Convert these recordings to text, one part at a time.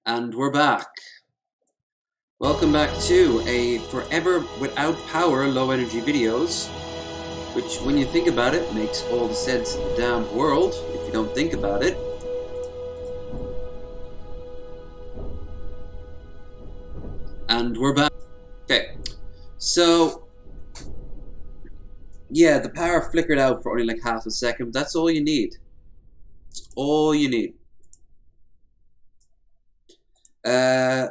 And we're back. Welcome back to a forever without power low energy videos, which when you think about it makes all the sense in the damn world if you don't think about it. And we're back. Okay, so yeah, the power flickered out for only like half a second. That's all you need. It's all you need. Uh,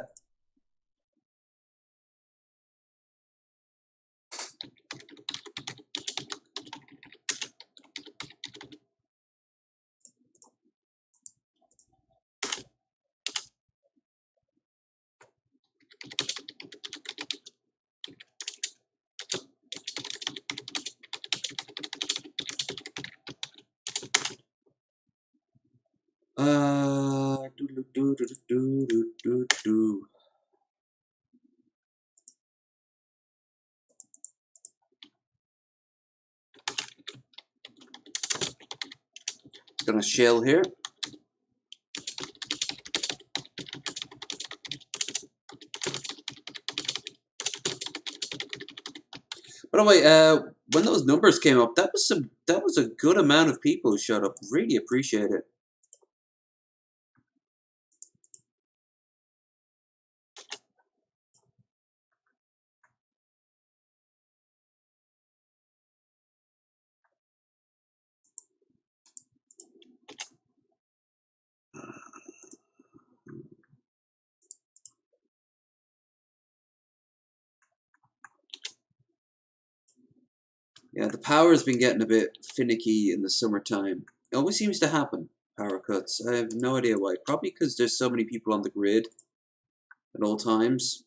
do. It's gonna shell here. By the way, when those numbers came up, that was a good amount of people who showed up. Really appreciate it. Yeah, the power's been getting a bit finicky in the summertime. It always seems to happen, power cuts. I have no idea why. Probably because there's so many people on the grid at all times.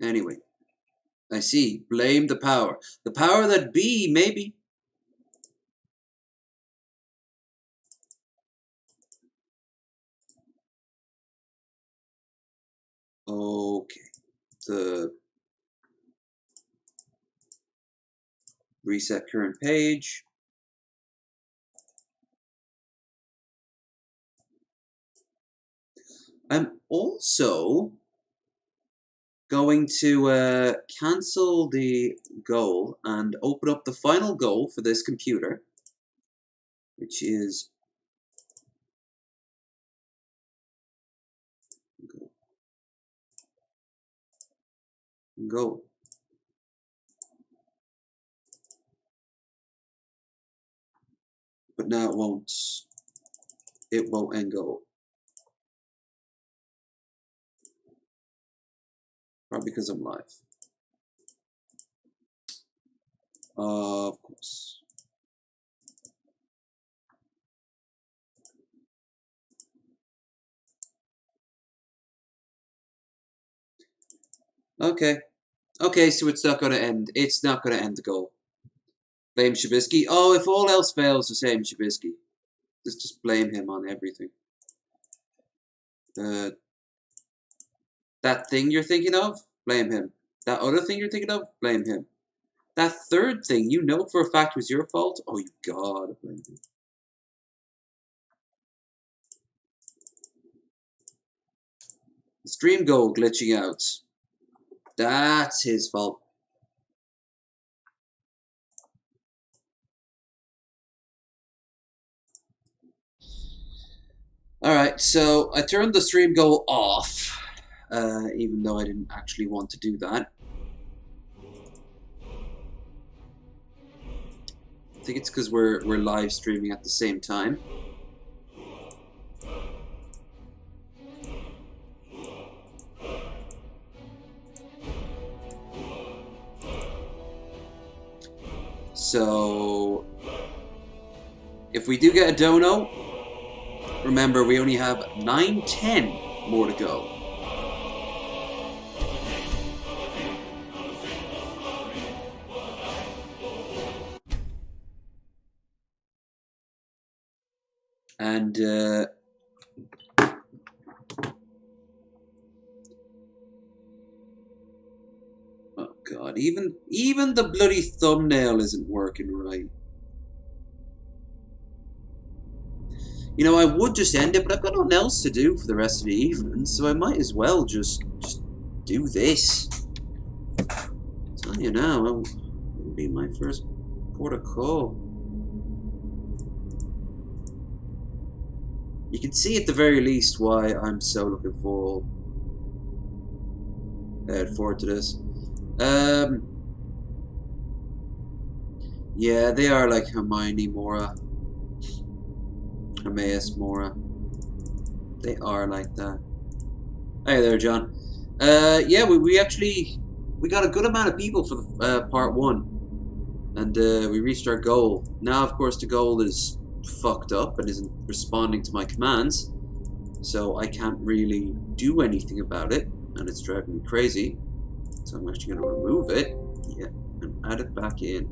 Anyway, I see. Blame the power. The power that be, maybe. Okay. The reset current page. I'm also going to cancel the goal and open up the final goal for this computer, which is goal. But now it won't end goal. Probably because I'm live. Of course. Okay. Okay, so it's not going to end. It's not going to end the goal. Blame Shabisky. Oh, if all else fails, the same Shabisky. Just blame him on everything. That thing you're thinking of, blame him. That other thing you're thinking of, blame him. That third thing you know for a fact was your fault, oh, you gotta blame him. Stream goal glitching out. That's his fault. Alright, so I turned the stream goal off, even though I didn't actually want to do that. I think it's because we're live streaming at the same time. So if we do get a dono, remember we only have 9-10 more to go. And oh god, even the bloody thumbnail isn't working right. You know, I would just end it, but I've got nothing else to do for the rest of the evening, so I might as well just do this. I'm telling you now, it'll be my first port of call. You can see at the very least why I'm so looking forward to this. Yeah, they are like Hermione Mora. Hermaeus Mora. They are like that. Hey there, John. Yeah, we actually got a good amount of people for the part 1. And we reached our goal. Now, of course, the goal is fucked up and isn't responding to my commands. So I can't really do anything about it. And it's driving me crazy. So I'm actually going to remove it. Yeah, and add it back in.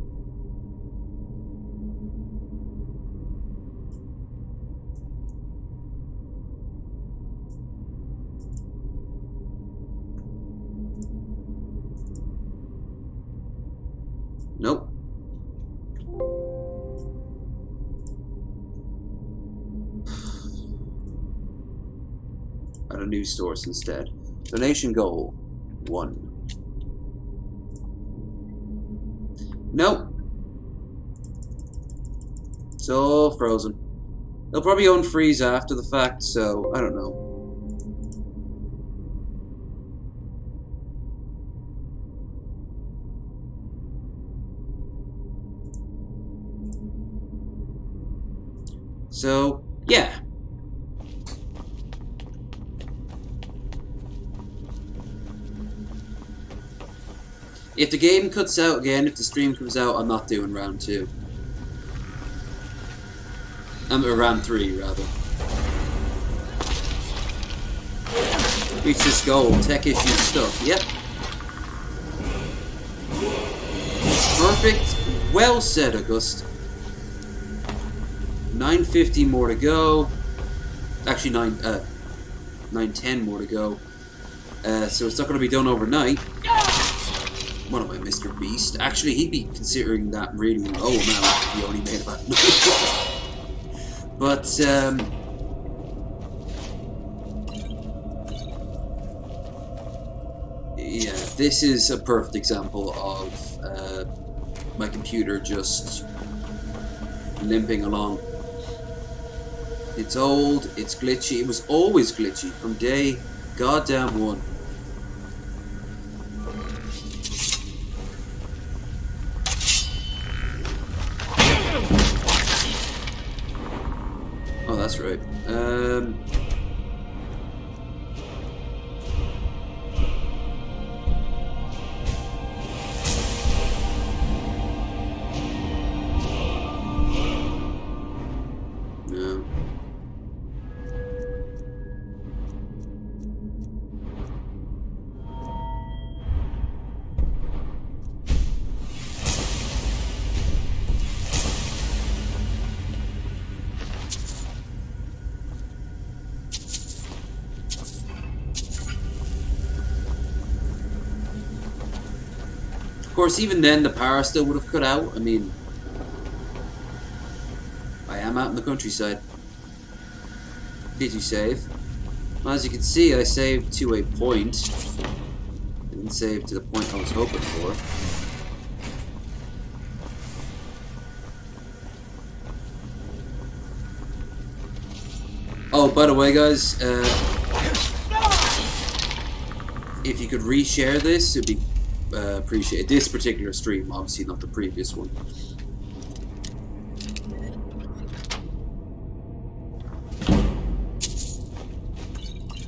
Nope. Add a new source instead. Donation goal 1. Nope. It's all frozen. They'll probably unfreeze after the fact, so I don't know. So, yeah. If the game cuts out again, if the stream comes out, I'm not doing round 2. Or round 3, rather. Reach this goal. Tech issue stuff. Yep. Perfect. Well said, August. 950 more to go. Actually, 910 more to go. So it's not going to be done overnight. What am I, Mr. Beast? Actually, he'd be considering that really low amount if he only made about 9. But, yeah, this is a perfect example of my computer just limping along. It's old, it's glitchy. It was always glitchy from day goddamn 1. Oh, that's right. No. Of course, even then, the power still would have cut out. I mean, I am out in the countryside. Did you save? Well, as you can see, I saved to a point. Didn't save to the point I was hoping for. Oh, by the way, guys, if you could reshare this, it'd be appreciated. This particular stream, obviously not the previous one.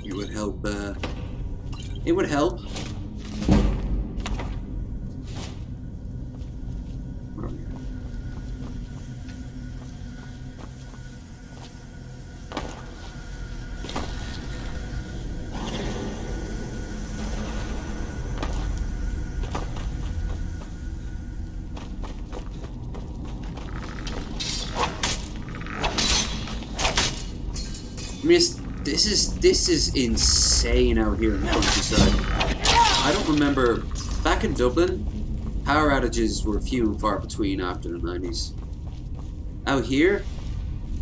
It would help. It would help. Where are we? I mean, this is insane out here in the countryside. I don't remember back in Dublin, power outages were few and far between after the 90s. Out here,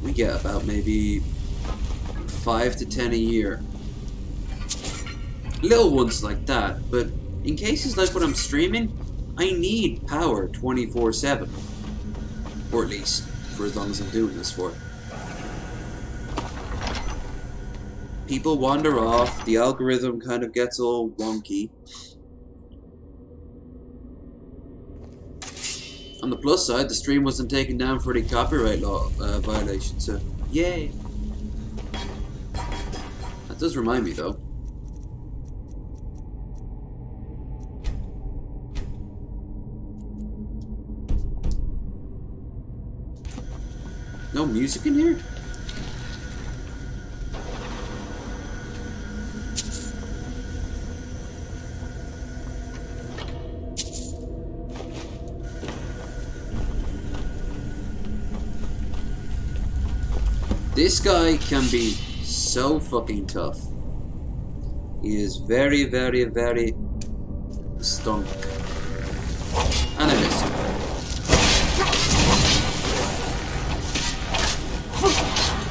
we get about maybe 5 to 10 a year. Little ones like that, but in cases like when I'm streaming, I need power 24/7. Or at least for as long as I'm doing this for. People wander off, the algorithm kind of gets all wonky. On the plus side, the stream wasn't taken down for any copyright law violation, so yay! That does remind me though. No music in here? This guy can be so fucking tough. He is very, very, very stunk. And I missed him.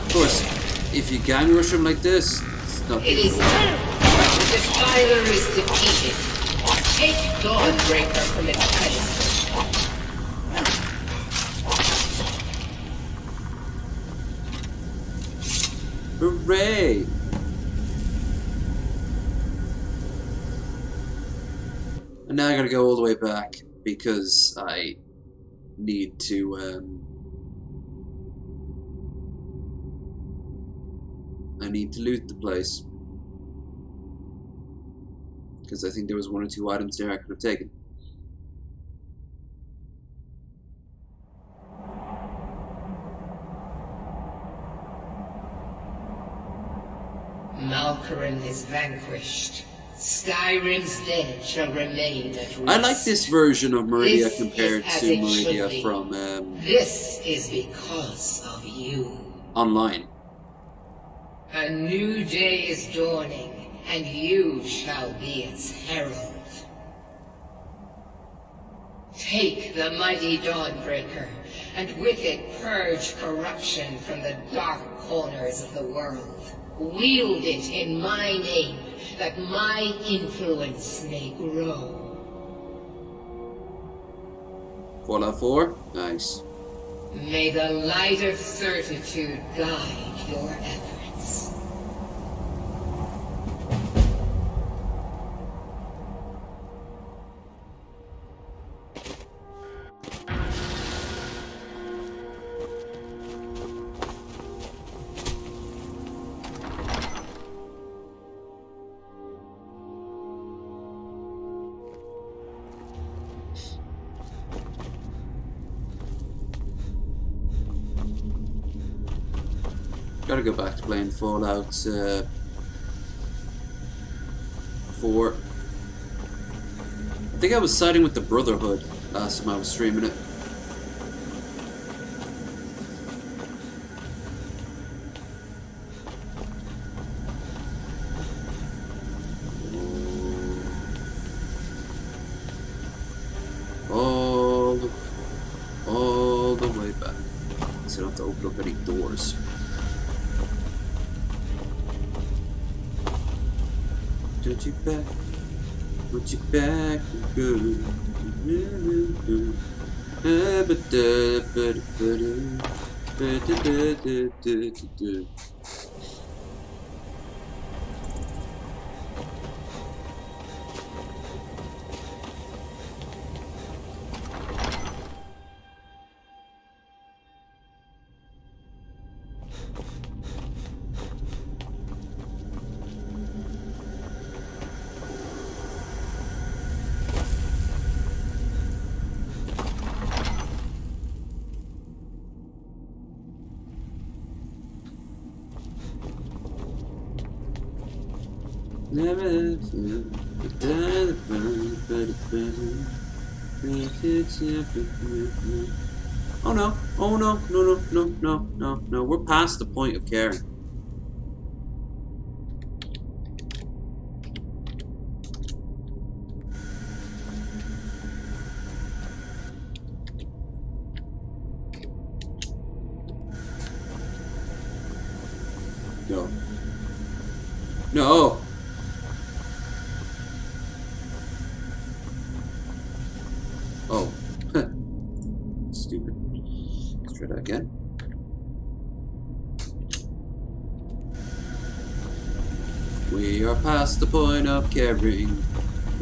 Of course, if you gang rush him like this, it's not It is done. The defiler is defeated. Take Dawnbreaker from its pedestal. Hooray! And now I gotta go all the way back because I need to loot the place. Because I think there was 1 or 2 items there I could have taken. Malkaran is vanquished. Skyrim's dead shall remain at rest. I like this version of Meridia This compared is as to it should Meridia be. from This is because of you. online. A new day is dawning, and you shall be its herald. Take the mighty Dawnbreaker, and with it purge corruption from the dark corners of the world. Wield it in my name, that my influence may grow. Fallout 4? Nice. May the light of certitude guide your efforts. Gotta go back to playing Fallout 4. I think I was siding with the Brotherhood last time I was streaming it. All the way back. So I don't have to open up any doors. Put you back good. Oh no, oh no, no, we're past the point of caring. No. No! Oh. Stupid. Let's try that again. We are past the point of caring.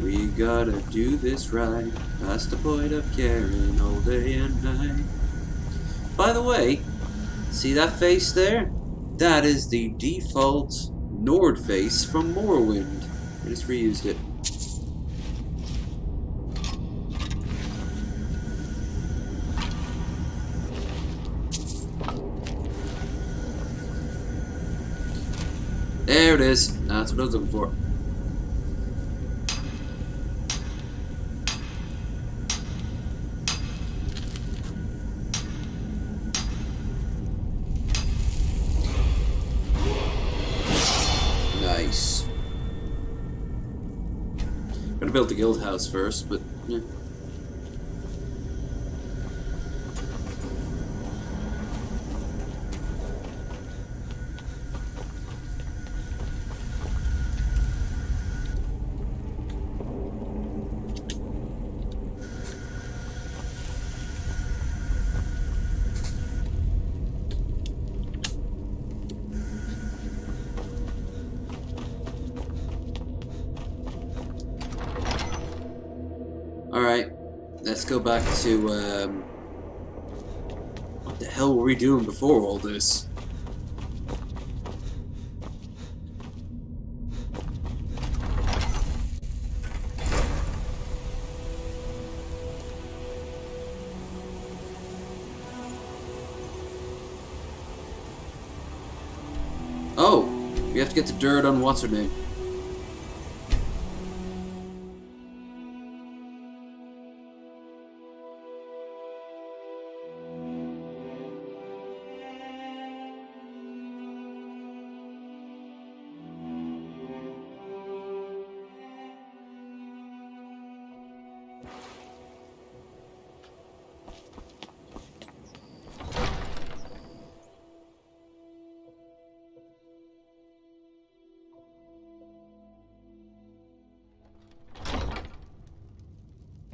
We gotta do this right. Past the point of caring all day and night. By the way, see that face there? That is the default Nord face from Morrowind. I just reused it. There it is. That's what I was looking for. Nice. Gotta build the guild house first, but yeah. Alright, let's go back to, what the hell were we doing before all this? Oh, we have to get the dirt on what's her name.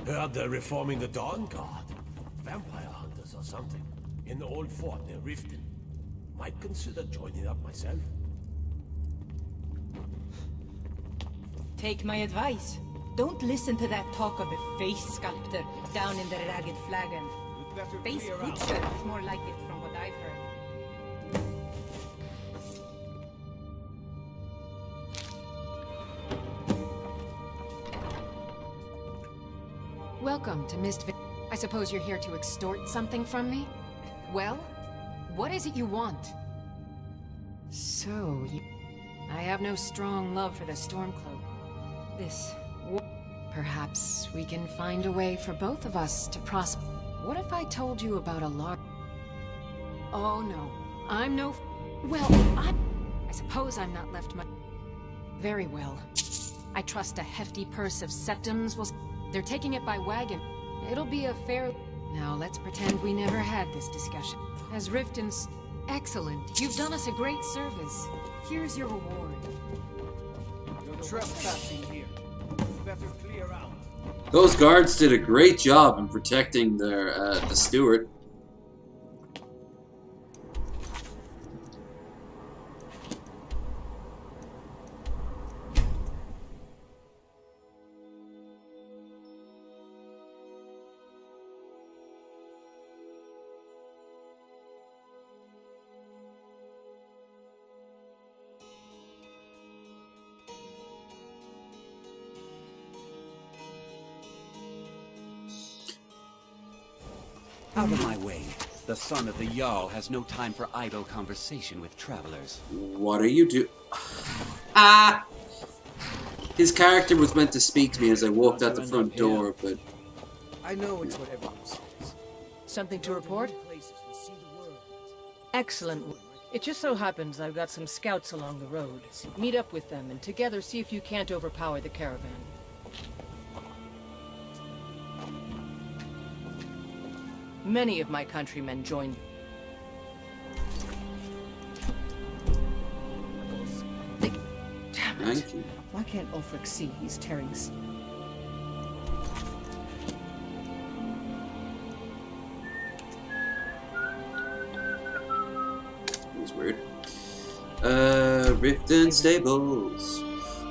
Heard they're reforming the Dawn Guard. Vampire hunters or something. In the old fort near Riften. Might consider joining up myself. Take my advice. Don't listen to that talk of a face sculptor down in the Ragged Flagon. Face butcher is more like it from what I've heard. Welcome to I suppose you're here to extort something from me? Well, what is it you want? So, I have no strong love for the Stormcloak. Perhaps we can find a way for both of us to prosper. What if I told you about a large... Oh no, I'm no... Well, I suppose I'm not left much... Very well. I trust a hefty purse of septims will... They're taking it by wagon. It'll be a fair... Now let's pretend we never had this discussion. As Riften's... Excellent. You've done us a great service. Here's your reward. You're trespassing here. Better clear out. Those guards did a great job in protecting their the steward. Out of my way. The son of the Jarl has no time for idle conversation with travelers. What are you doing? Ah! His character was meant to speak to me as I walked out the front door, but... I know it's what everyone says. Something to report? Excellent. It just so happens I've got some scouts along the road. Meet up with them and together see if you can't overpower the caravan. Many of my countrymen joined. Thank you. Why can't Ulfric see he's tearing? That was weird. Riften Stables.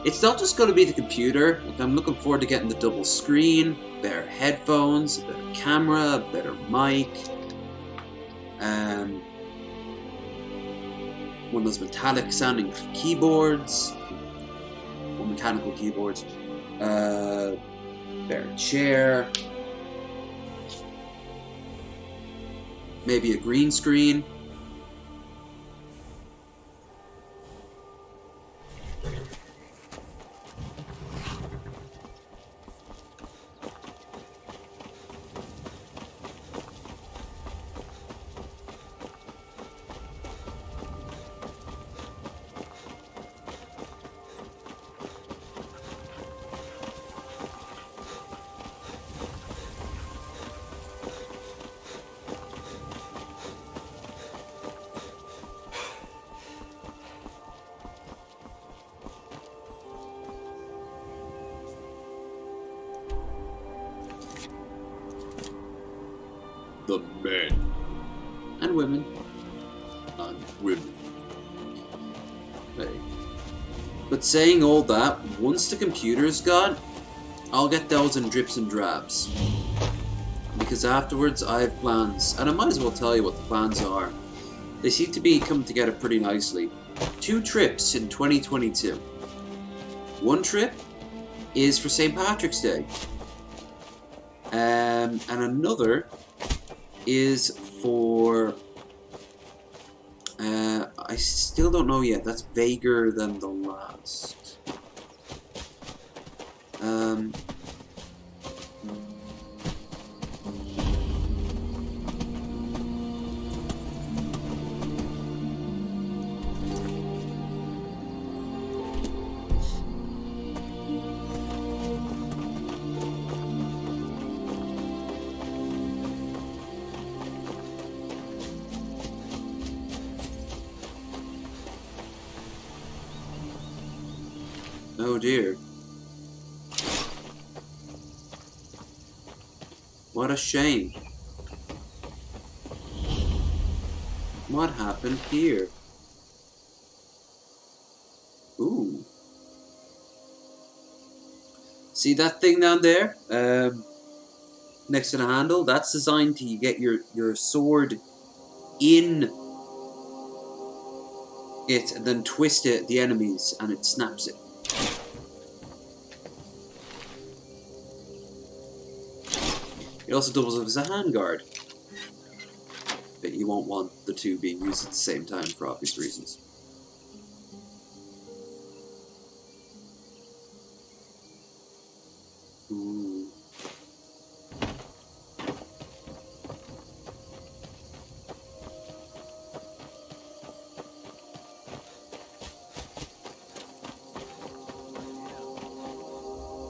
It's not just going to be the computer. Like, I'm looking forward to getting the double screen, better headphones, a better camera, a better mic. One of those metallic sounding keyboards. Or mechanical keyboards. Better chair. Maybe a green screen. The men. And women. And women. Hey. But saying all that, once the computer's gone, I'll get those in drips and drabs. Because afterwards I have plans, and I might as well tell you what the plans are. They seem to be coming together pretty nicely. 2 trips in 2022. One trip is for St. Patrick's Day. And another is for I still don't know yet. That's vaguer than the last. Oh dear. What a shame. What happened here? Ooh. See that thing down there? Next to the handle? That's designed to get your sword in it and then twist it at the enemies and it snaps it. It also doubles up as a handguard. But you won't want the two being used at the same time for obvious reasons. Ooh.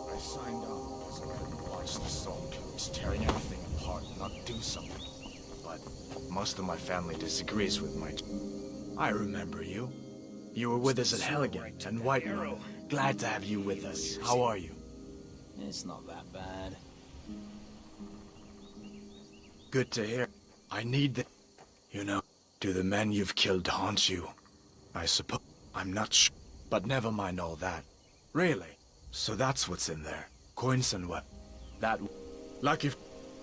I signed on because I couldn't watch the Stormcloaks tearing everything apart and not do something. But most of my family disagrees with my... I remember you. You were with us at Helgen and Whiterun. Glad to have you with us. How are you? It's not that bad. Good to hear. I need the... You know, do the men you've killed haunt you? I suppose... I'm not sure. But never mind all that. Really? So that's what's in there. Coins and what? That... Lucky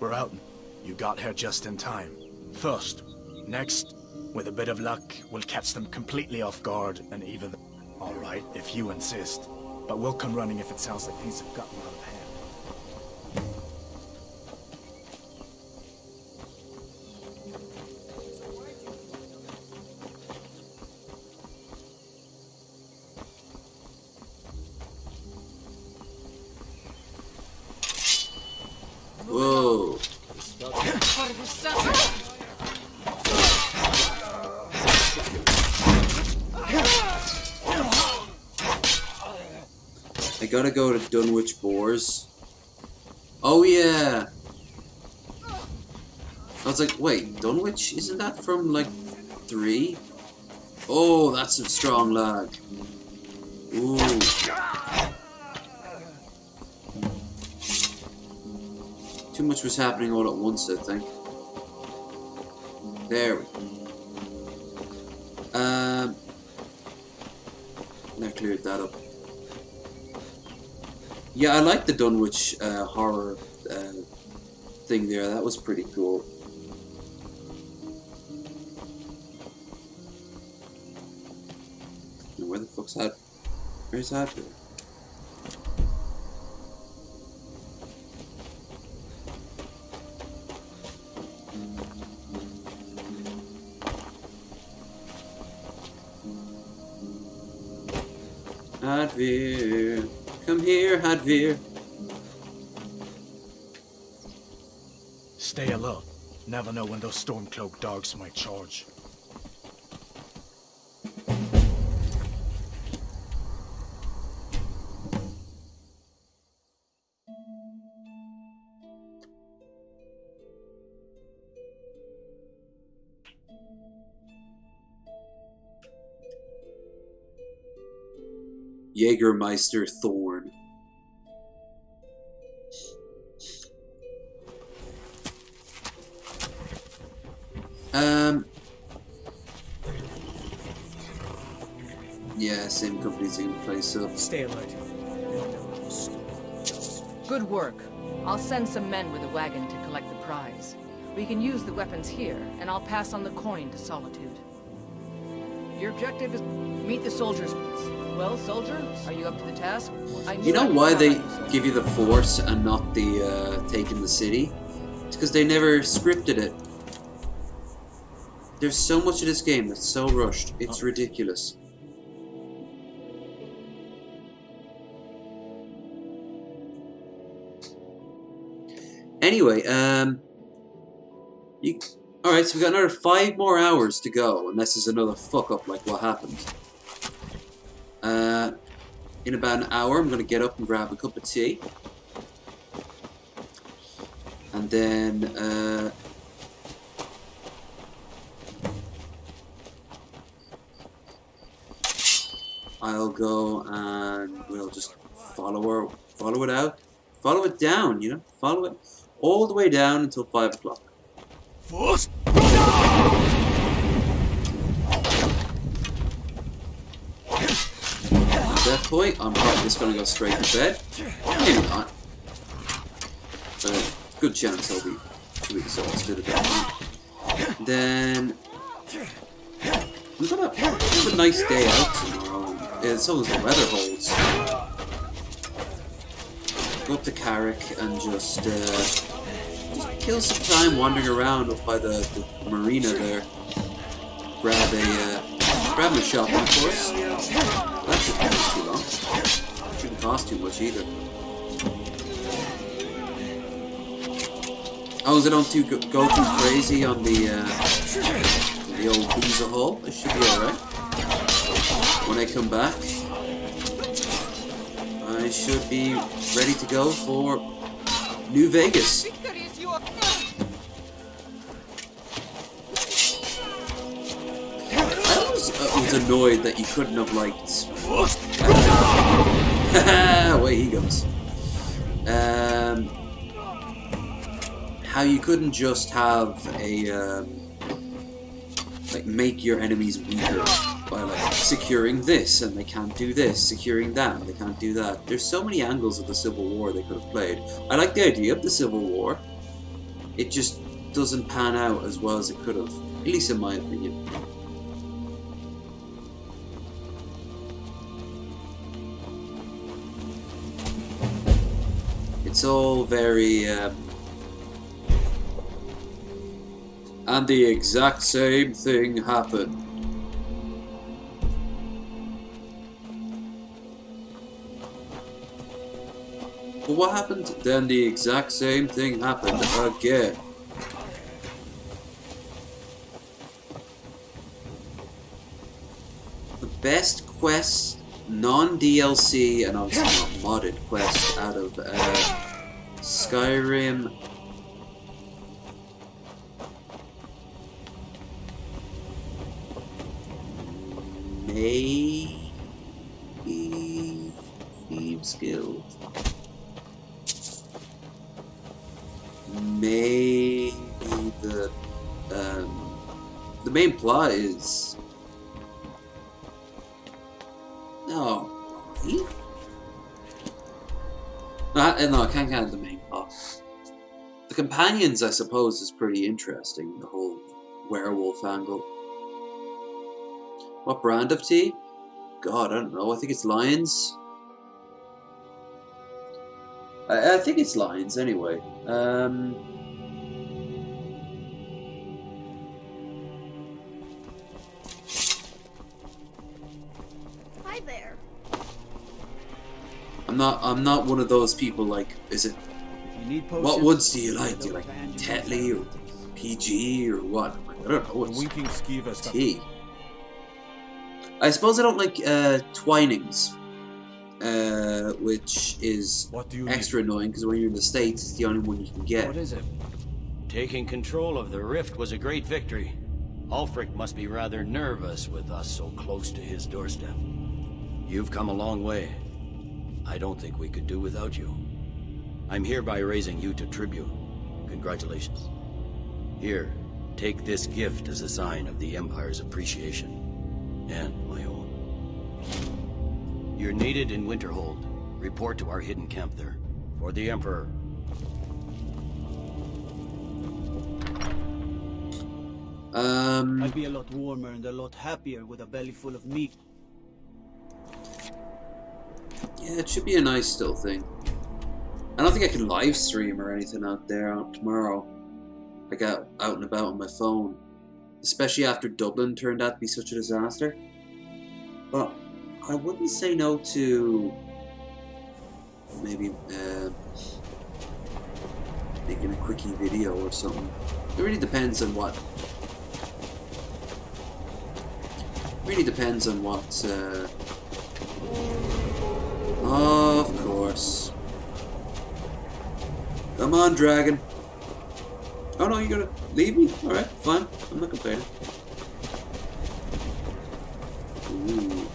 we're out. You got here just in time. First. Next, with a bit of luck, we'll catch them completely off guard and even... Alright, if you insist. But we'll come running if it sounds like things have gotten out of hand. Whoa. I gotta go to Dunwich Boars. Oh yeah. I was like, wait, Dunwich? Isn't that from like 3? Oh, that's some strong lag. Ooh. Too much was happening all at once, I think. There we go. That cleared that up. Yeah, I like the Dunwich horror thing there. That was pretty cool. Where the fuck's that? Where's that? Hadvir, come here, Hadvir. Stay alert. Never know when those stormcloaked dogs might charge. Jägermeister Thorn. Yeah, same company's in place, so. Stay alert. Good work. I'll send some men with a wagon to collect the prize. We can use the weapons here, and I'll pass on the coin to Solitude. Your objective is meet the soldiers. Well, soldier, are you up to the task? You know why they give you the force and not the taking the city? It's because they never scripted it. There's so much of this game that's so rushed. It's ridiculous. Anyway, alright, so we got another 5 more hours to go, unless there's another fuck up like what happened. In about an hour, I'm gonna get up and grab a cup of tea. And then, I'll go and we'll just follow it out. Follow it down, you know? Follow it all the way down until 5 o'clock. At that point, I'm probably just going to go straight to bed. Maybe not. But good chance I'll be too exhausted at that point. Then we're going to have a nice day out tomorrow. As long as the weather holds. Go up to Carrick and just kill some time wandering around up by the marina there. Grab a shopping, of course. That shouldn't take too long. Shouldn't cost too much either. As long as I don't go too crazy on the old boozer haul, I should be alright. When I come back, I should be ready to go for New Vegas. I was annoyed that you couldn't have liked. Away he goes. How you couldn't just have a like make your enemies weaker by like securing this and they can't do this, securing that and they can't do that. There's so many angles of the Civil War they could have played. I like the idea of the Civil War. It just doesn't pan out as well as it could have, at least in my opinion. It's all very and the exact same thing happened. But what happened? Then the exact same thing happened again. The best quest, non-DLC, and obviously not modded quest out of Skyrim. Maybe skill. Maybe the main plot is no. No, I can't count the main plot. The companions, I suppose, is pretty interesting. The whole werewolf angle. What brand of tea? God, I don't know. I think it's Lions. I think it's Lions anyway. Hi there. I'm not one of those people like, is it, If you need potions, what woods do you like? Do you like Tetley or PG or what? I'm like, I don't know. It's winking skeever tea. I suppose I don't like Twinings, which is extra annoying because when you're in the States, it's the only one you can get. What is it? Taking control of the rift was a great victory. Ulfric must be rather nervous with us so close to his doorstep. You've come a long way. I don't think we could do without you. I'm hereby raising you to tribute. Congratulations. Here, take this gift as a sign of the Empire's appreciation. And my own. You're needed in Winterhold. Report to our hidden camp there. For the Emperor. I'd be a lot warmer and a lot happier with a belly full of meat. Yeah, it should be a nice still thing. I don't think I can live stream or anything out there tomorrow. Like out and about on my phone. Especially after Dublin turned out to be such a disaster. But I wouldn't say no to maybe making a quickie video or something. It really depends on what. Really depends on what. Of course. Come on, dragon. Oh no, you're gonna leave me? Alright, fine. I'm not complaining. Ooh.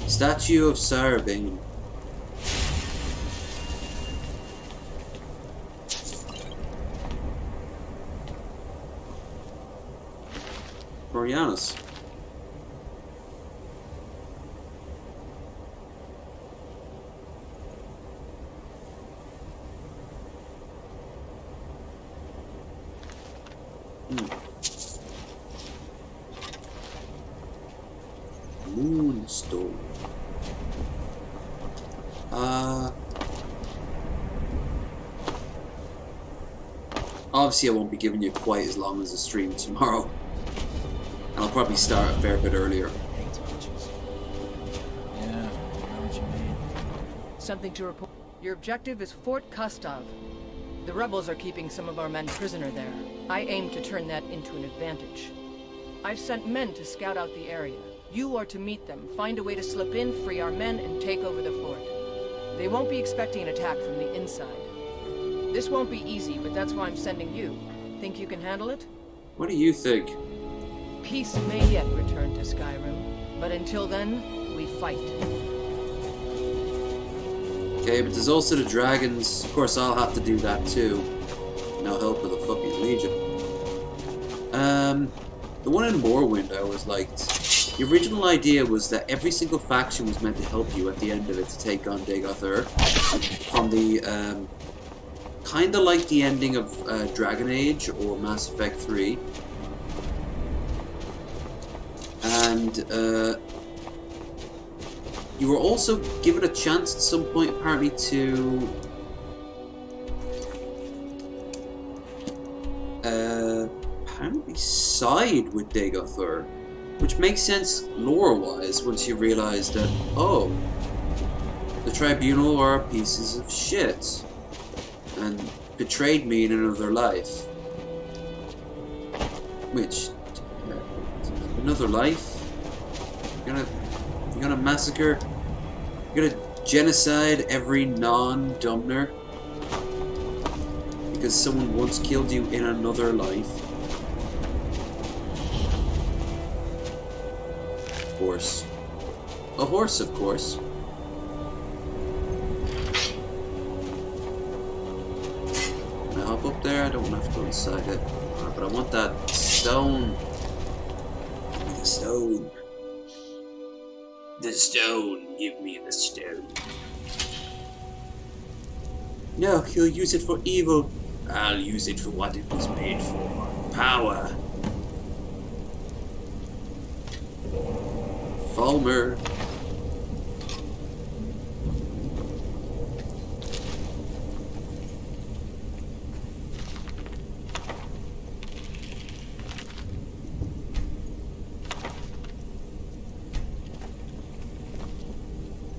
Statue of Sarbane. Florianus. Moonstone. Obviously I won't be giving you quite as long as the stream tomorrow. And I'll probably start a fair bit earlier. Yeah, I know what you mean. Something to report. Your objective is Fort Kustov. The rebels are keeping some of our men prisoner there. I aim to turn that into an advantage. I've sent men to scout out the area. You are to meet them, find a way to slip in, free our men, and take over the fort. They won't be expecting an attack from the inside. This won't be easy, but that's why I'm sending you. Think you can handle it? What do you think? Peace may yet return to Skyrim, but until then, we fight. Okay, but there's also the dragons. Of course, I'll have to do that too. No help of the fucking Legion. The one in Morrowind I always liked. The original idea was that every single faction was meant to help you at the end of it to take on Dagoth from the, kinda like the ending of Dragon Age or Mass Effect 3. And, you were also given a chance at some point, apparently, to apparently side with Dagoth, which makes sense lore-wise once you realize that, oh, the Tribunal are pieces of shit and betrayed me in another life. Which, another life? You're gonna massacre, you're gonna genocide every non-Dumner because someone once killed you in another life. Horse. A horse, of course. I don't have to go inside it. But I want that stone. Give me the stone. The stone. Give me the stone. No, he'll use it for evil. I'll use it for what it was made for. Power. Falmer.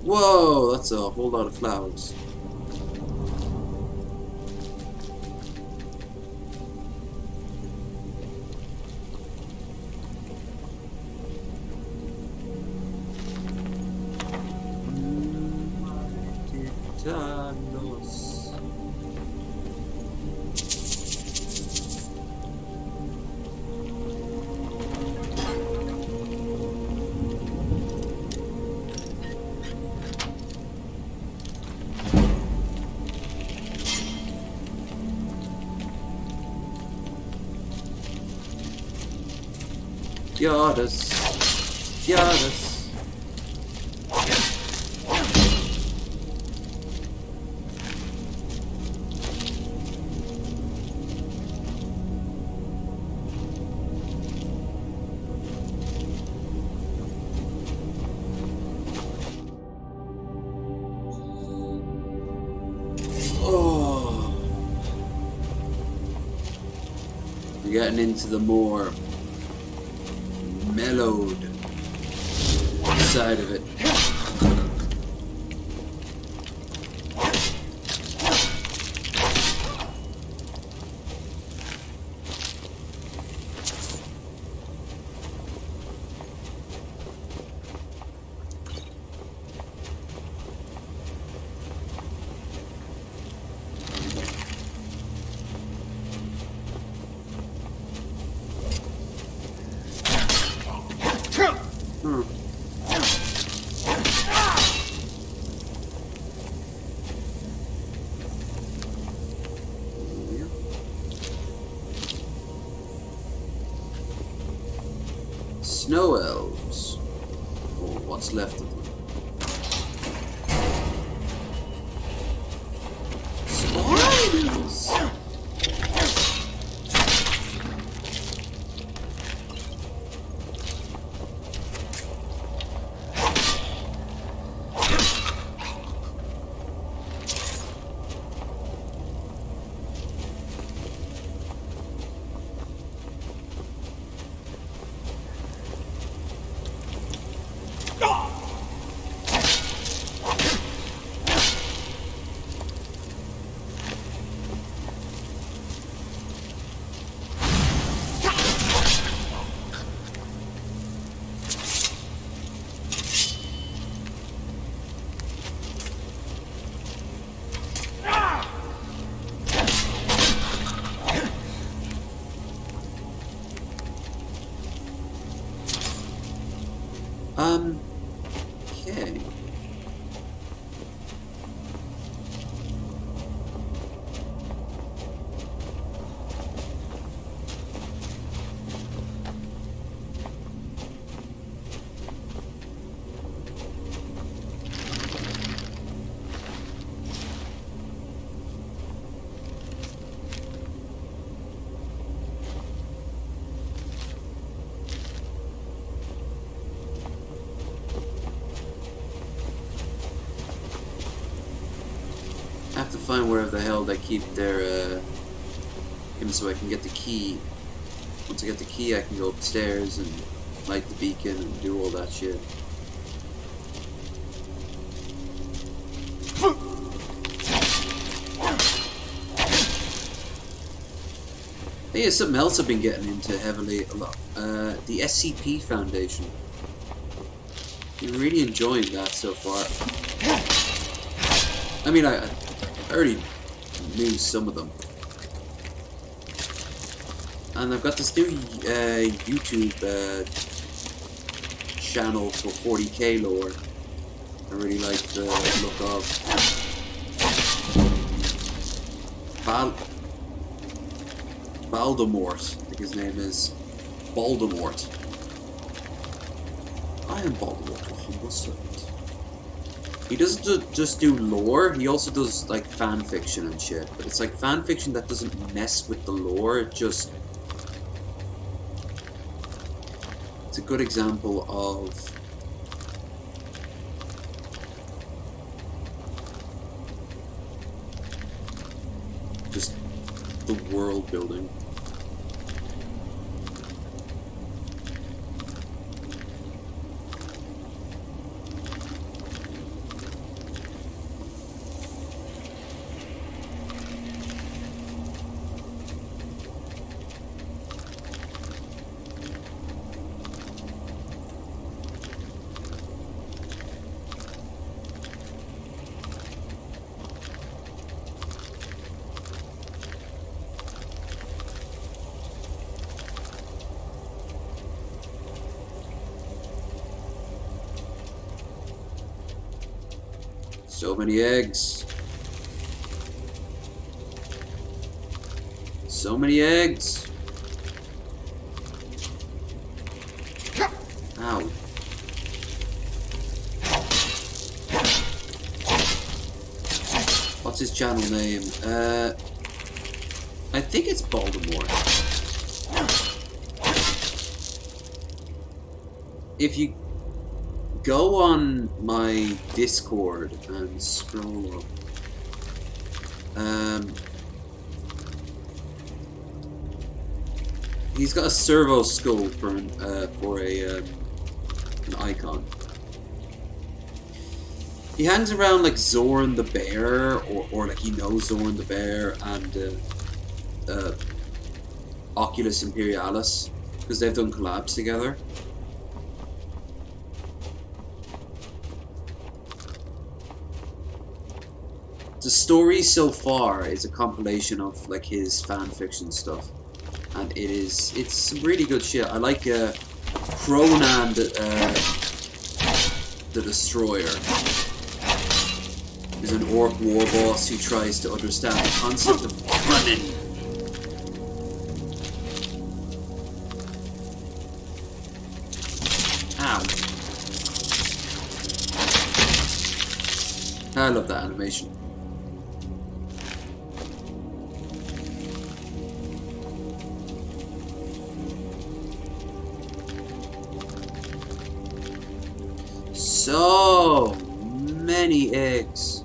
Whoa, that's a whole lot of flowers. Goddess. Goddess. Oh. We're getting into the more mellowed side of it. Snow elves, or what's left of them. Spiders! Okay. I have to find where the hell they keep their him so I can get the key. Once I get the key I can go upstairs and light the beacon and do all that shit. Hey, something else I've been getting into heavily a lot. The SCP Foundation. Been really enjoying that so far. I mean, I already knew some of them. And I've got this new YouTube channel for 40k lore. I really like the look of Baldemort, I think his name is. Baldemort. I am Baldemort, your humble servant. He doesn't just do lore, he also does like fan fiction and shit. But it's like fan fiction that doesn't mess with the lore, it just... It's a good example of... just the world building. So many eggs. So many eggs. Ow. What's his channel name? I think it's Baltimore. If you go on my Discord and scroll up. He's got a servo skull for an icon. He hangs around like Zoran the Bear, or like he knows Zoran the Bear and Oculus Imperialis, because they've done collabs together. The story so far is a compilation of like his fan fiction stuff, and it's some really good shit. I like Cronan the Destroyer. He's an orc war boss who tries to understand the concept of running. Ow. I love that animation. So many eggs.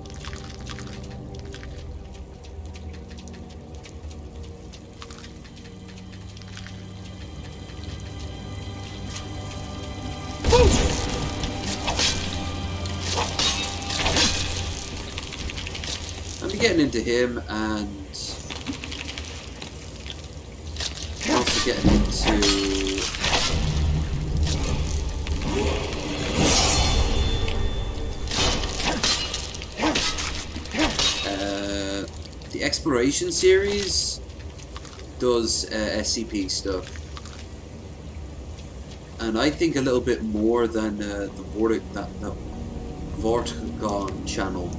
I'm getting into him and also getting into the exploration series does SCP stuff, and I think a little bit more than the Vortigon channel.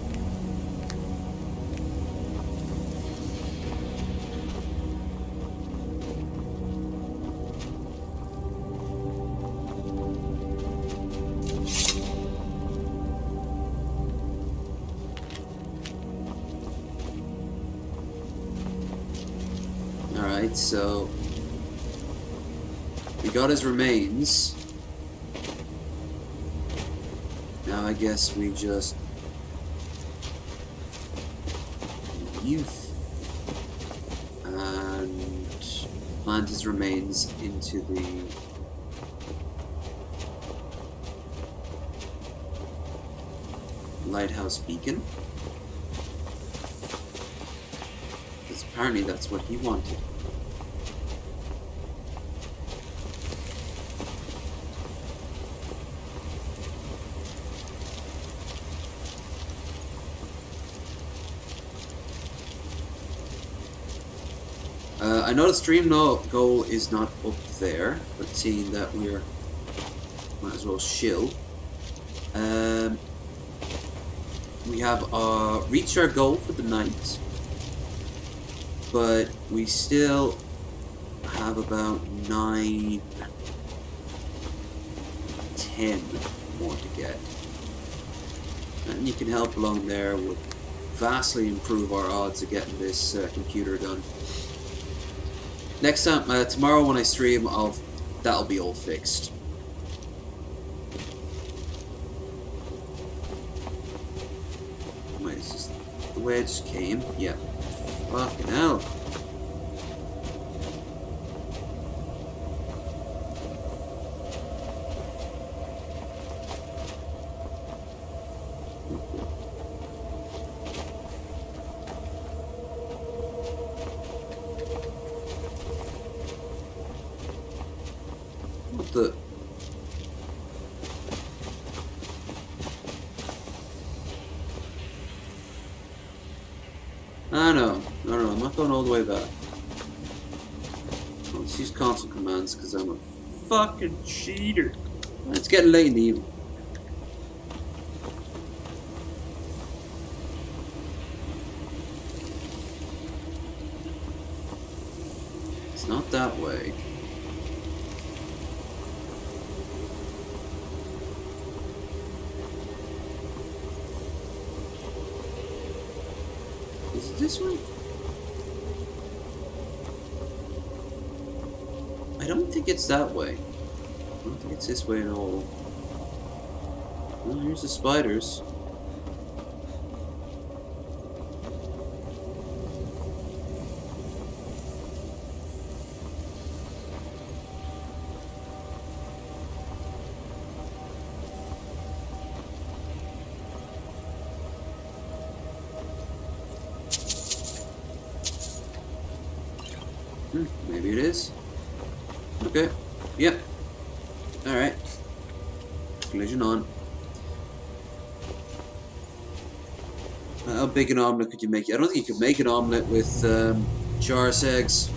Alright, so we got his remains. Now I guess we just youth and plant his remains into the lighthouse beacon. Because apparently that's what he wanted. I know the stream goal is not up there, but seeing that we're might as well shill. We have reached our goal for the night, but we still have about 9, 10 more to get. And you can help along there would vastly improve our odds of getting this computer done. Next time, tomorrow when I stream, that'll be all fixed. Wait, is this the way it just came? Yeah. Fucking hell. What the? No, I'm not going all the way back. Let's use console commands because I'm a fucking cheater. It's getting late in the evening. It's not that way. Is it this way? I don't think it's that way. I don't think it's this way at all. Well, here's the spiders. Maybe it is. Okay. Yep. Alright. Collision on. How big an omelette could you make? I don't think you could make an omelette with Char's eggs.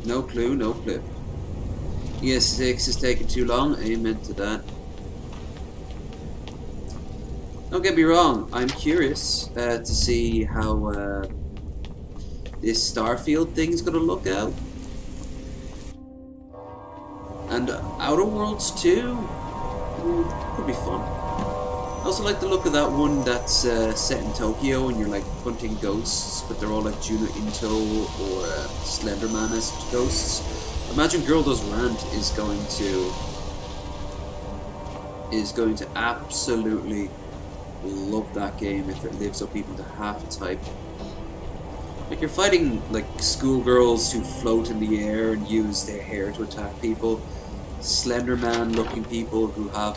No clue, no clue. ES6 is taking too long. Amen to that. Don't get me wrong. I'm curious to see how this Starfield thing is going to look out. And Outer Worlds 2 could be fun. I also like the look of that one that's set in Tokyo and you're like hunting ghosts, but they're all like Juno Into or Slenderman-esque ghosts. Imagine Girl Does Rant is going to absolutely love that game if it lives up even to half its hype. Like you're fighting like schoolgirls who float in the air and use their hair to attack people. Slenderman looking people who have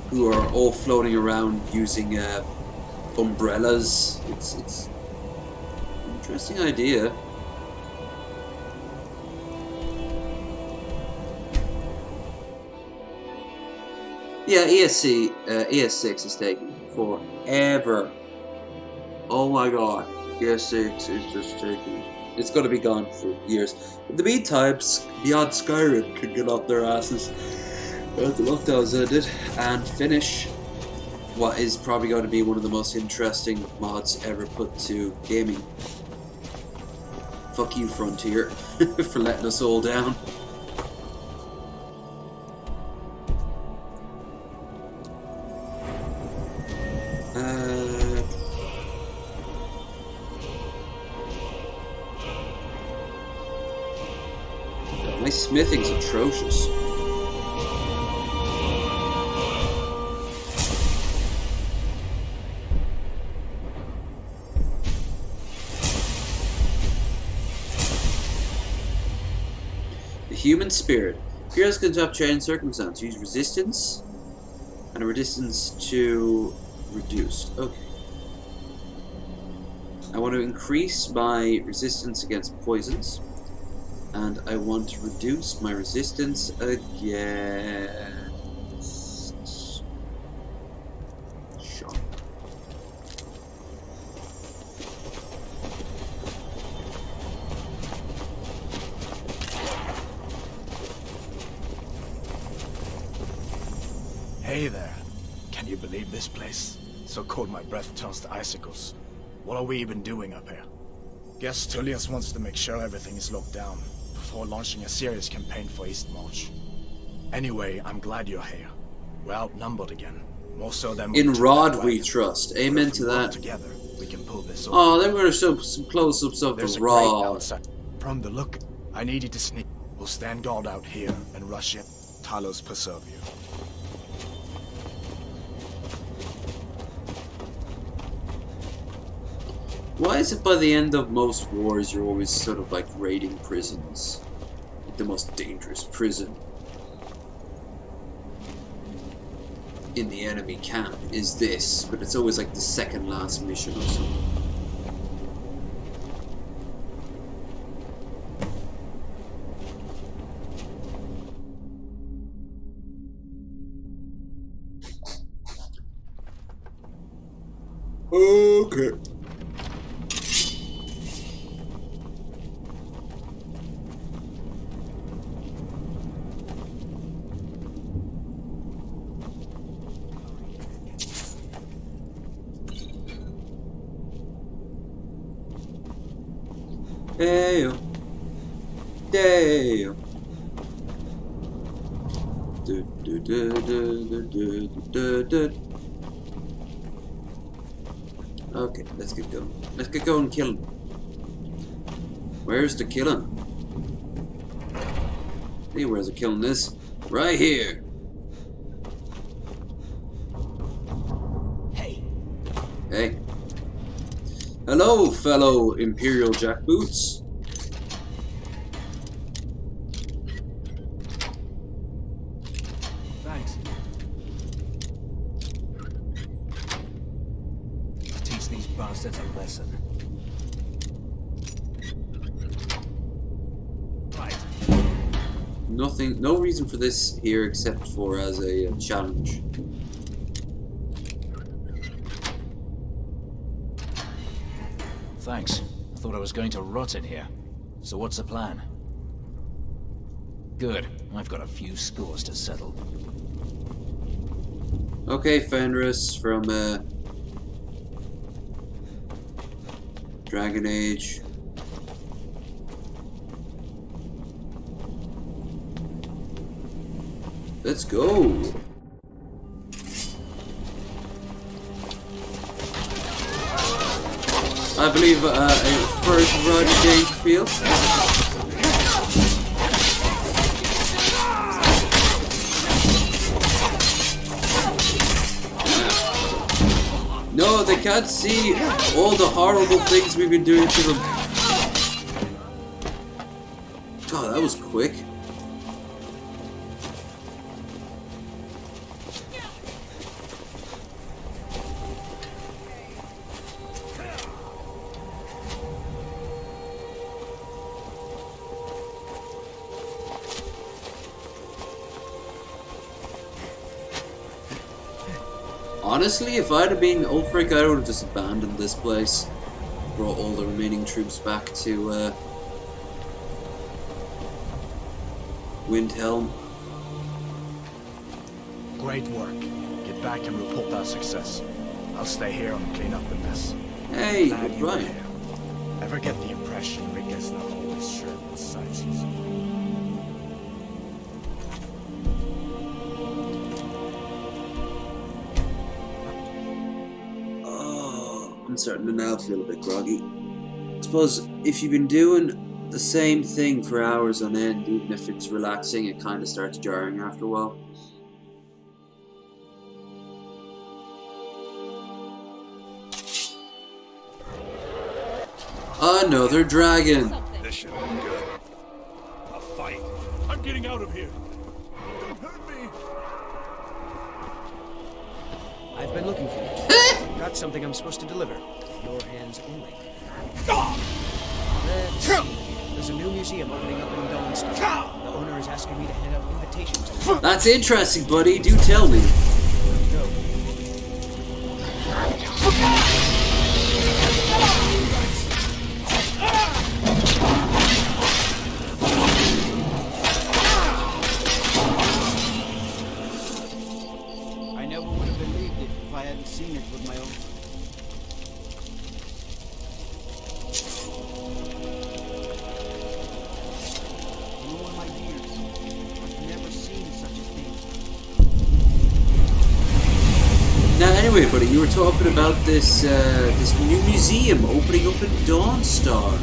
who are all floating around using umbrellas. It's an interesting idea. Yeah, ES6 is taking forever. Oh my god, ES6 is just taking. It's going to be gone for years. In the meantime, Beyond Skyrim can get off their asses. The lockdowns ended and finish what is probably going to be one of the most interesting mods ever put to gaming. Fuck you, Frontier, for letting us all down. My smithing's atrocious. The human spirit. Heroes can top change circumstance. Use resistance and a resistance to reduced. Okay. I want to increase my resistance against poisons. And I want to reduce my resistance against shock. Hey there. Can you believe this place? So cold my breath turns to icicles. What are we even doing up here? Guess Tullius wants to make sure everything is locked down before launching a serious campaign for East March. Anyway, I'm glad you're here. We're outnumbered again. More so than In Rod we trust. Amen to that. Together, we can pull this off. Oh, they were show some close-ups of There's the a crate Rod. outside. From the look, I need you to sneak. We'll stand guard out here and rush in. Talos preserve you. Why is it by the end of most wars you're always sort of like raiding prisons? Like the most dangerous prison in the enemy camp is this, but it's always like the second last mission or something. Okay. Damn. Damn. Okay, let's get going. Let's get going and kill him. Where's the killing? Hey, where's the killing this? Right here. Hey. Hey. Hello, fellow Imperial jackboots. Thanks. Teach these bastards a lesson. Right. Nothing, no reason for this here except for as a challenge. Thanks. I thought I was going to rot in here. So what's the plan? Good. I've got a few scores to settle. Okay, Fenris from Dragon Age. Let's go. I believe a first Roger Dangerfield. No, they can't see all the horrible things we've been doing to them. God, that was quick. Honestly, if I'd have been Ulfric, I would have just abandoned this place. Brought all the remaining troops back to Windhelm. Great work. Get back and report our success. I'll stay here and clean up the mess. Hey, Glad you were right. here. Ever get the impression Rick is not always sure what sides he's on? I'm starting to now feel a bit groggy. I suppose if you've been doing the same thing for hours on end, even if it's relaxing, it kind of starts jarring after a while. Another dragon! This should be good. A fight. I'm getting out of here. Don't hurt me. I've been looking for you. Got something I'm supposed to deliver. Your hands only. Let's see. There's a new museum opening up in Dawnstone. The owner is asking me to hand out invitations. That's interesting, buddy. Do tell me. Go. I never would have believed it if I hadn't seen it with my own. You were talking about this this new museum opening up in Dawnstar.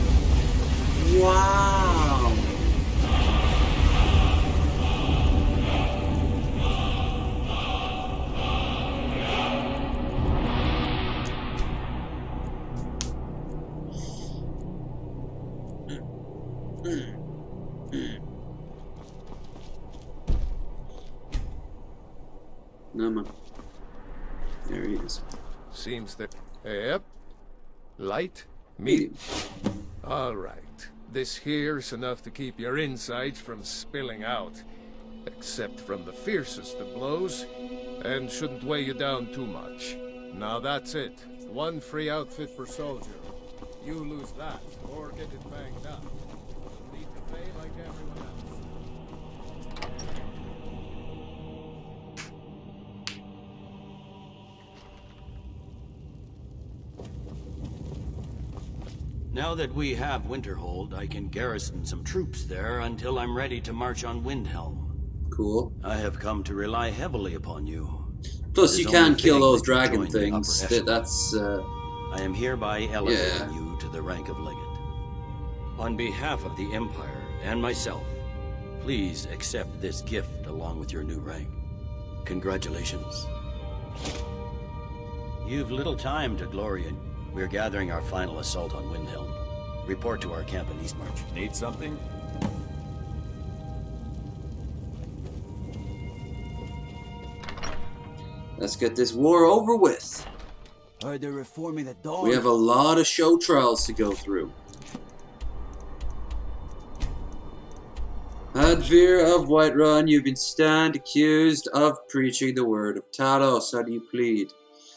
Wow. No man. There he is. Seems that... Yep. Light? Medium. Alright. This here's enough to keep your insides from spilling out. Except from the fiercest of blows. And shouldn't weigh you down too much. Now that's it. One free outfit per soldier. You lose that, or get it banged up. You'll need to pay like everyone else. Now that we have Winterhold, I can garrison some troops there until I'm ready to march on Windhelm. Cool. I have come to rely heavily upon you. Plus, you can kill those dragon things. That's. I am hereby elevating you to the rank of legate. On behalf of the Empire and myself, please accept this gift along with your new rank. Congratulations. You've little time to glory in. We're gathering our final assault on Windhelm. Report to our camp in Eastmarch. Need something? Let's get this war over with. Heard they're reforming the Dawn. We have a lot of show trials to go through. Advir of Whiterun, you've been stand accused of preaching the word of Talos. How do you plead?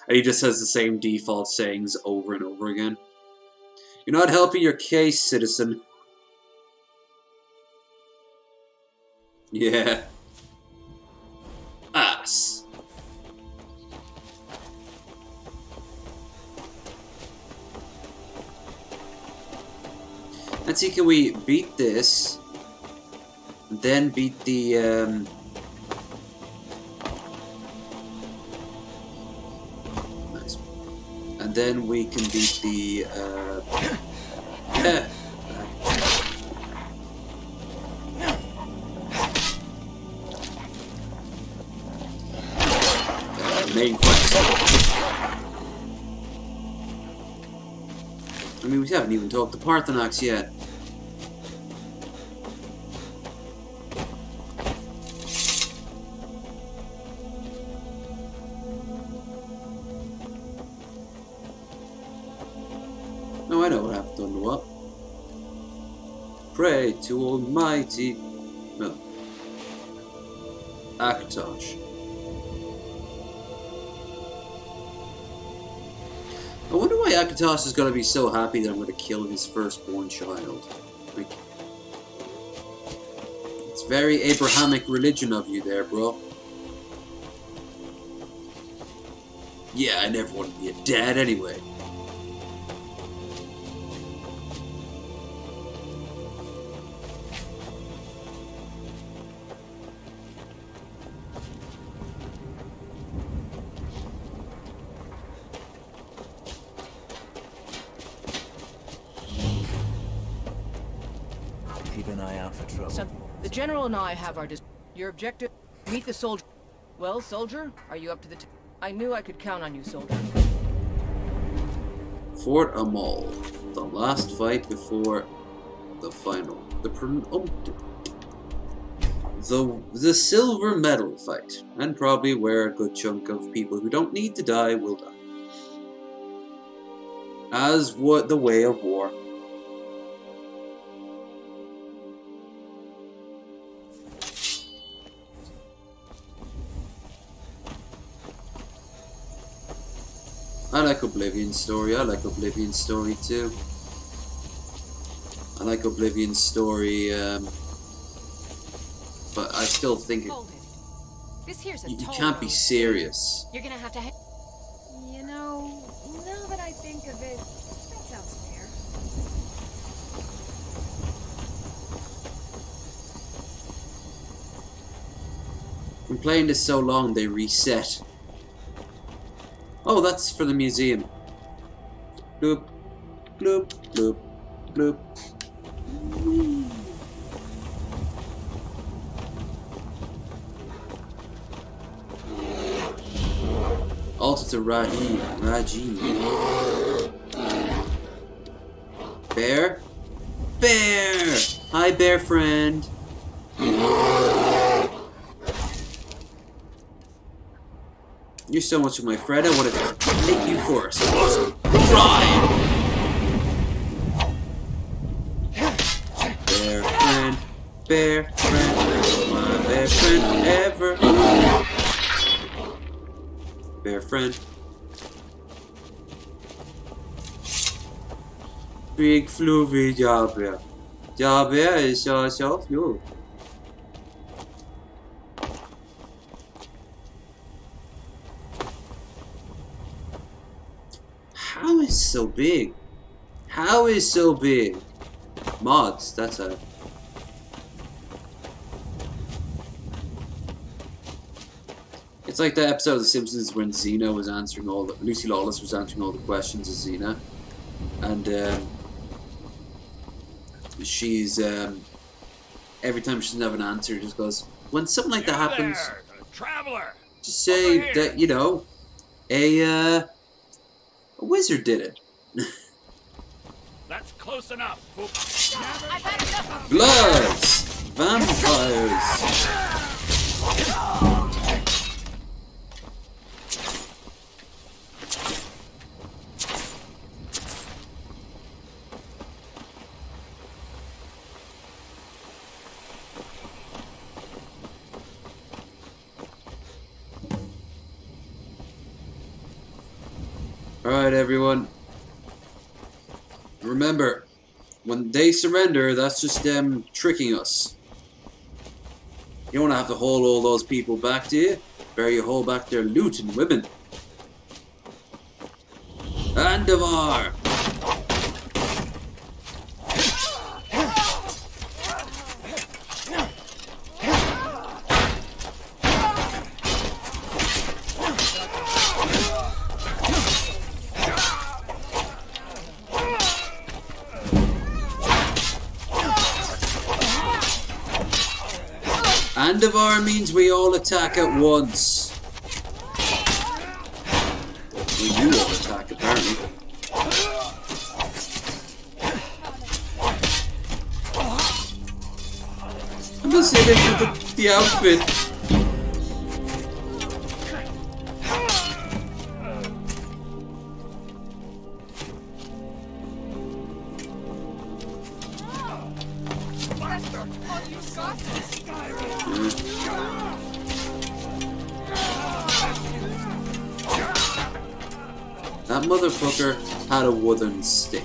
And he just has the same default sayings over and over again. You're not helping your case, citizen. Yeah. Ass. Let's see, can we beat this? Then beat the, nice. And then we can beat the, main quest. I mean, we haven't even talked to Parthenax yet. No, I know what I've done to what. Pray to Almighty... No. Akatosh. I wonder why Akatosh is going to be so happy that I'm going to kill his firstborn child. Like, it's very Abrahamic religion of you there, bro. Yeah, I never wanted to be a dad anyway. Keep an eye out for trouble. So, the General and I have our your objective, meet the soldier. Well, soldier, are you up to the I knew I could count on you, soldier. Fort Amal. The last fight before the final. The silver medal fight. And probably where a good chunk of people who don't need to die will die. As what the way of war. I like Oblivion's story. I like Oblivion's story too. I like Oblivion's story, but I still think This here's a you can't be serious. You're gonna have to. You know, now that I think of it, that sounds fair. Been playing this so long, they reset. Oh, that's for the museum. Bloop, bloop, bloop, bloop. Altar to Raji. Bear? Bear! Hi, bear friend. You're so much of my friend, I want to take you for a ride! Bear friend, my bear friend ever. Bear friend. Big floofy jabber. Jabber is so flu. How is so big? How is so big? Mods, that's a... It's like that episode of The Simpsons when Xena was answering all the... Lucy Lawless was answering all the questions of Xena. And, she's, every time she doesn't have an answer, just goes, when something like that happens, Traveler, just say that, you know, a wizard did it. That's close enough. Bloods! Vampires! Alright, everyone. Remember, when they surrender, that's just them tricking us. You don't want to have to hold all those people back, do you? Better you hold back their loot and women. Andavar! Andavar means we all attack at once. Well, you all attack, apparently. I'm just saying it with the outfit. That motherfucker had a wooden stick.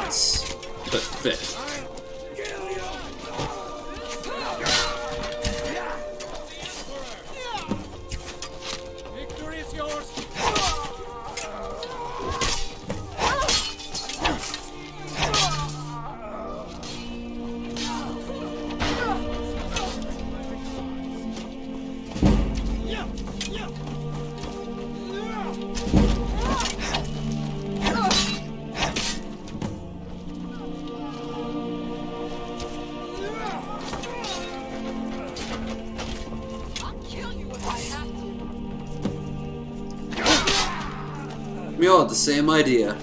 That's pathetic. We all had the same idea.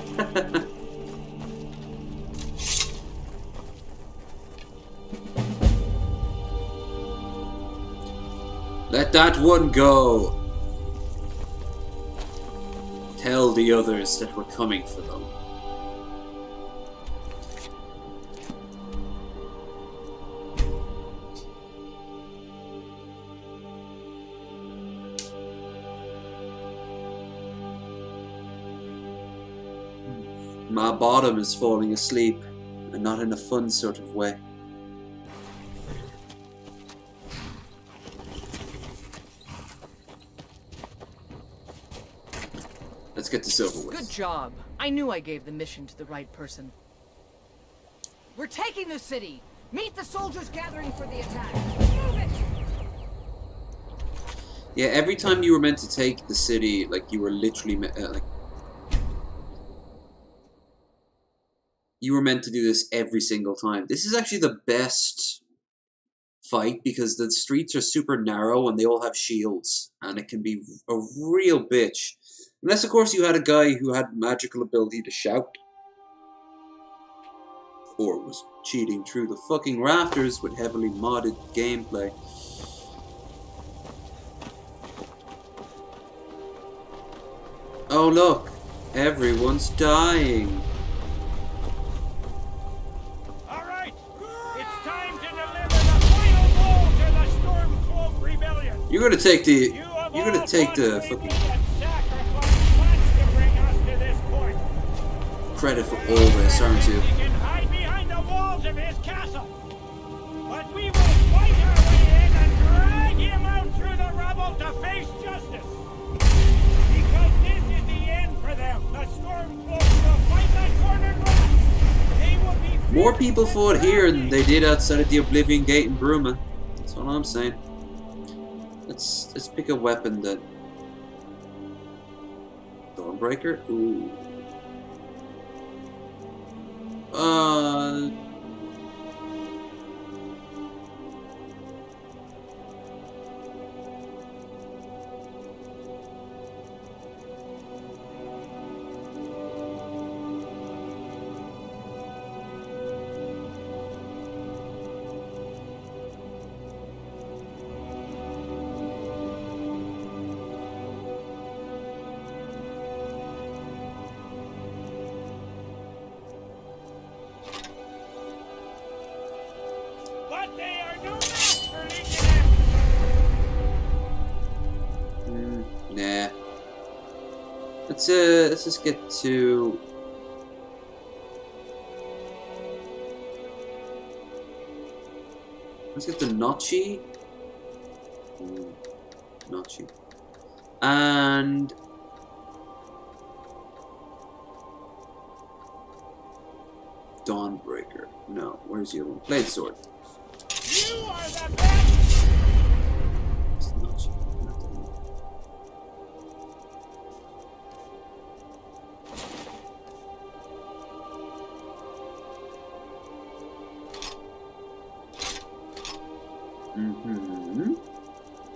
Let that one go. Tell the others that we're coming for them. My bottom is falling asleep, and not in a fun sort of way. Let's Let's get this over with. Good job. I knew I gave the mission to the right person. We're taking the city! Meet the soldiers gathering for the attack! Move it! Yeah, every time you were meant to take the city, like, you were literally, like... You were meant to do this every single time. This is actually the best fight because the streets are super narrow and they all have shields. And it can be a real bitch. Unless, of course, you had a guy who had magical ability to shout. Or was cheating through the fucking rafters with heavily modded gameplay. Oh look, everyone's dying. Alright, it's time to deliver the final blow to the Stormcloak Rebellion. You're gonna take the fucking credit for all this, aren't you? He can hide behind the walls of his castle. But we will fight our way in and drag him out through the rubble to face justice. Because this is the end for them. The Stormcloaks will fight like cornered rats. They will be more people fought here than they did outside of the Oblivion Gate in Bruma. That's all I'm saying. Let's pick a weapon that... Dawnbreaker? Ooh. Nah. Let's just get to... Let's get to Notchi. Notchi. And... Dawnbreaker. No, where's the other one? Blade Sword. You are the best! It's Notchi.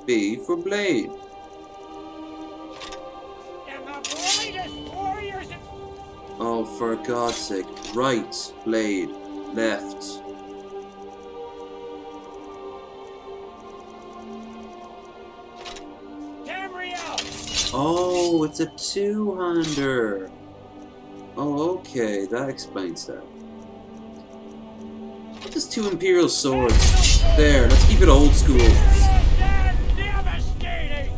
B for Blade. And the brightest warriors in... Oh, for God's sake. Right, Blade. Left. Tamriel! Oh, it's a two-hander. Oh, okay. That explains that. Just two Imperial swords. There, let's keep it old school. Devastating!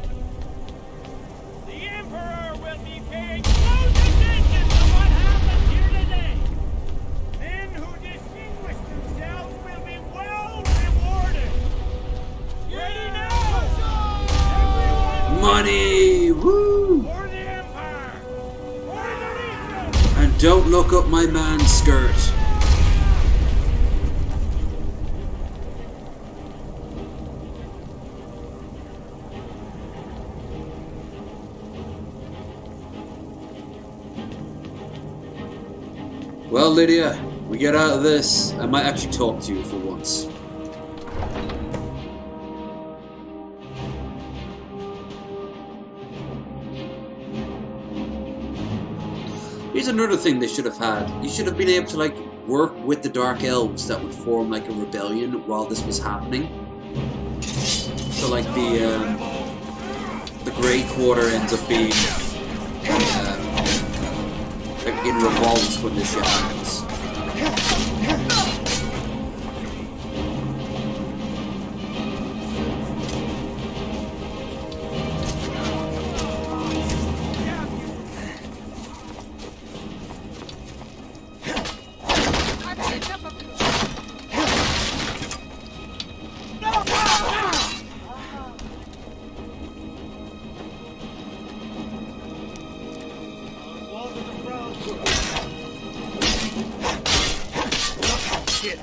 The Emperor will be paying close attention to what happens here today. Men who distinguish themselves will be well rewarded. Ready now! Everyone, Money! Woo! for the Empire! For the Legion! And don't look up my man's skirt. Well, Lydia, we get out of this. I might actually talk to you for once. Here's another thing they should have had. You should have been able to, like, work with the Dark Elves that would form, like, a rebellion while this was happening. So, like, the Grey Quarter ends up being like in revolt when this shit happens. shit.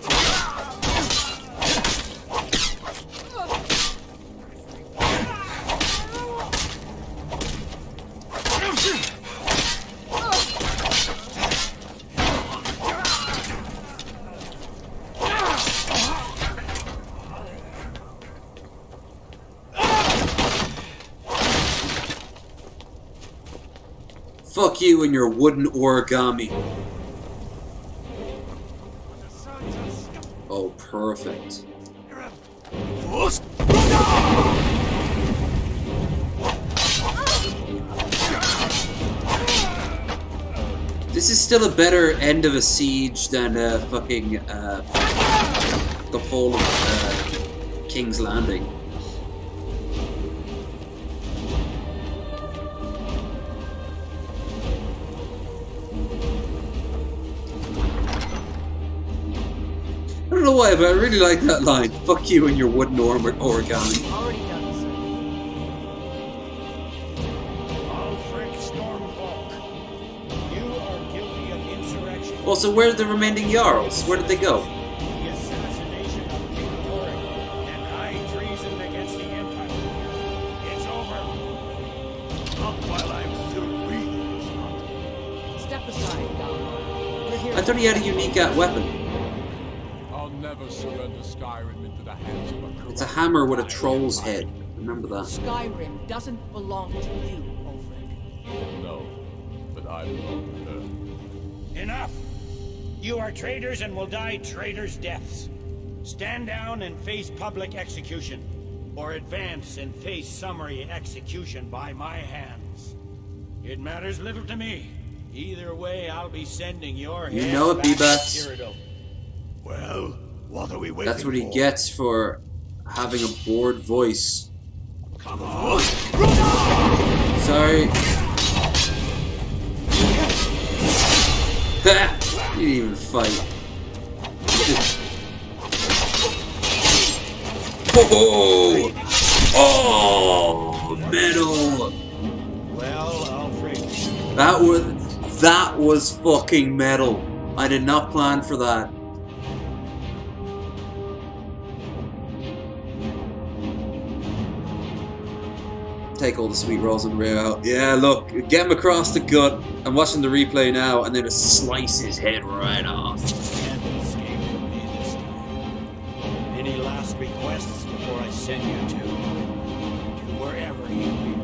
Fuck you and your wooden origami. Oh, perfect. This is still a better end of a siege than fucking the whole of King's Landing. I don't know why, but I really like that line. Fuck you and your wooden origami. Already done, sir. Alfred Stormhawk, you are guilty of insurrection. Also, where are the remaining Jarls? Where did they go? The assassination of King Torek and high treason against the Empire. It's over. Not while I'm still breathing. Step aside, Dom. We're here. I thought he had a unique weapon. I'll never surrender Skyrim into the hands of a corrupt... It's a hammer with a troll's head. Remember that. Skyrim doesn't belong to you, Ulfric. No, but I belong to her. Enough! You are traitors and will die traitors' deaths. Stand down and face public execution, or advance and face summary execution by my hands. It matters little to me. Either way, I'll be sending your head You know it, back to B-Bats. Cyrodiil. Well, what are we waiting That's what he for? gets for having a bored voice. Come on! Sorry. Ha! You didn't even fight. Oh! Oh! Metal! Well, Alfred. That was fucking metal. I did not plan for that. Take all the sweet rolls and rear out. Yeah, look, get him across the gut. I'm watching the replay now, and then just slice his head right off. Can't escape from me this time. Any last requests before I send you to wherever you will?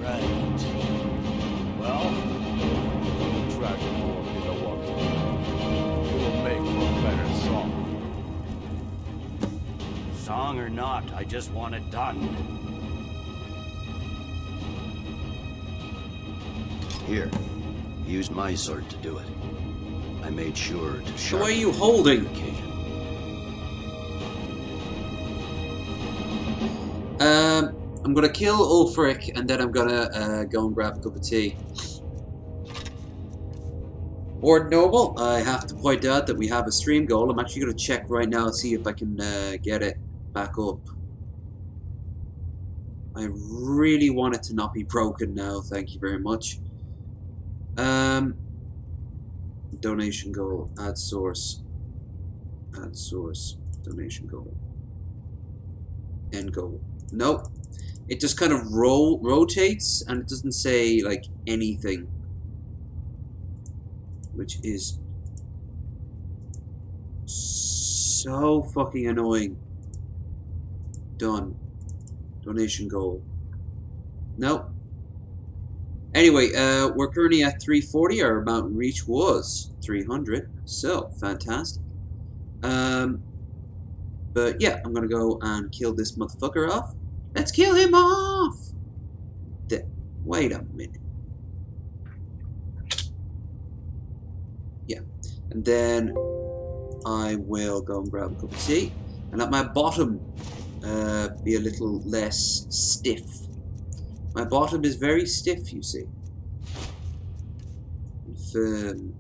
Right. Well, Dragonborn did a want. It will make for a better song. Song or not, I just want it done. Here, use my sword to do it. I made sure to So what are sharpen you it holding? on occasion. I'm gonna kill Ulfric, and then I'm gonna go and grab a cup of tea. Or Noble, I have to point out that we have a stream goal. I'm actually gonna check right now and see if I can get it back up. I really want it to not be broken now, thank you very much. Donation goal, add source, donation goal, end goal. Nope, it just kind of rotates and it doesn't say like anything, which is so fucking annoying. Done. Donation goal. Nope. Anyway, we're currently at 340. Our mountain reach was 300. So, fantastic. But yeah, I'm gonna go and kill this motherfucker off. Let's kill him off! Wait a minute. Yeah. And then I will go and grab a cup of tea. And let my bottom be a little less stiff. My bottom is very stiff, you see. And firm.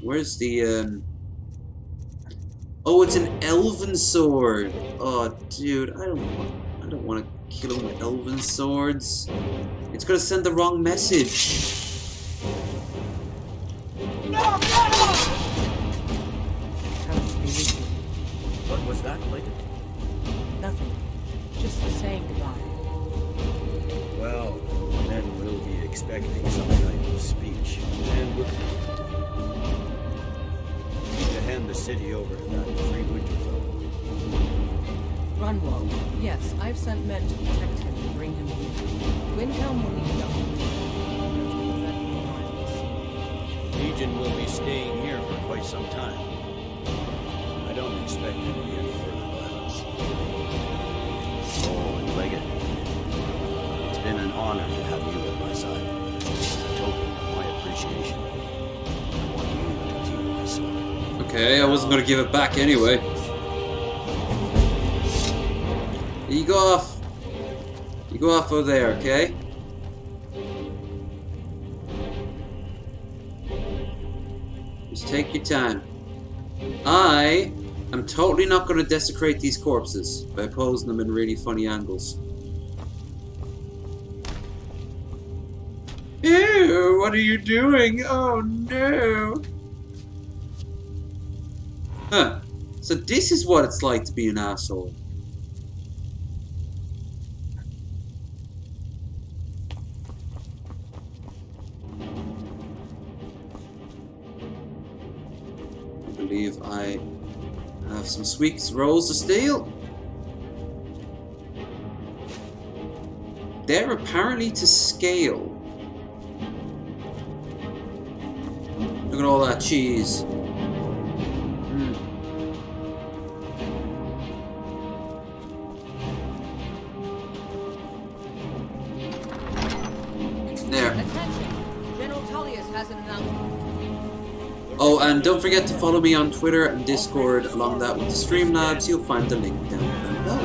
Where's the Oh, it's an elven sword. Oh, dude, I don't want to kill him with elven swords. It's gonna send the wrong message. What was that, Liggett? Nothing. Just saying goodbye. Well, then we'll be expecting some kind of speech. And we'll need to hand the city over to that free winter fellow. Grunwald. Yes, I've sent men to protect him and bring him here. Windhelm will need help. Legion will be staying here for quite some time. I don't expect there to be any further violence. Oh, and Leggett, it's been an honor to have you at my side. As a token of my appreciation, I want you to keep my sword. Okay, I wasn't going to give it back anyway. You go off. You go off over there, okay? Just take your time. I am totally not going to desecrate these corpses by posing them in really funny angles. Ew, what are you doing? Oh no. Huh. So this is what it's like to be an asshole. I believe I have some sweet rolls of steel. They're apparently to scale. Look at all that cheese. There. General Tullius has an announcement. Oh, and don't forget to follow me on Twitter and Discord. Along that with the Streamlabs, you'll find the link down below.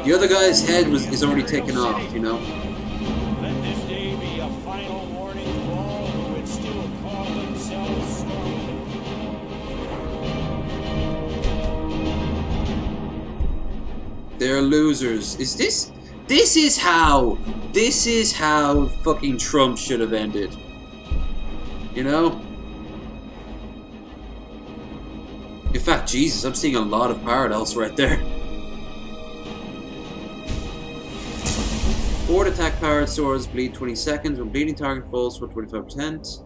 The other guy's head is already taken off, you know. Let this day be a final warning to all who would still call themselves strong. They're losers. Is this? This is how fucking Trump should have ended. You know? In fact, Jesus, I'm seeing a lot of parallels right there. Forward attack powered swords bleed 20 seconds. When bleeding target falls for 25%.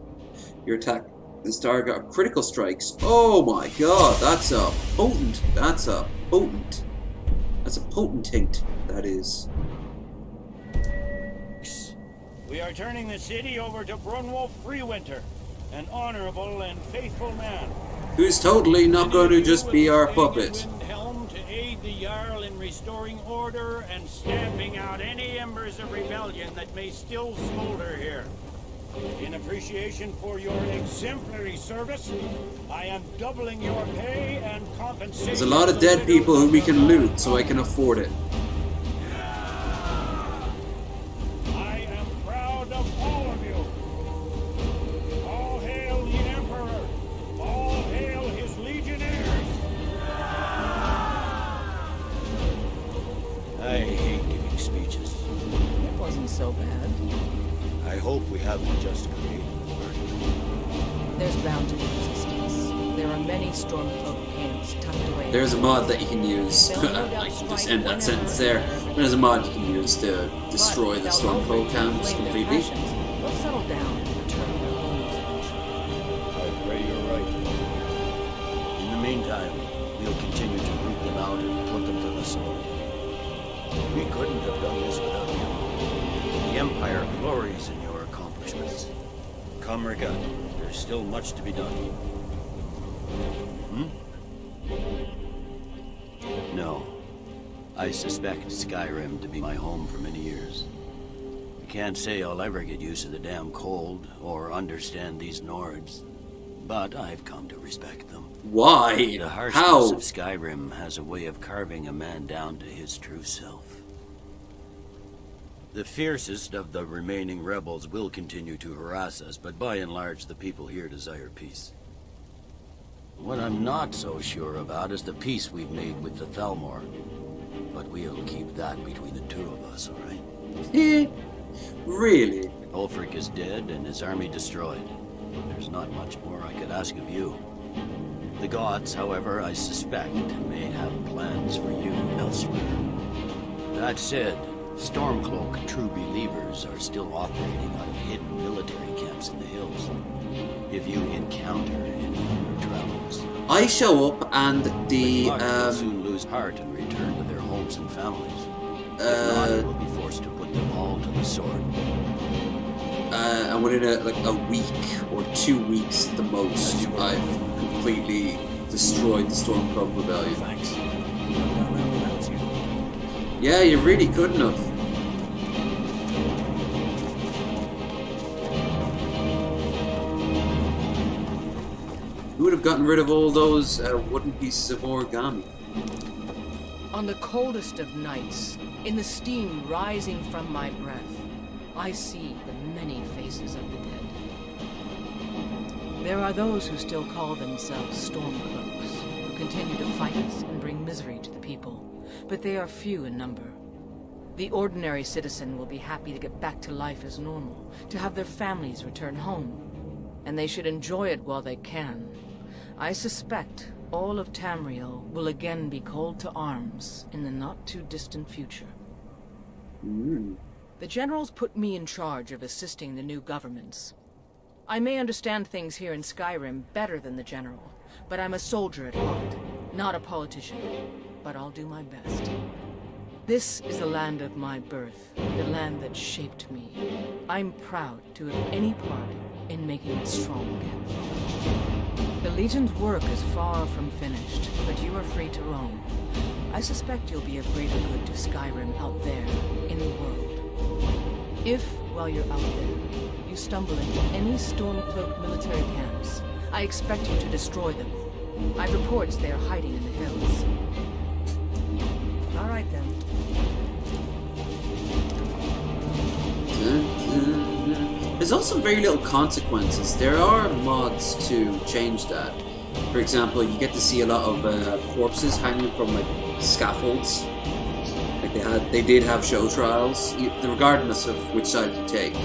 Your attack is target of critical strikes. Oh my god, that's a potent. That's a potent taint, that is. We are turning the city over to Brunwolf Freewinter, an honorable and faithful man. Who's totally not going to just be our puppet. Windhelm to aid the Jarl in restoring order and stamping out any embers of rebellion that may still smolder here. In appreciation for your exemplary service, I am doubling your pay and compensation. There's a lot of dead people who we can loot, so I can afford it. I am proud of all of you. All hail the Emperor. All hail his legionnaires. I hate giving speeches. It wasn't so bad. I hope we haven't just created war. There's bound to be resistance. There are many Stormcloak camps tucked away. There's a mod that you can use. I can just end that sentence there. There's a mod you can use to destroy the Stormcloak camps completely. We'll settle down and return to their homes. I pray you're right. In the meantime, we'll continue to root them out and put them to the sword. We couldn't have done this without you. The Empire glories in your accomplishments. Come, Rika. There's still much to be done. No. I suspect Skyrim to be my home for many years. I can't say I'll ever get used to the damn cold or understand these Nords, but I've come to respect them. Why? The harshness How? of Skyrim has a way of carving a man down to his true self. The fiercest of the remaining rebels will continue to harass us, but by and large, the people here desire peace. What I'm not so sure about is the peace we've made with the Thalmor. But we'll keep that between the two of us, all right? Really? Ulfric is dead and his army destroyed. There's not much more I could ask of you. The gods, however, I suspect, may have plans for you elsewhere. That said, Stormcloak true believers are still operating out of hidden military camps in the hills. If you encounter any on your travels, I show up and the will soon lose heart and return to their homes and families. If not, we'll be forced to put them all to the sword. And within a week or 2 weeks at the most, I've completely destroyed the Stormcloak Rebellion. Thanks. Yeah, you really couldn't have. Who would have gotten rid of all those wooden pieces of origami? On the coldest of nights, in the steam rising from my breath, I see the many faces of the dead. There are those who still call themselves Stormcloaks, who continue to fight us and bring misery to the people, but they are few in number. The ordinary citizen will be happy to get back to life as normal, to have their families return home, and they should enjoy it while they can. I suspect all of Tamriel will again be called to arms in the not-too-distant future. The generals put me in charge of assisting the new governments. I may understand things here in Skyrim better than the general, but I'm a soldier at heart, not a politician. But I'll do my best. This is the land of my birth, the land that shaped me. I'm proud to have any part in making it strong again. The Legion's work is far from finished, but you are free to roam. I suspect you'll be of greater good to Skyrim out there, in the world. If, while you're out there, you stumble into any Stormcloak military camps, I expect you to destroy them. I've reports they are hiding in the hills. All right, then. There's also very little consequences. There are mods to change that. For example, you get to see a lot of corpses hanging from like scaffolds. Like they did have show trials, regardless of which side you take.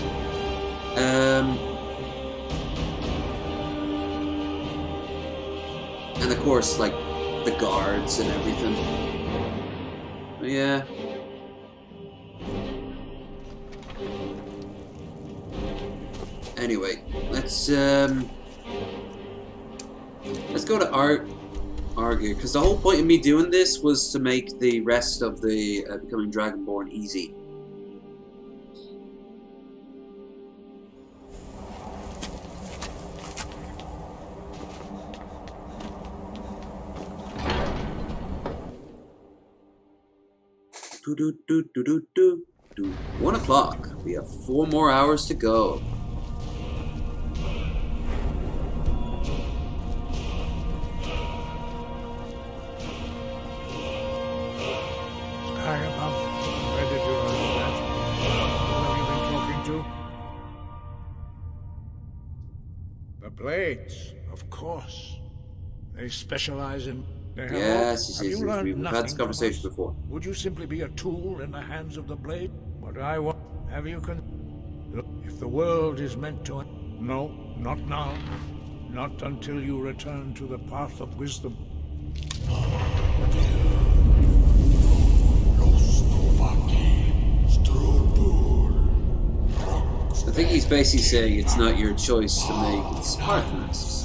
And of course, like the guards and everything. Yeah. Anyway, let's go to Argyr, because the whole point of me doing this was to make the rest of the becoming Dragonborn easy. Do. 1 o'clock. We have 4 more hours to go. Sky above. Where did you learn that? Who have you been talking to? The Blades, of course. They specialize in... Yes. We've had this conversation before. Would you simply be a tool in the hands of the Blade? What I want... Have you Look, if the world is meant to... No, not now. Not until you return to the path of wisdom. I think he's basically saying it's not your choice to make Spartanists.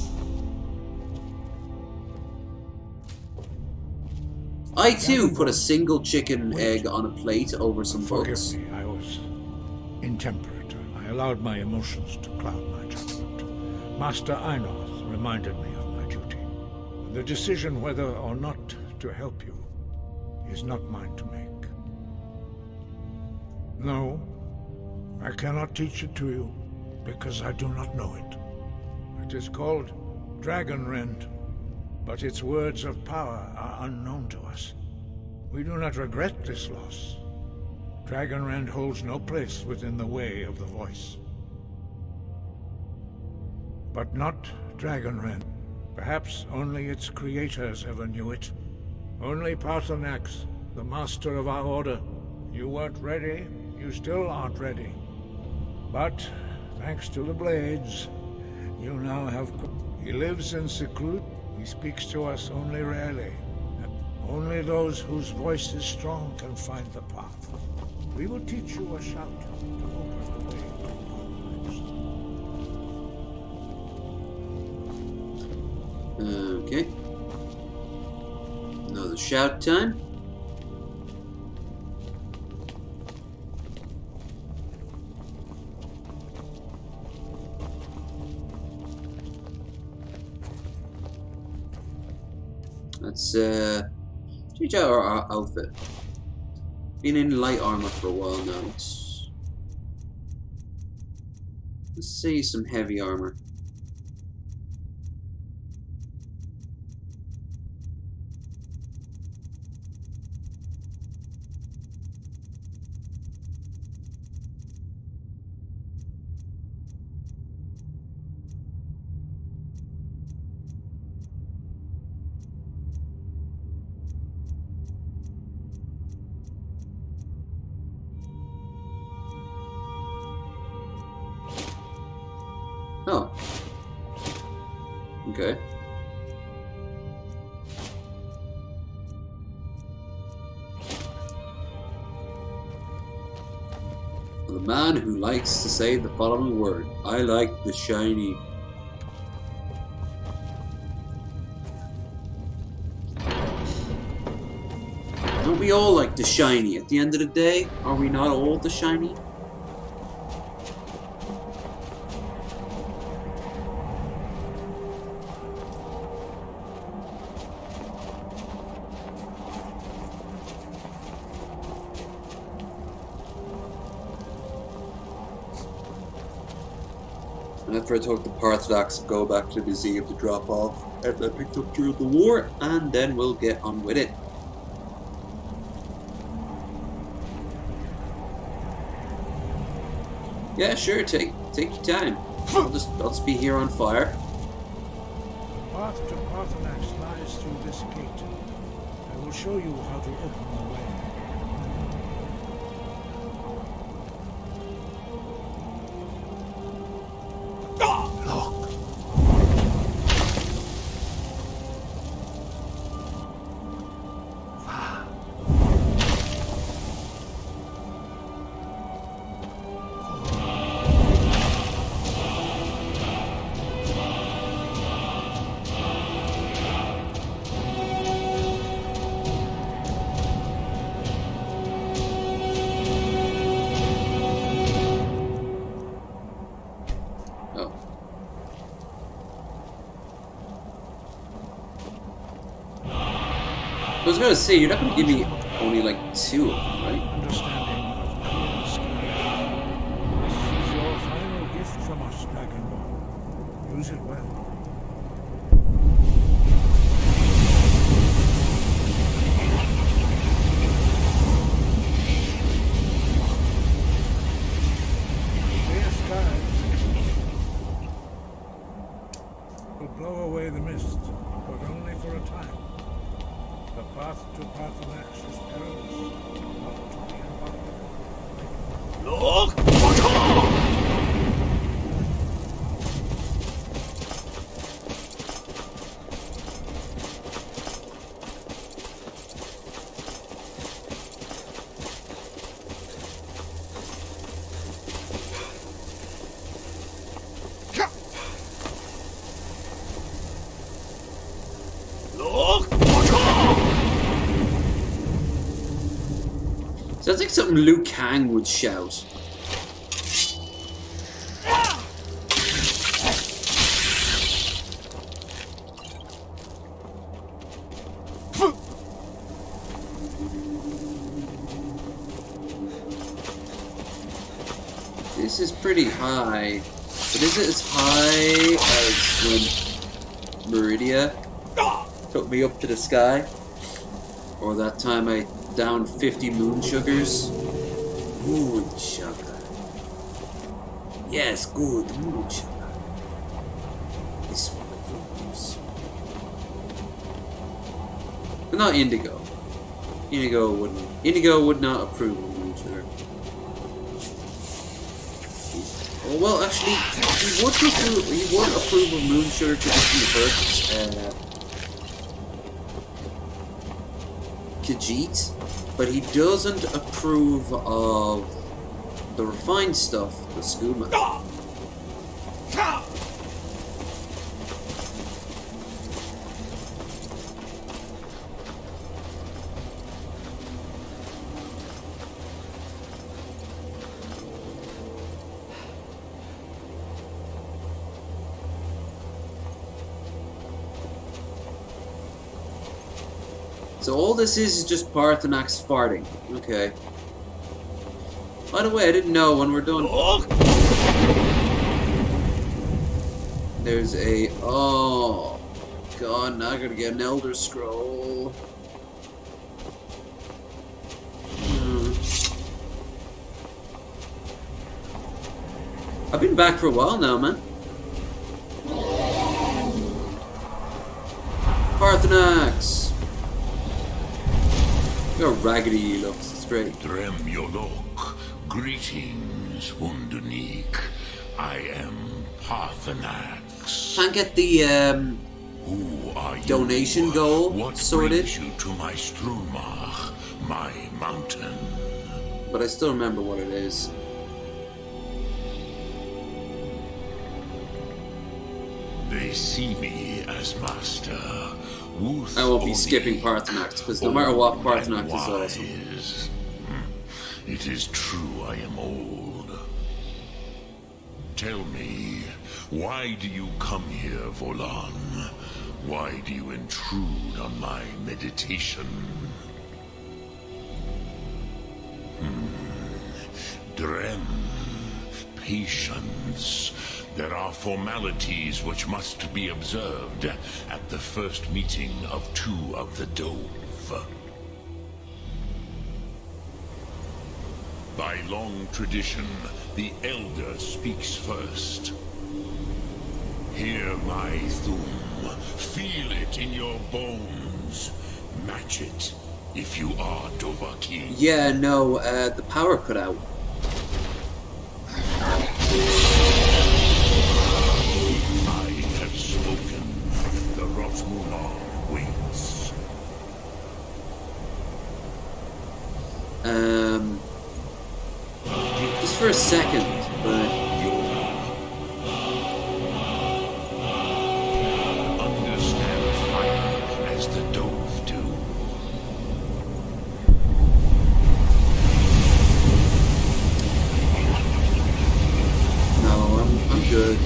I too put a single chicken egg on a plate over some books. Forgive me, I was intemperate. I allowed my emotions to cloud my judgment. Master Einoth reminded me of my duty. The decision whether or not to help you is not mine to make. No, I cannot teach it to you, because I do not know it. It is called Dragonrend, but its words of power are unknown to us. We do not regret this loss. Dragonrend holds no place within the way of the voice. But not Dragonrend. Perhaps only its creators ever knew it. Only Paarthurnax, the master of our order. You weren't ready, you still aren't ready. But, thanks to the blades, you now have... He lives in seclusion. He speaks to us only rarely. Only those whose voice is strong can find the path. We will teach you a shout to open the way to paradise. Okay. Another shout time. Let's change out our outfit. Been in light armor for a while now. Let's see some heavy armor. Oh. Okay. For the man who likes to say the following word, I like the shiny. Don't we all like the shiny at the end of the day? Are we not all the shiny? After I took the Parthenax, go back to the museum to drop off and I picked up during the war, and then we'll get on with it. Yeah, sure, take your time. I'll just be here on fire. The path to Parthenax lies through this gate. I will show you how to open the way. I was gonna say, you're not gonna give me only like 2 of them, right? Understanding of clear sky. This is your final gift from us, Dragonborn. Use it well. Clear skies will blow away the mist, but only for a time. The path to Parthenax is perilous, not to be embarked. Look! Sounds like something Liu Kang would shout. This is pretty high, but is it as high as when Meridia took me up to the sky? Or that time I downed 50 moon sugars? Moon sugar. Yes, good moon sugar. This one of those. But not indigo. Inigo wouldn't. Inigo would not approve of moon sugar. Oh, well, actually, he would approve of moon sugar to convert Khajiit, but he doesn't approve of the refined stuff, the skooma. So all this is just Parthenax farting. Okay. By the way, I didn't know when we're done. There's a... Oh. God, now I gotta get an Elder Scroll. I've been back for a while now, man. Parthenax! Look how raggedy he looks. It's great. Dremyolok. Greetings, Undunik. I am Parthenax. Can't get the donation goal What sorted. brings you to my Strumach, my mountain? But I still remember what it is. They see me as master. I won't be skipping Parthenax, because no matter what, Parthenax is awesome. It is true I am old. Tell me, why do you come here, Volan? Why do you intrude on my meditation? Drem, patience. There are formalities which must be observed at the first meeting of two of the Dove. By long tradition, the Elder speaks first. Hear my thum. Feel it in your bones. Match it if you are Dovahkiin. Yeah, no, the power cut out. I have spoken. The Rosmular waits. Just for a second, but... Understand fire as the Dove do. No, I'm good.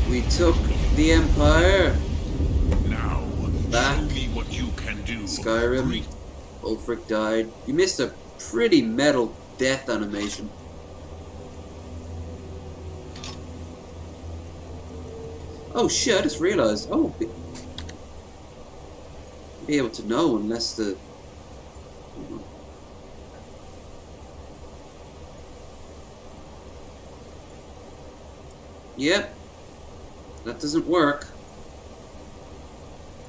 We took the Empire. Now, back. show me what you can do. Skyrim. Ulfric died. You missed a pretty metal death animation. Oh shit, I just realized. Oh, be able to know unless the... Yep. That doesn't work.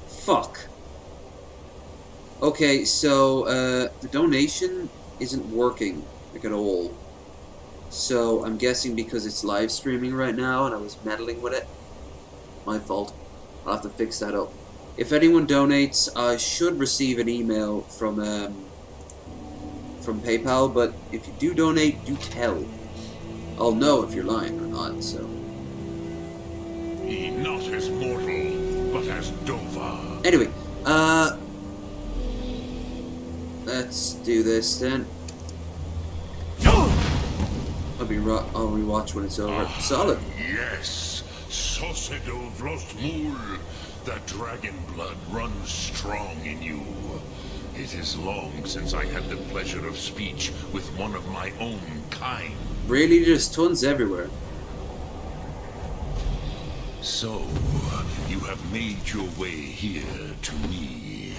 Fuck. Okay, so, the donation isn't working, like, at all. So, I'm guessing because it's live streaming right now and I was meddling with it. My fault. I'll have to fix that up. If anyone donates, I should receive an email from PayPal, but if you do donate, do tell. I'll know if you're lying or not, so... Be not as mortal, but as Dova. Anyway, let's do this then. I'll rewatch when it's over. Solid. Yes, Sosedo Vrostmul. The dragon blood runs strong in you. It is long since I had the pleasure of speech with one of my own kind. Really, there's tons everywhere. So, you have made your way here to me.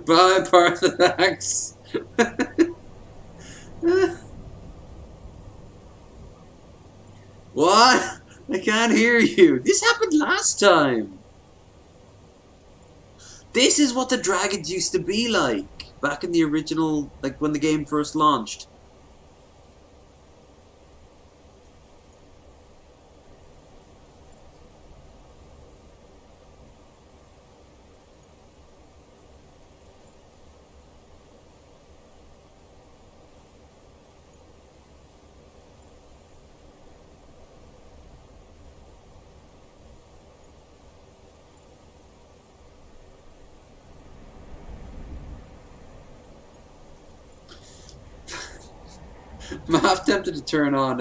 Bye, Parthenax. What? I can't hear you. This happened last time. This is what the dragons used to be like back in the original, like when the game first launched. I'm half tempted to turn on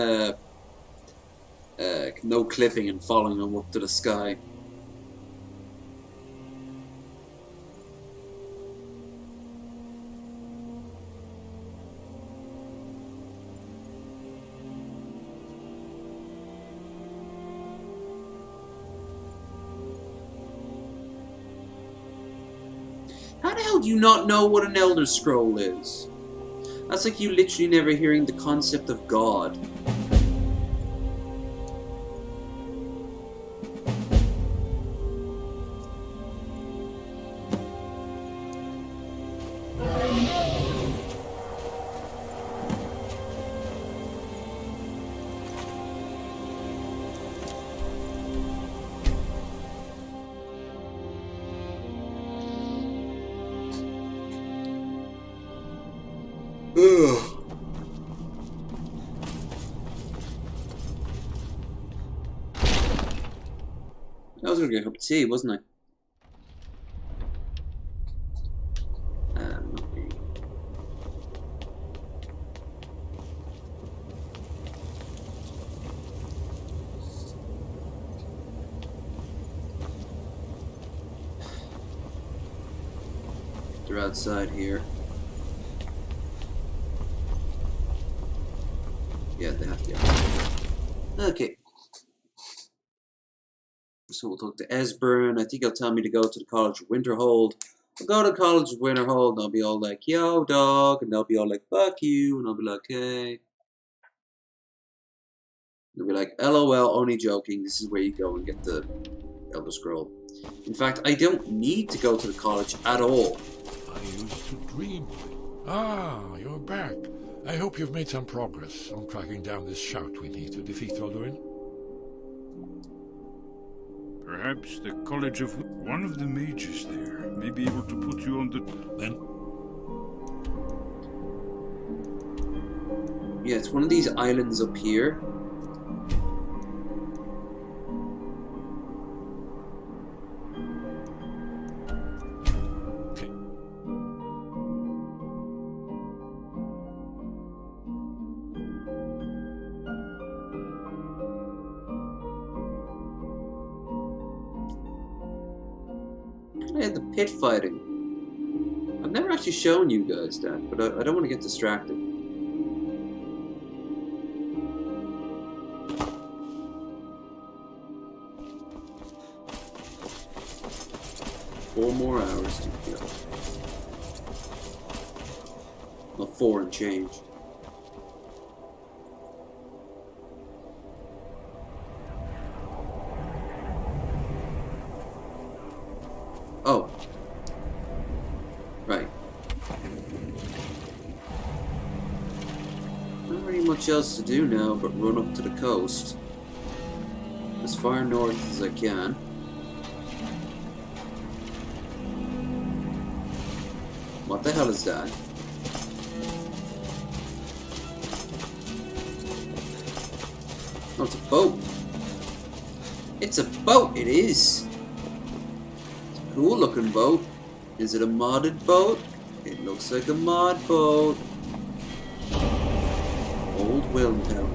no clipping and following them up to the sky. How the hell do you not know what an Elder Scroll is? That's like you literally never hearing the concept of God. Ugh. I was gonna get a cup of tea, wasn't I? They're outside here. Yeah, they have to go. Okay. So we'll talk to Esbern. I think he'll tell me to go to the College of Winterhold. I'll go to the College of Winterhold and I'll be all like, yo, dog. And they'll be all like, fuck you. And I'll be like, hey. They'll be like, LOL, only joking. This is where you go and get the Elder Scroll. In fact, I don't need to go to the college at all. I used to dream. Ah, you're back. I hope you've made some progress on tracking down this shout we need to defeat Thordurin. Perhaps the College of... One of the mages there may be able to put you on the... Then? Yeah, it's one of these islands up here. Yeah, the pit fighting. I've never actually shown you guys that, but I don't want to get distracted. Four more hours to go. Well, 4 and change. Oh. Right. Not really much else to do now but run up to the coast. As far north as I can. What the hell is that? Oh, it's a boat. It's a boat, it is. Cool looking boat. Is it a modded boat? It looks like a mod boat. Old Wilmtown.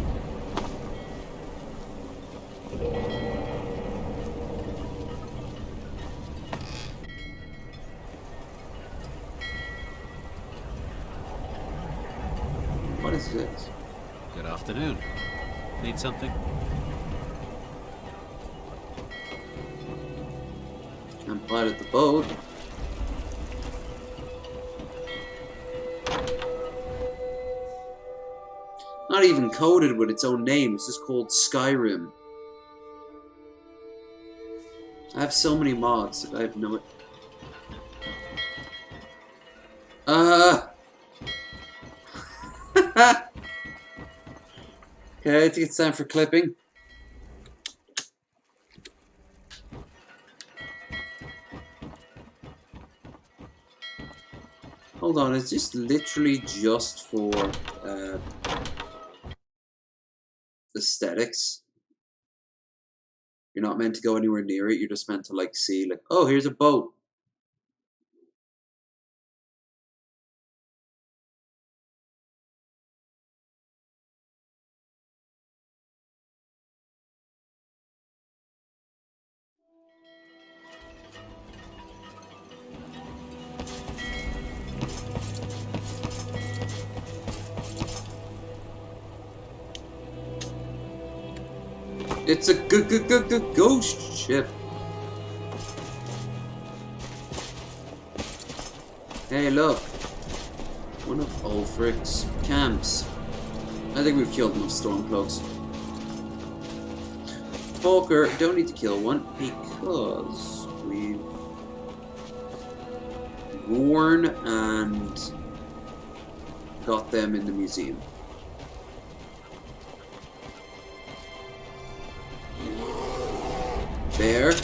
What is this? Good afternoon. Need something? I'm pilot the boat. not even coded with its own name. It's just called Skyrim. I have so many mods that I have no... Okay, I think it's time for clipping. Hold on, it's just literally just for aesthetics. You're not meant to go anywhere near it, you're just meant to like see like, oh, here's a boat. It's a ghost ship. Hey, look. One of Ulfric's camps. I think we've killed enough Stormcloaks. Falker, don't need to kill one because we've worn and got them in the museum. Bear.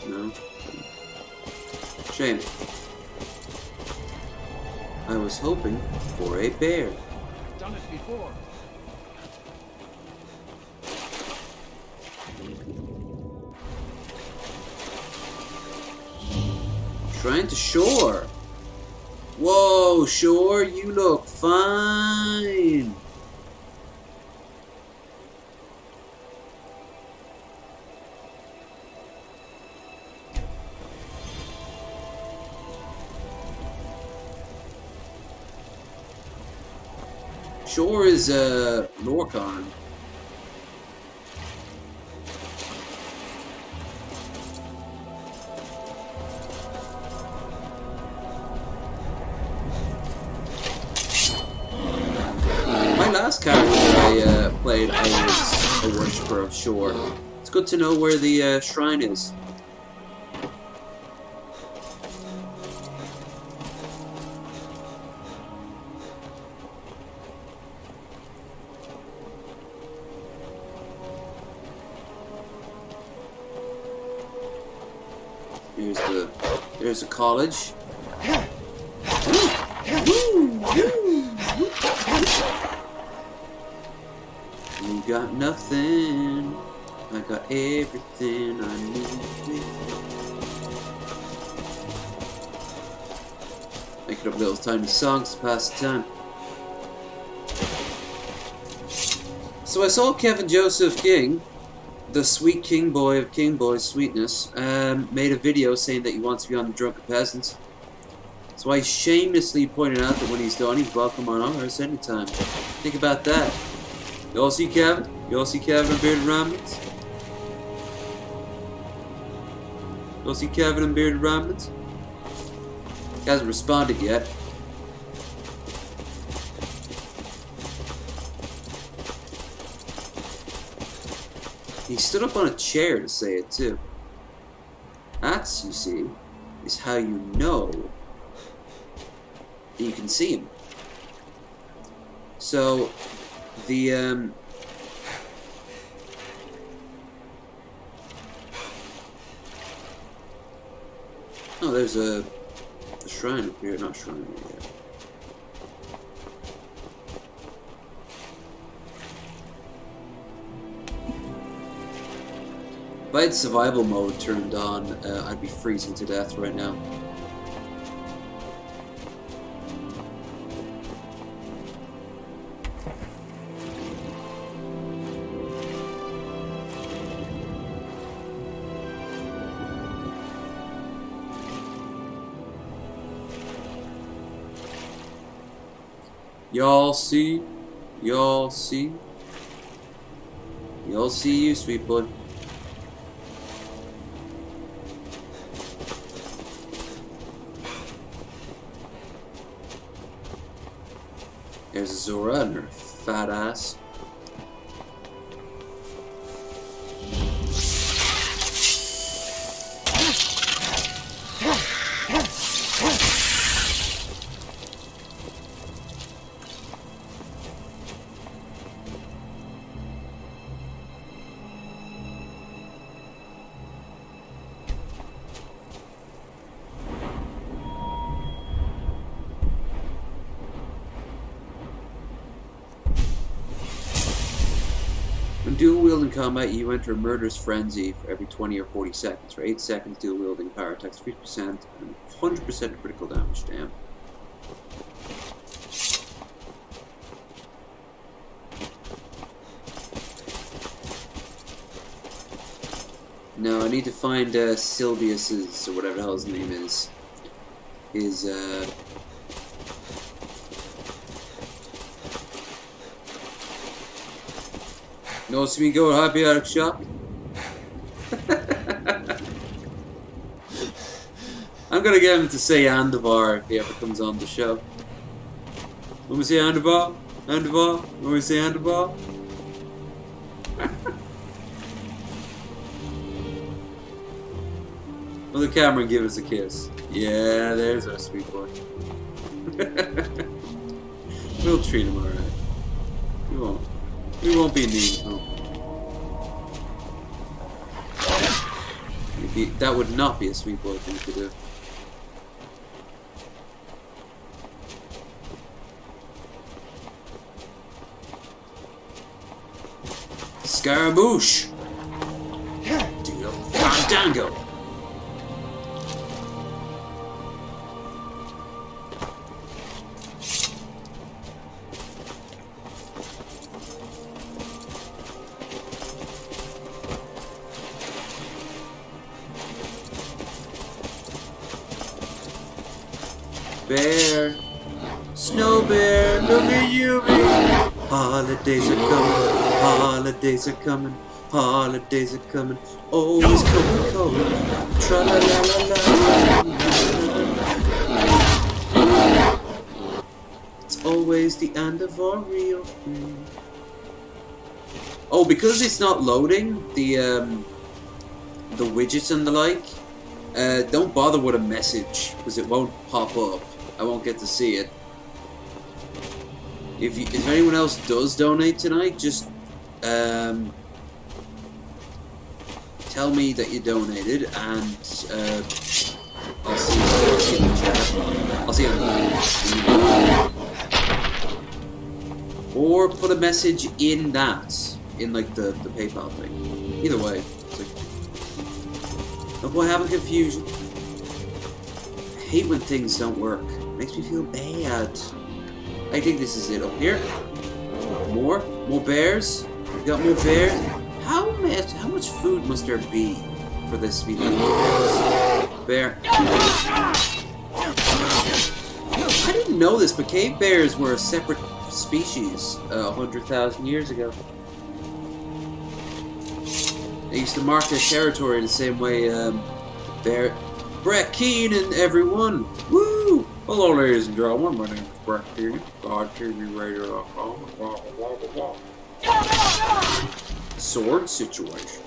No. Shame. I was hoping for a bear. I've done it before. Trying to shore. Whoa, shore, you look fine. Shore is Lorcan. My last character I played, I was a worshipper of Shore. It's good to know where the shrine is. There's a college. You got nothing. I got everything I need. Making up little tiny songs to pass the time. So I saw Kevin Joseph King, the sweet king boy of King Boy's sweetness, made a video saying that he wants to be on the Drunken Peasants. So I shamelessly pointed out that when he's done, he's welcome on ours anytime. Think about that. You all see Kevin? You all see Kevin and Bearded Ramblings? You all see Kevin and Bearded Ramblings? He hasn't responded yet. He stood up on a chair to say it too. That's, you see, is how you know that you can see him. So, the oh, there's a shrine up here, not shrine yet. If I had survival mode turned on, I'd be freezing to death right now. Y'all see? Y'all see? Y'all see you, sweet boy. There's Zora and her fat ass. When dual-wielding combat, you enter a murderous frenzy for every 20 or 40 seconds. For 8 seconds, dual-wielding power attacks 50% and 100% critical damage. Damn. No, I need to find Sylvius's, or whatever the hell his name is. His, Notice me go happy out of shop. I'm gonna get him to say Andavar if he ever comes on the show. When we say Andavar? Andavar? When we say Andavar? Will the camera give us a kiss? Yeah, there's our sweet boy. We'll treat him alright. We won't. We won't be mean to him. That would not be a sweet boy thing to do. Scaramouche! Deal Fandango! Bear, snow bear, look at you, me. Holidays are coming, holidays are coming, holidays are coming. Oh, it's coming cold. Tra la la la la. It's always the end of our real thing. Oh, because it's not loading the widgets and the like. Don't bother with a message because it won't pop up. I won't get to see it. If anyone else does donate tonight, just tell me that you donated, and I'll see it in the chat. I'll see it in the or put a message in that, in like the PayPal thing. Either way. Look what happened, confusion. I hate when things don't work. It makes me feel bad. I think this is it up here. More bears. We got more bears. How much food must there be for this to be like more bears? Bear. I didn't know this, but cave bears were a separate species 100,000 years ago. They used to mark their territory the same way Brett Keenan, everyone! Woo! Hello, ladies and gentlemen. My name is Brett Keenan. GodTVRadio.com. Sword situation.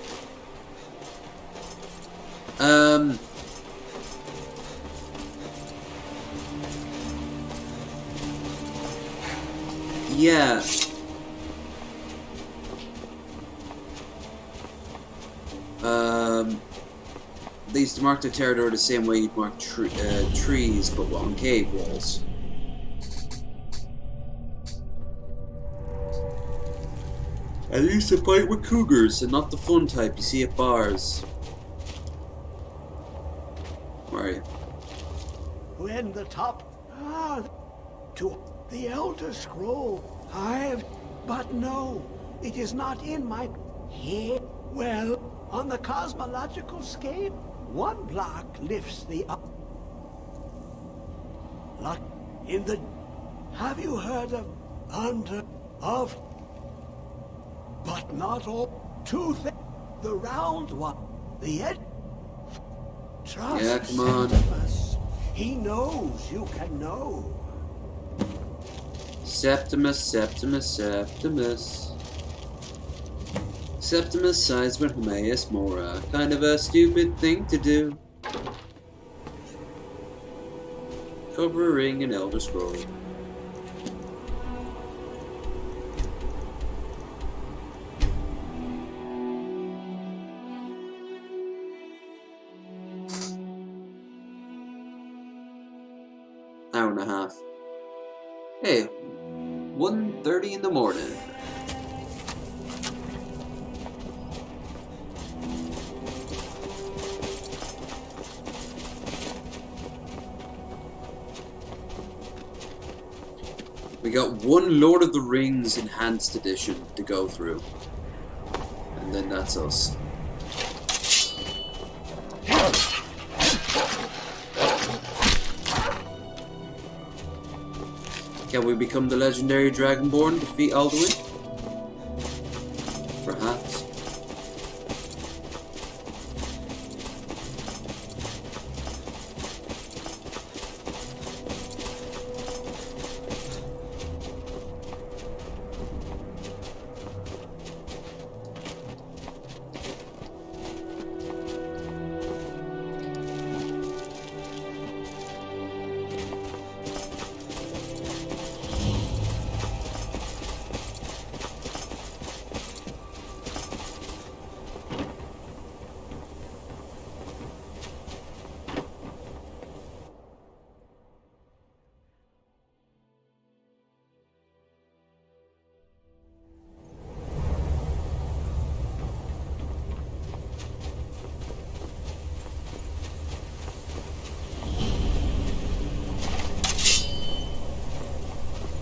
Yeah. They used to mark their territory the same way you'd mark trees, but on cave walls. I used to fight with cougars, and not the fun type you see at bars. Where are you? When the top... to the Elder Scroll. But no, it is not in my... Here? Well, on the cosmological scale, one block lifts the up. Like in the... Have you heard of under... of... But not all... Two things. The round one. The edge... Trust. Yeah, come on. He knows you can know. Septimus, Septimus, Septimus. Septimus sides with Hermaeus Mora. Kind of a stupid thing to do. Covering an Elder Scroll. Hour and a half. Hey, 1:30 in the morning. We got one Lord of the Rings Enhanced Edition to go through. And then that's us. Can we become the legendary Dragonborn, defeat Alduin? Perhaps.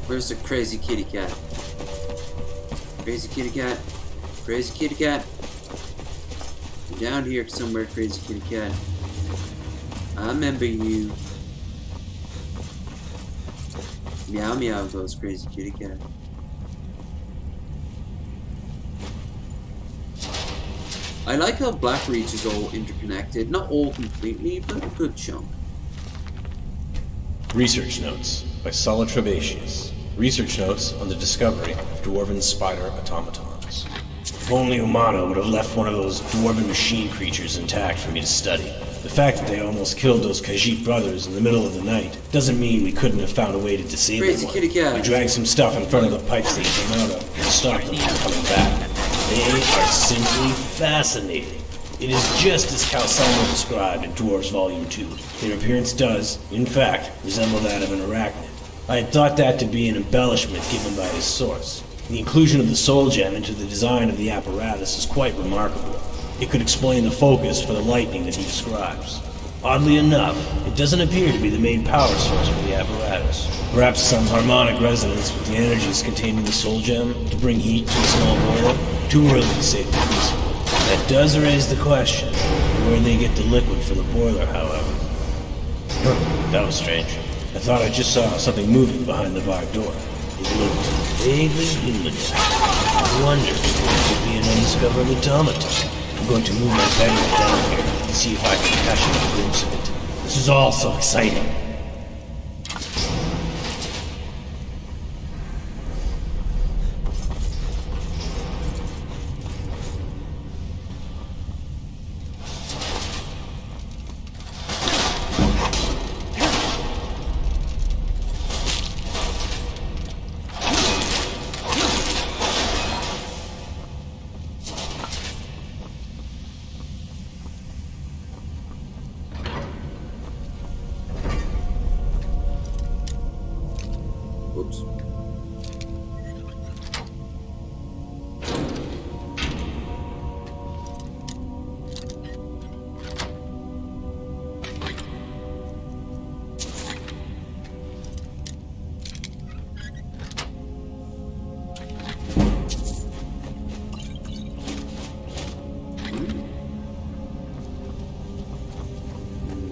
Where's the crazy kitty cat? Crazy kitty cat. Crazy kitty cat. You're down here somewhere, crazy kitty cat. I remember you. Meow meow goes crazy kitty cat. I like how Blackreach is all interconnected. Not all completely, but a good chunk. Research notes by Solid Trebatius. Research notes on the discovery of dwarven spider automatons. If only Umano would have left one of those dwarven machine creatures intact for me to study. The fact that they almost killed those Khajiit brothers in the middle of the night doesn't mean we couldn't have found a way to disable them. We dragged some stuff in front of the pipes they came out of and stopped them from coming back. They are simply fascinating. It is just as Calcelmo described in Dwarves Volume 2. Their appearance does, in fact, resemble that of an arachnid. I had thought that to be an embellishment given by his source. The inclusion of the soul gem into the design of the apparatus is quite remarkable. It could explain the focus for the lightning that he describes. Oddly enough, it doesn't appear to be the main power source for the apparatus. Perhaps some harmonic resonance with the energies contained in the soul gem to bring heat to a small boiler? Too early to say the least. That does raise the question of where they get the liquid for the boiler, however. That was strange. I thought I just saw something moving behind the barred door. It looked vaguely human. I wonder if it could be an undiscovered automaton. I'm going to move my bedroom down here and see if I can catch a glimpse of it. This is all so exciting.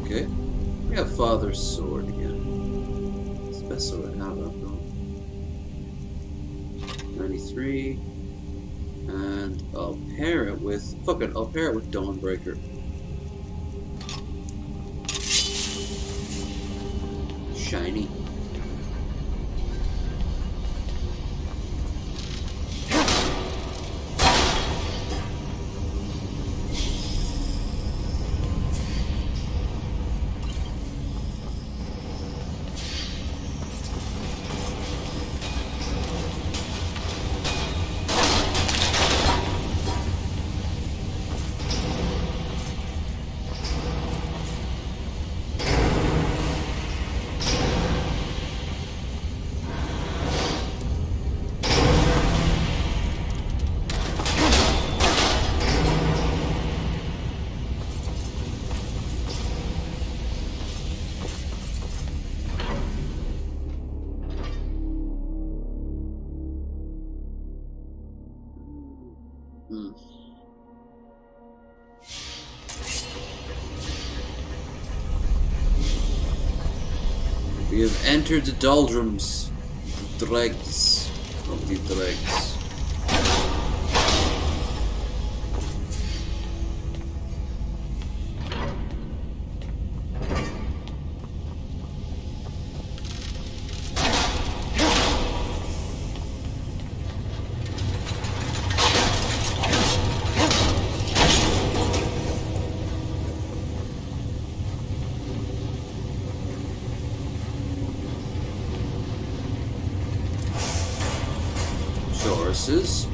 Okay. We have Father's sword again. It's the best sword I have. 93. And I'll pair it with... Fuck it, I'll pair it with Dawnbreaker. Shiny. Hmm. We have entered the doldrums. The dregs of the dregs. Sources.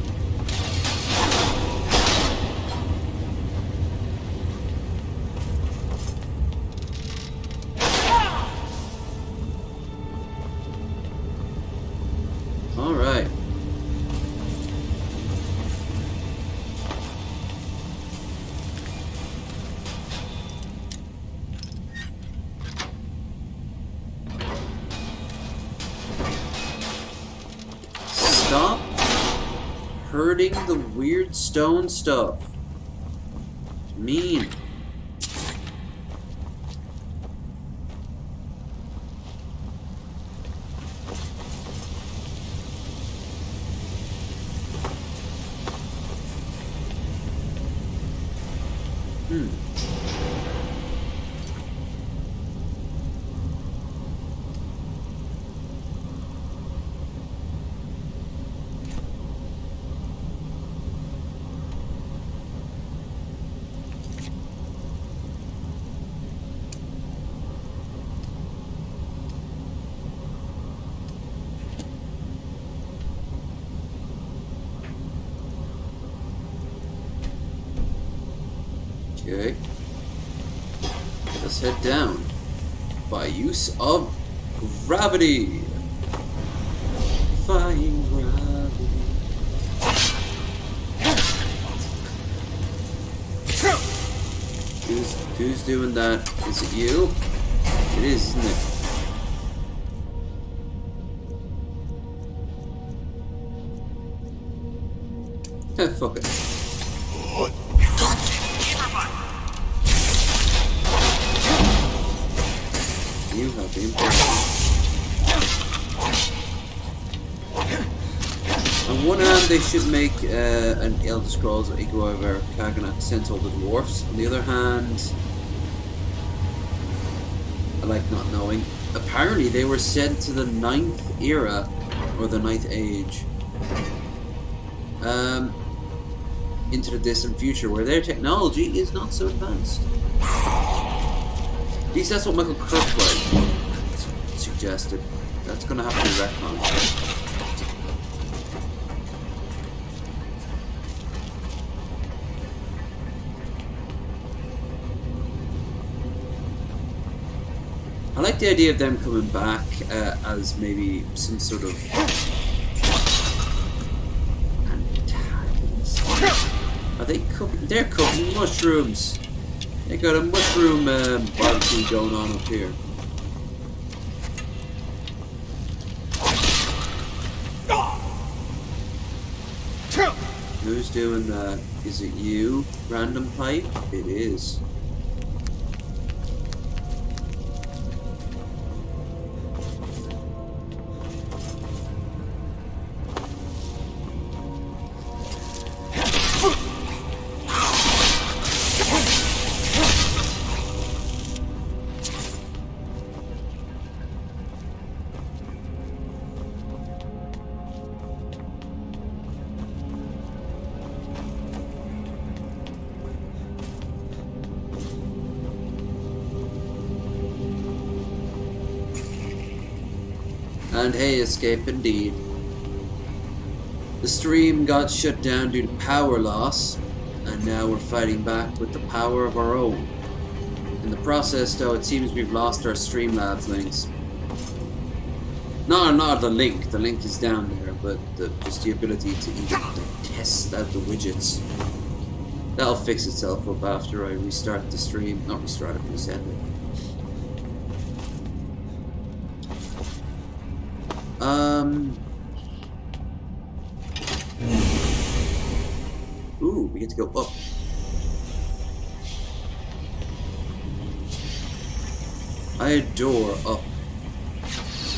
All right. Stop hurting the weird stone stuff. Mean. Okay. Let's head down by use of gravity. Defying gravity. Who's doing that? Is it you? It is, isn't it? Fuck it. You have been on one hand, they should make an Elder Scrolls Ego over Kagana sent all the dwarfs. On the other hand, I like not knowing. Apparently, they were sent to the 9th era or the 9th age, into the distant future, where their technology is not so advanced. At least that's what Michael Kirkbride suggested. That's going to have to be retconned. I like the idea of them coming back as maybe some sort of antagonist. Are they cooking? They're cooking mushrooms. They got a mushroom barbecue going on up here. Who's doing that? Is it you, random pipe? It is. And hey, escape indeed. The stream got shut down due to power loss, and now we're fighting back with the power of our own. In the process, though, it seems we've lost our Streamlabs links. Not the link. The link is down there, but just the ability to even test out the widgets. That'll fix itself up after I restart the stream. Not restart it, reset it. Ooh, we get to go up. I adore Up.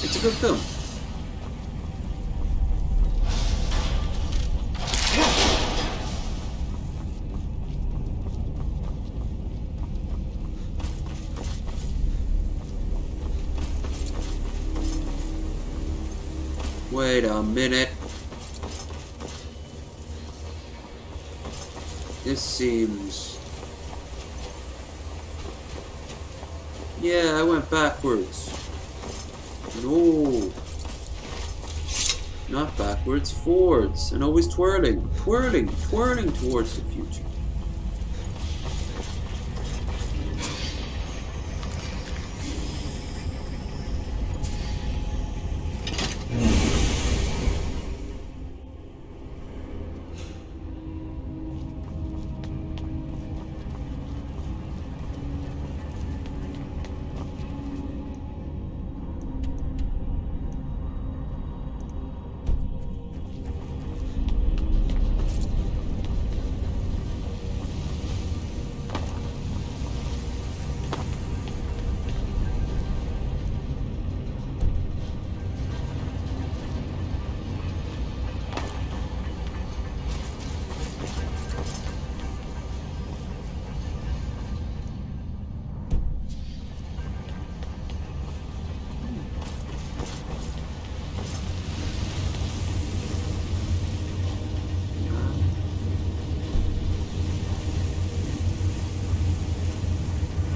It's a good film. Wait a minute. This seems... Yeah, I went backwards. No. Not backwards, forwards. And always twirling, twirling, twirling towards the future.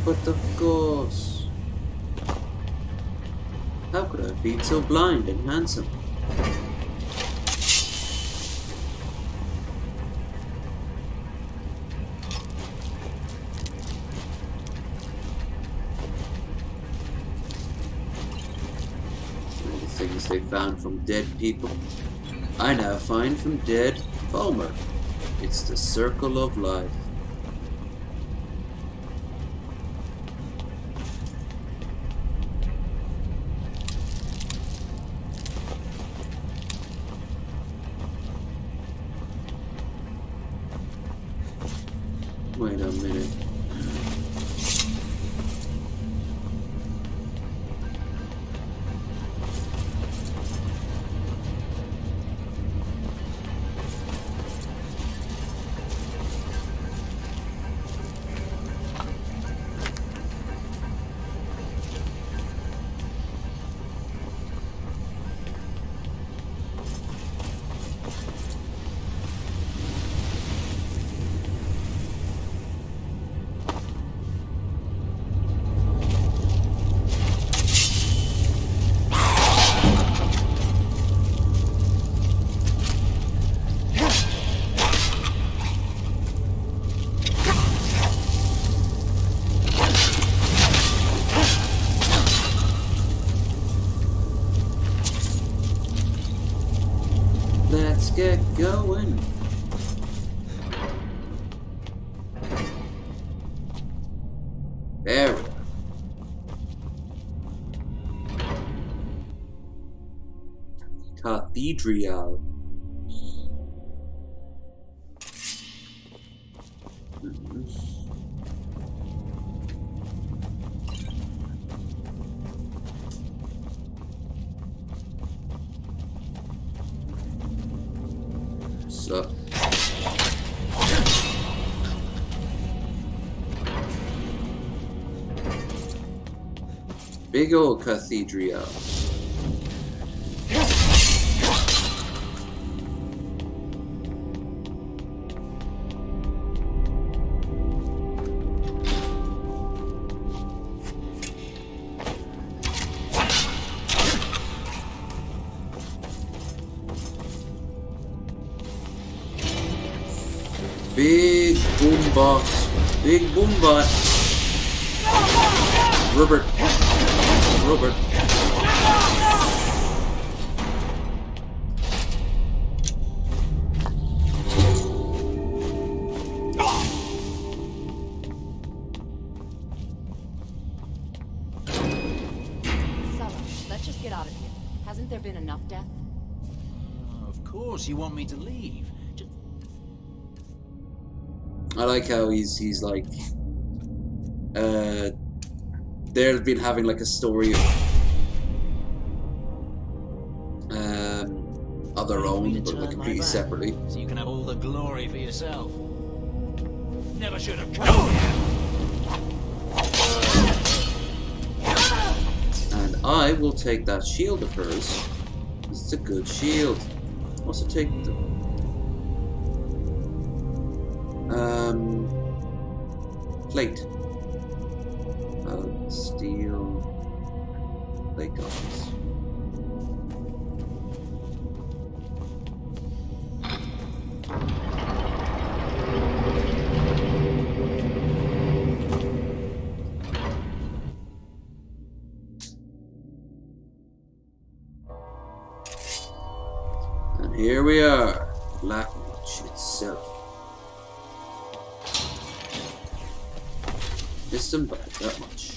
But of course. How could I have been so blind and handsome? And the things they found from dead people, I now find from dead Fulmer. It's the circle of life. Wait a minute. Let's get going. There we go. Cathedral. So. Big old cathedral. Big boombot. Big boombot. Robert. Robert. Sulla, let's just get out of here. Hasn't there been enough death? Of course, you want me to leave. I like how he's like they've been having like a story of their own, but like completely separately. So you can have all the glory for yourself. Never should have come here. And I will take that shield of hers. It's a good shield. Also take the plate. Steel plate guns. And here we are, Black Witch itself. Isn't bad that much.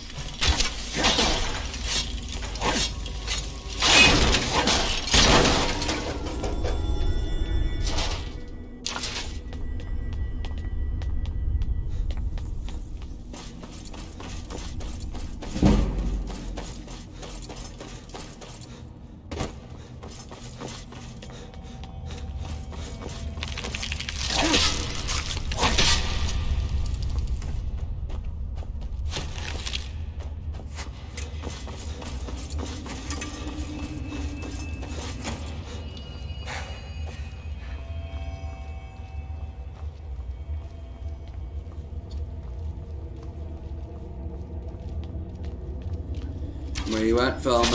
Where you at, Velma?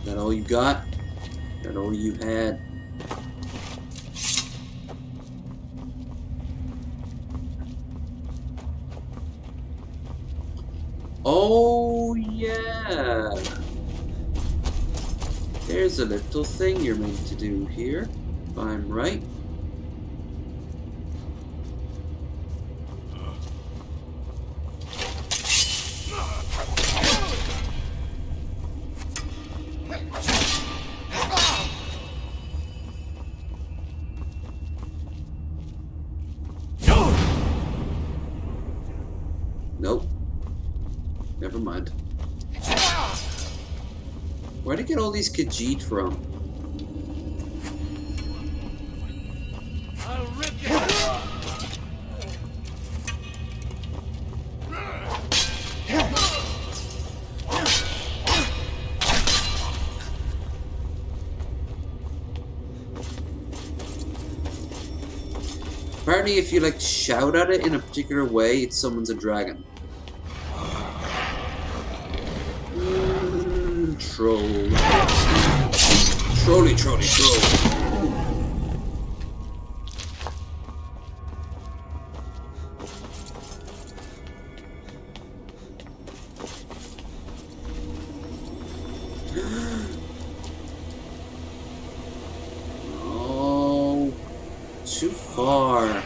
That all you got? That all you had? Oh yeah! There's a little thing you're meant to do here, if I'm right. Nope. Never mind. Where'd I get all these Khajiit from? I'll rip you. Apparently if you like shout at it in a particular way, it summons a dragon. Troll. Trolly, trolly, troll. Oh, too far.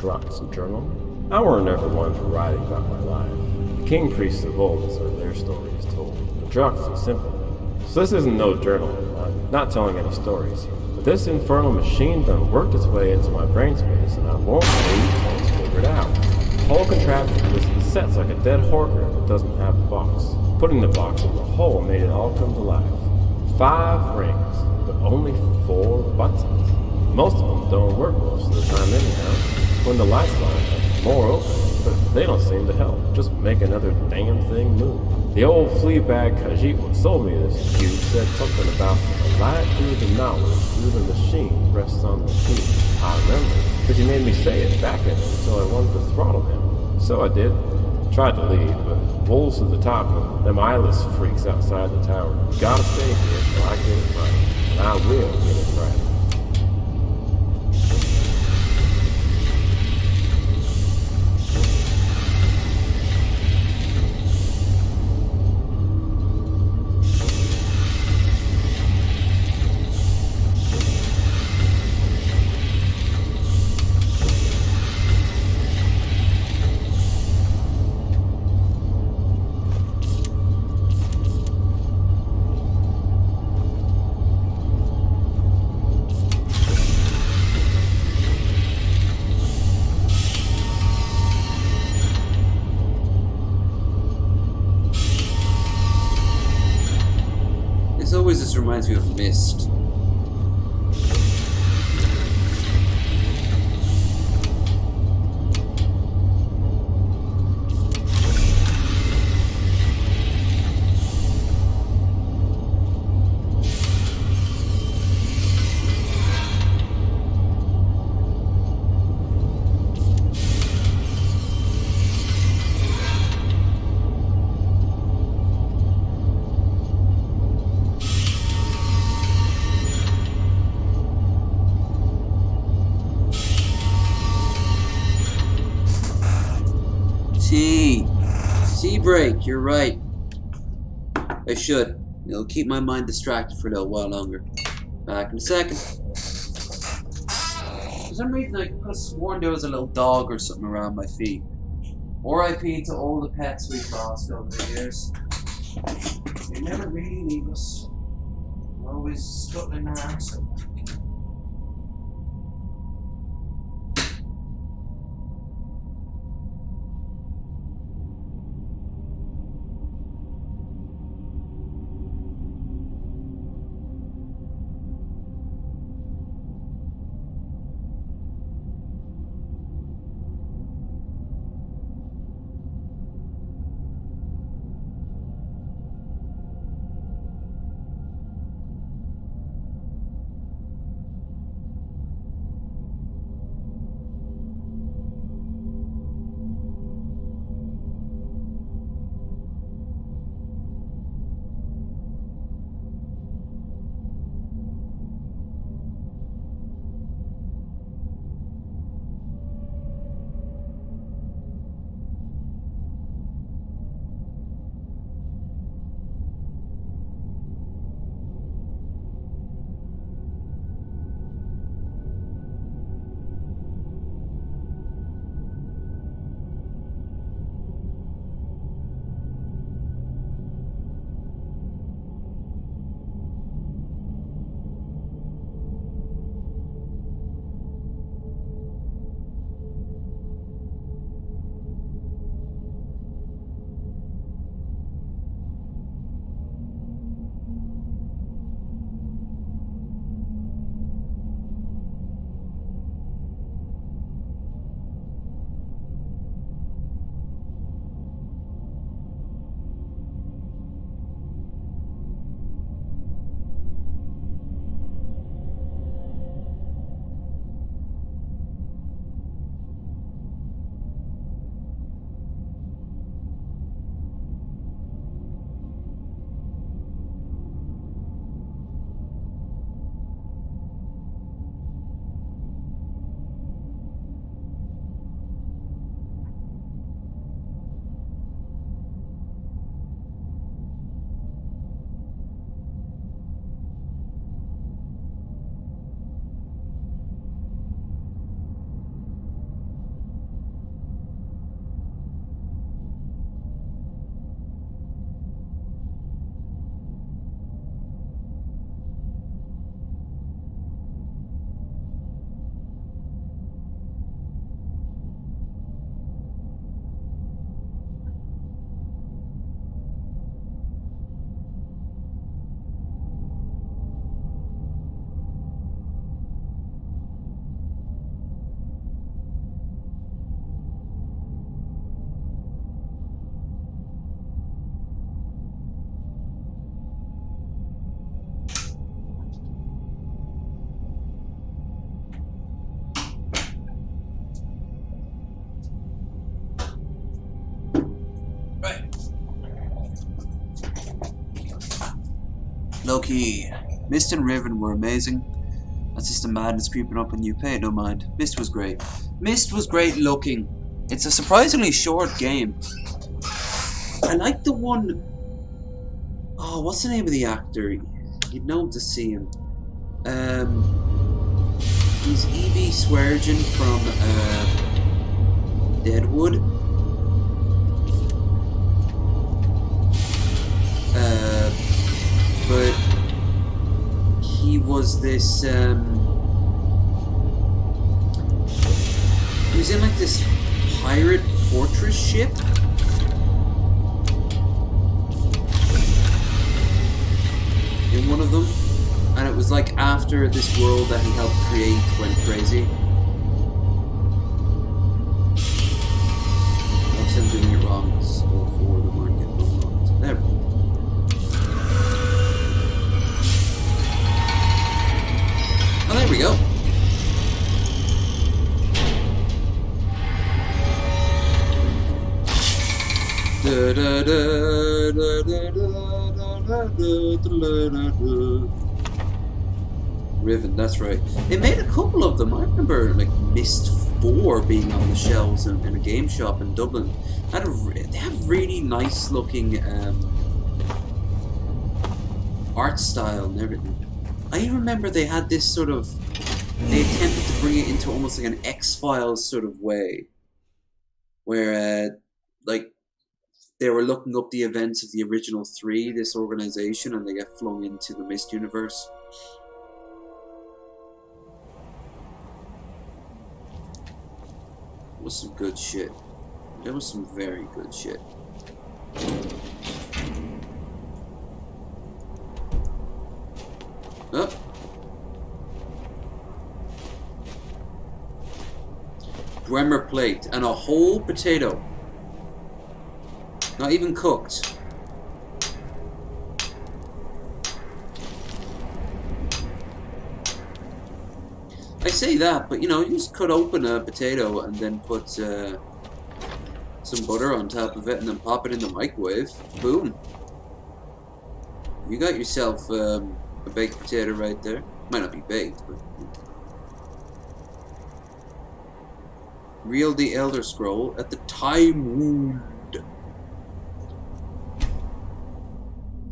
Droxy Journal. I were never one for writing about my life. The king priests of old are their stories told. The Droxy simple. So this isn't no journal. I'm not telling any stories. But this infernal machine done worked its way into my brain space, and I won't leave until it's figured out. The whole contraption just sets like a dead horker that doesn't have the box. Putting the box in the hole made it all come to life. 5 rings, but only 4 buttons. Most of them don't work most of the time anyhow. When the lights line up, more open, but they don't seem to help. Just make another damn thing move. The old fleabag Khajiit who sold me this cube said something about a light through the knowledge through the machine rests on the key. I remember, because he made me say it back at him, so I wanted to throttle him. So I did. Tried to leave, but Poles to the top, and them eyeless freaks outside the tower. Gotta stay here till I get it right. And I will get it right. This reminds me of Mist. Tea break, you're right. I should. It'll keep my mind distracted for a little while longer. Back in a second. For some reason I could have sworn there was a little dog or something around my feet. R.I.P. to all the pets we've lost over the years. They never really leave us. They're always scuttling around somewhere. Low-key. Mist and Riven were amazing. That's just the madness creeping up and you pay it no mind. Mist was great. Mist was great looking. It's a surprisingly short game. I like the one... Oh, what's the name of the actor? You'd know to see him. He's E.B. Sweargen from Deadwood. But he was this, he was in like this pirate fortress ship. In one of them. And it was like after this world that he helped create went crazy. Obviously I'm doing it wrong, because all four of them aren't getting unlocked. There we go. Oh, there we go. Da, da, da, da, da, da, da, da. Riven, that's right. They made a couple of them. I remember like Mist 4 being on the shelves in a game shop in Dublin. They have really nice looking art style and everything. I remember they had this sort of... They attempted to bring it into almost like an X-Files sort of way. Where, like, they were looking up the events of the original 3, this organization, and they get flung into the Mist universe. That was some good shit. That was some very good shit. Oh. Dwemer plate and a whole potato. Not even cooked. I say that, but you know, you just cut open a potato and then put some butter on top of it and then pop it in the microwave. Boom. You got yourself a baked potato right there. Might not be baked, but... Real the Elder Scroll at the Time Wound.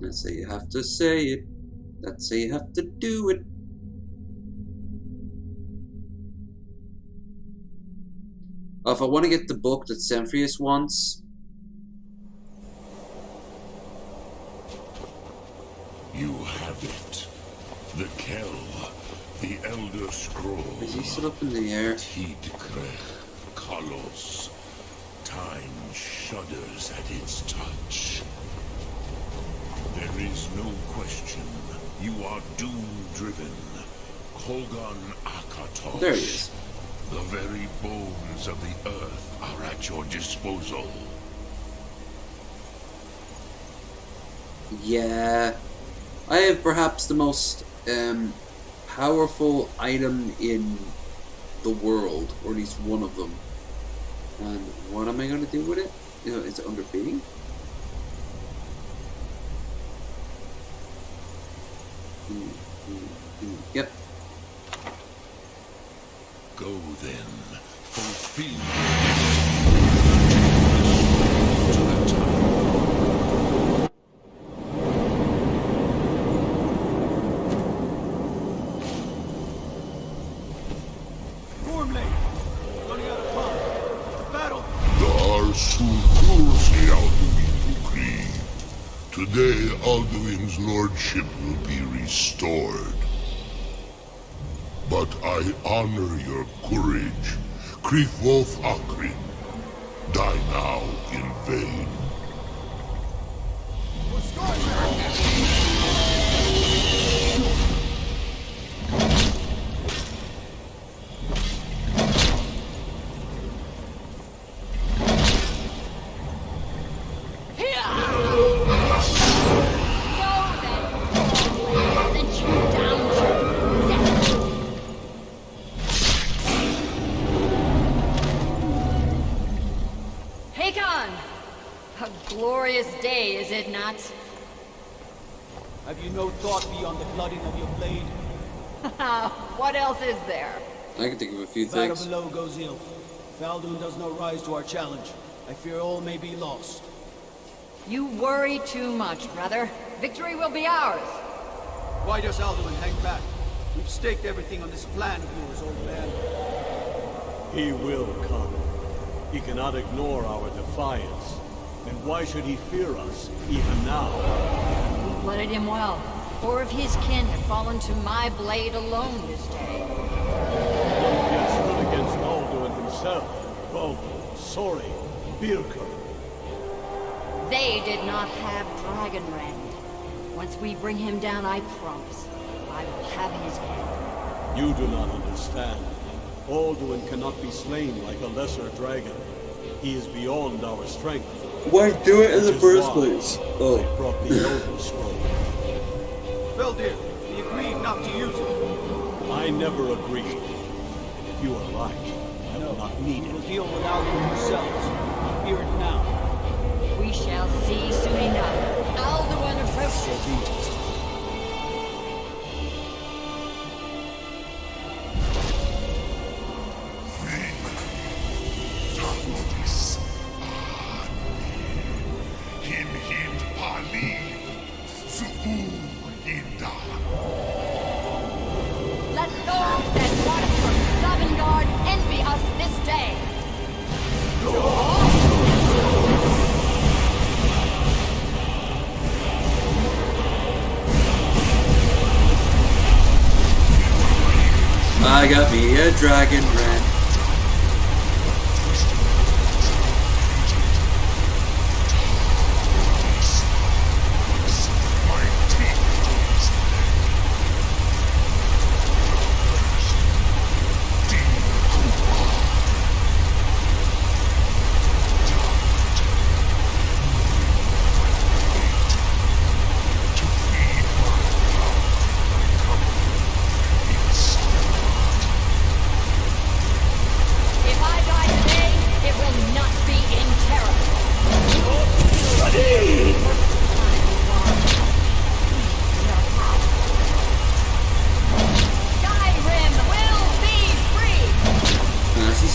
That's how you have to say it. That's how you have to do it. Oh, if I want to get the book that Semphrius wants... You have it. The Kell, the Elder Scroll. Is he still up in the air? Tidkrech, Kalos. Time shudders at its touch. There is no question. You are doom-driven. Kogan Akatosh. There he is. The very bones of the earth are at your disposal. Yeah. I have perhaps the most powerful item in the world, or at least one of them. And what am I going to do with it? You know, is it under B? Yep. Go then, fulfill Formlate! Running out of time. Battle! Today, Alduin's lordship will be restored. But I honor your courage. Krithwolf Akrin. Die now in vain. A glorious day, is it not? Have you no thought beyond the blooding of your blade? What else is there? I can think of a few Battle things. below goes ill. Faldun does not rise to our challenge. I fear all may be lost. You worry too much, brother. Victory will be ours. Why does Alduin hang back? We've staked everything on this plan of yours, old man. He will come. He cannot ignore our defiance. And why should he fear us, even now? We blooded him well. 4 of his kin have fallen to my blade alone this day. None yet stood against Alduin himself. Both Sori, Birka. They did not have Dragonrend. Once we bring him down, I promise, I will have his head. You do not understand. Alduin cannot be slain like a lesser dragon. He is beyond our strength. Why do it in the first place? Oh. I brought the Elder Scroll. Veldir, we agreed not to use it. I never agreed. And if you are right, I will not need it. We'll deal with Alduin yourselves. Hear it now. We shall see soon enough. Alduin approaches. Let those that watch from Sovngarde envy us this day. I got me a dragon rat.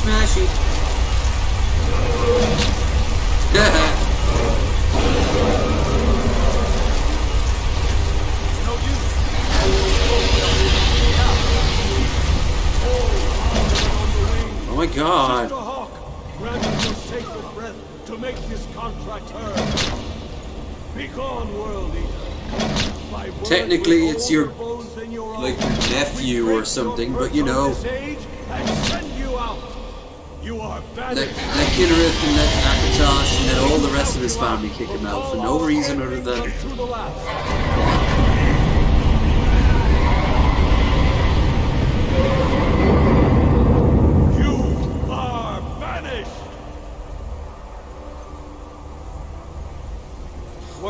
Smashy. Oh my god. Sister Hawk, grant us your sacred breath to make this contract heard. Begone, world eater. Technically it's your like nephew or something, but you know. Let Kinnereth and let Akatosh and let all the rest of his family kick him out for no reason other than... You are banished.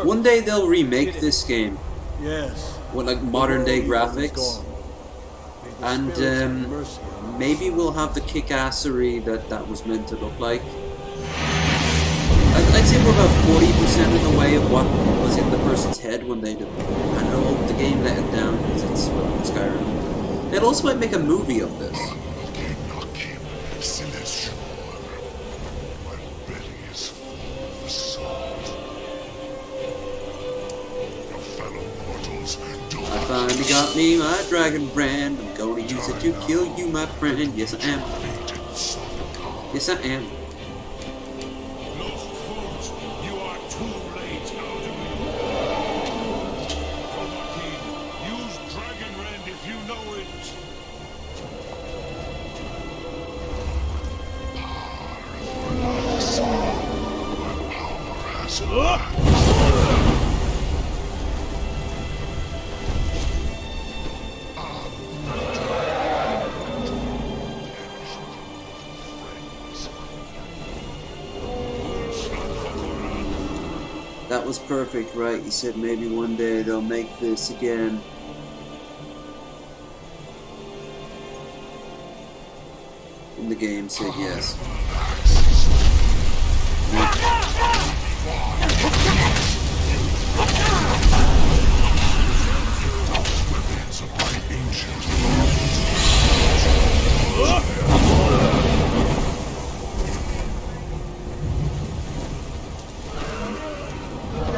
One day they'll remake this game. Yes. With like modern day graphics. And maybe we'll have the kick-assery that was meant to look like. I'd say we're about 40% of the way of what was in the person's head when they did. I don't know, the game let it down because it's Skyrim. They'll also might make a movie of this. I finally got me my dragon brand. I'm gonna use it to kill you, my friend. Yes, I am. Yes, I am. You are too late, Alduin. Use Dragonrend if you know it. That was perfect, right? He said maybe one day they'll make this again. And the game said yes.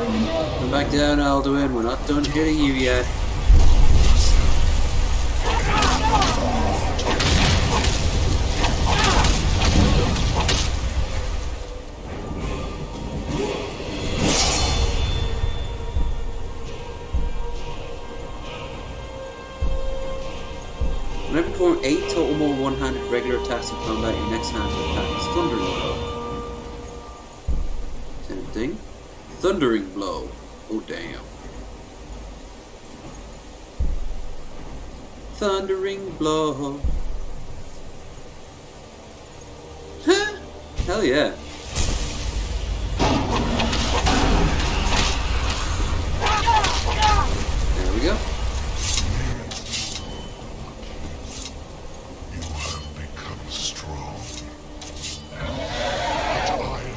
Come back down, Alduin. We're not done hitting you yet. Whenever perform 8 total more one-handed regular attacks in combat, your next hand attack is Thundering Blow. Same thing. Thundering Blow. Oh damn. Thundering Blow. Huh? Hell yeah. There we go.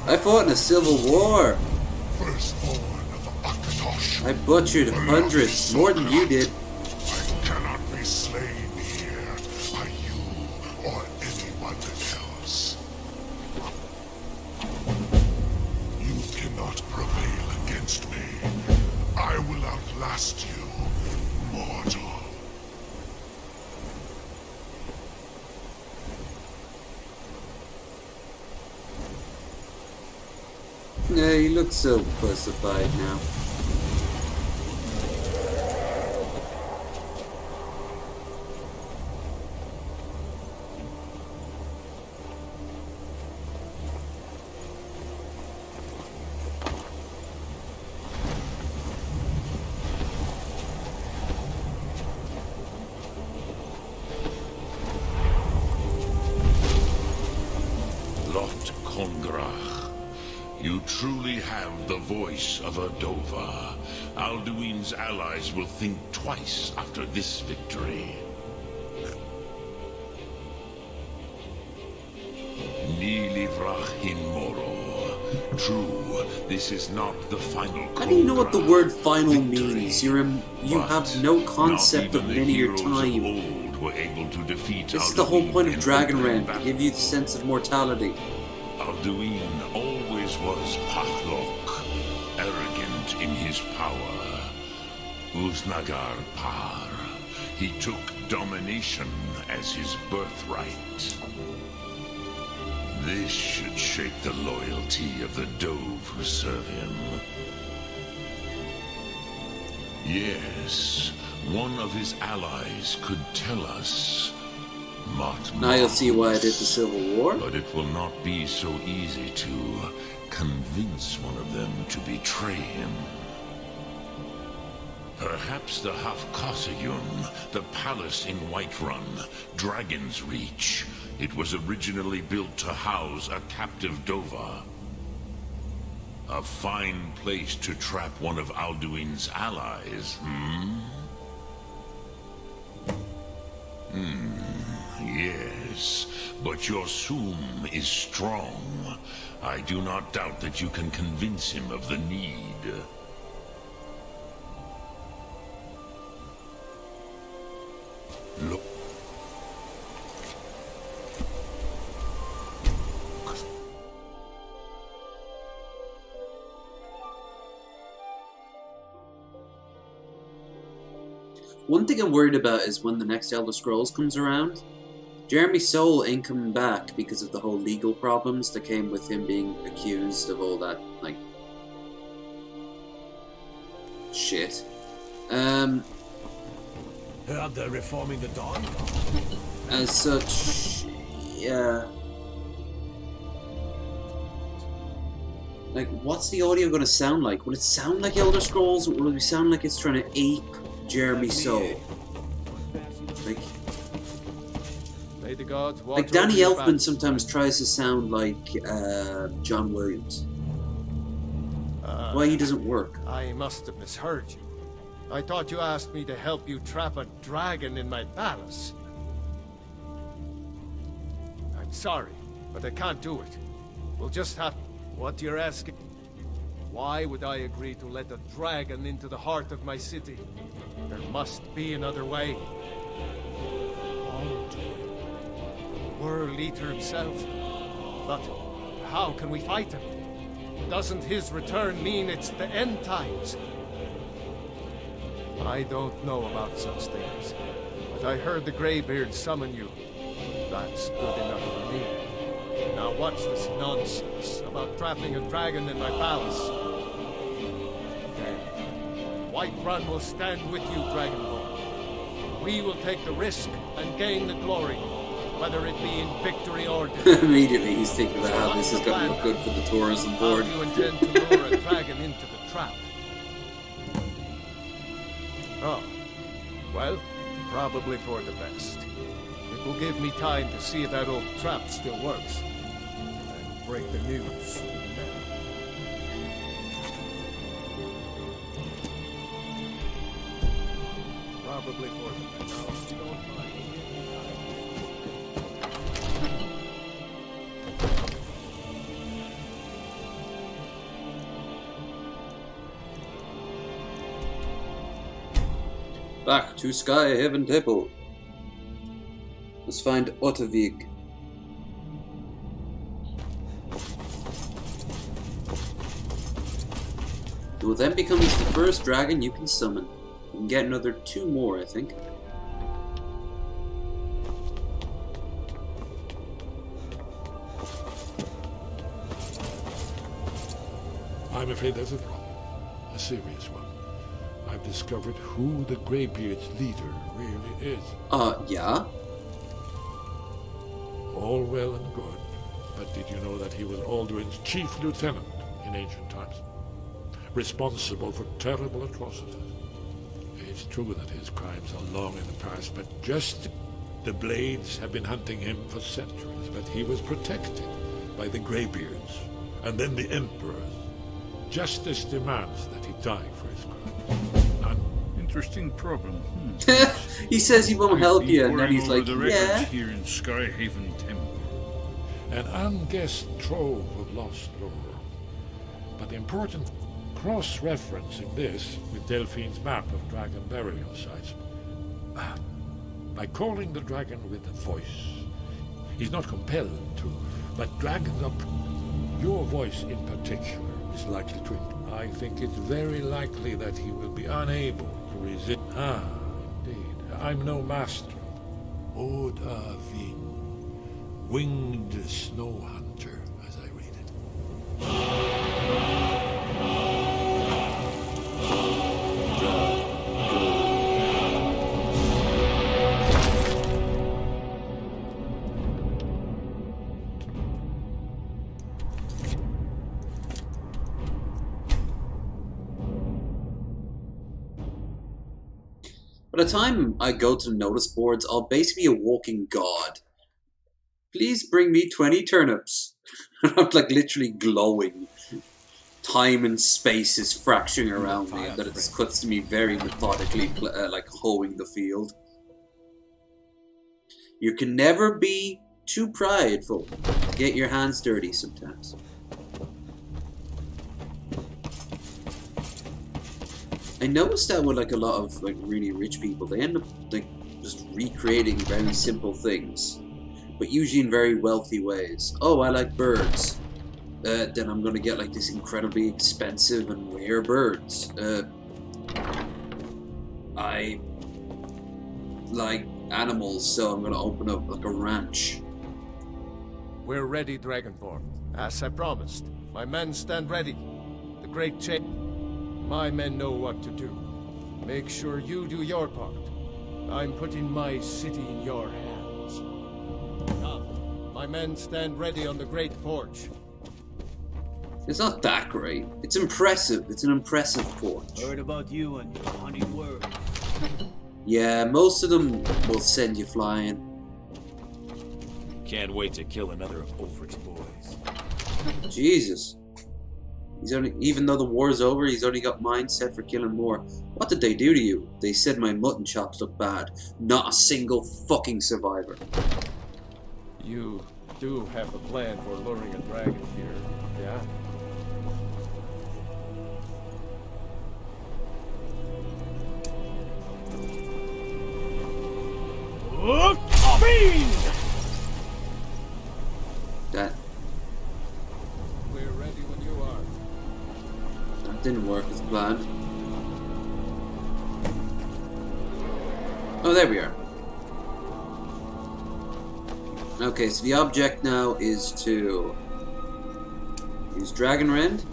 I fought in a civil war. I butchered hundreds, more than you did. I cannot be slain here by you or anyone else. You cannot prevail against me. I will outlast you, mortal. Yeah, you look so pussified now. Lot Kongrach. You truly have the voice of a Dova. Alduin's allies will think twice after this victory. Nilivrach in Moro. True, this is not the final. How do you know what the word "final" means? You have no concept of linear time. Were able to defeat This is the whole point of Dragonrend, to give you the sense of mortality. Alduin always was Pachlok, arrogant in his power. Uznagar Par. He took domination as his birthright. This should shake the loyalty of the Dove who serve him. Yes, one of his allies could tell us. Now you'll see why I did the Civil War. But it will not be so easy to convince one of them to betray him. Perhaps the Hafkosayun, the palace in Whiterun, Dragon's Reach. It was originally built to house a captive Dova. A fine place to trap one of Alduin's allies, Yes, but your Sum is strong. I do not doubt that you can convince him of the need. Look. One thing I'm worried about is when the next Elder Scrolls comes around, Jeremy Soule ain't coming back because of the whole legal problems that came with him being accused of all that, like, shit. Heard they're reforming the Dawn Guard. As such, yeah. Like, what's the audio gonna sound like? Will it sound like Elder Scrolls, or will it sound like it's trying to ape Jeremy Soule? Like Danny Elfman sometimes tries to sound like John Williams. Why he doesn't work? I must have misheard you. I thought you asked me to help you trap a dragon in my palace. I'm sorry, but I can't do it. We'll just have... What you're asking? Why would I agree to let a dragon into the heart of my city? There must be another way. World Eater himself. But how can we fight him? Doesn't his return mean it's the end times? I don't know about such things, but I heard the Greybeard summon you. That's good enough for me. Now what's this nonsense about trapping a dragon in my palace? Then, Whiterun will stand with you, Dragonborn. We will take the risk and gain the glory, whether it be in victory or defeat. Immediately he's thinking about how this is going to look good for the tourism board. How do you intend to lure a dragon into the trap? Oh, well, probably for the best. It will give me time to see if that old trap still works. And break the news to the men. Probably for the best. Now, if you don't mind, give me Back to Sky Heaven Temple. Let's find Ottavig. It will then become the first dragon you can summon. You can get another 2 more, I think. I'm afraid there's a problem. A serious one. I've discovered who the Greybeard's leader really is. Yeah? All well and good, but did you know that he was Alduin's chief lieutenant in ancient times? Responsible for terrible atrocities. It's true that his crimes are long in the past, but just the Blades have been hunting him for centuries, but he was protected by the Greybeards, and then the Emperors. Justice demands that he die for his crime. Interesting problem. He says he won't help you, and then he's like, the yeah. records here in Skyhaven Temple. An unguessed trove of lost lore. But the important cross-referencing this with Delphine's map of dragon burial sites. By calling the dragon with a voice, he's not compelled to, but dragons up. Your voice in particular is likely to. I think it's very likely that he will be unable to resist. Indeed. I'm no master. Ottavig, winged snow hunter, as I read it. By the time I go to notice boards, I'll basically be a walking god. Please bring me 20 turnips. I'm like literally glowing. Time and space is fracturing around me, and that it cuts to me very methodically, like hoeing the field. You can never be too prideful. Get your hands dirty sometimes. I noticed that with like a lot of like really rich people, they end up like just recreating very simple things, but usually in very wealthy ways. Oh, I like birds. Then I'm gonna get like this incredibly expensive and rare birds. I like animals, so I'm gonna open up like a ranch. We're ready, Dragonborn. As I promised. My men stand ready. The great change. My men know what to do. Make sure you do your part. I'm putting my city in your hands. Come, my men stand ready on the great porch. It's not that great. It's impressive. It's an impressive porch. Heard about you and your hunting words. Yeah, most of them will send you flying. Can't wait to kill another of Ulfric's boys. Jesus. He's only, even though the war's over, he's only got mind set for killing more. What did they do to you? They said my mutton chops look bad. Not a single fucking survivor. You do have a plan for luring a dragon here, yeah? That. We're ready when you are. plan. Oh, there we are. Okay, so the object now is to use Dragon Rend.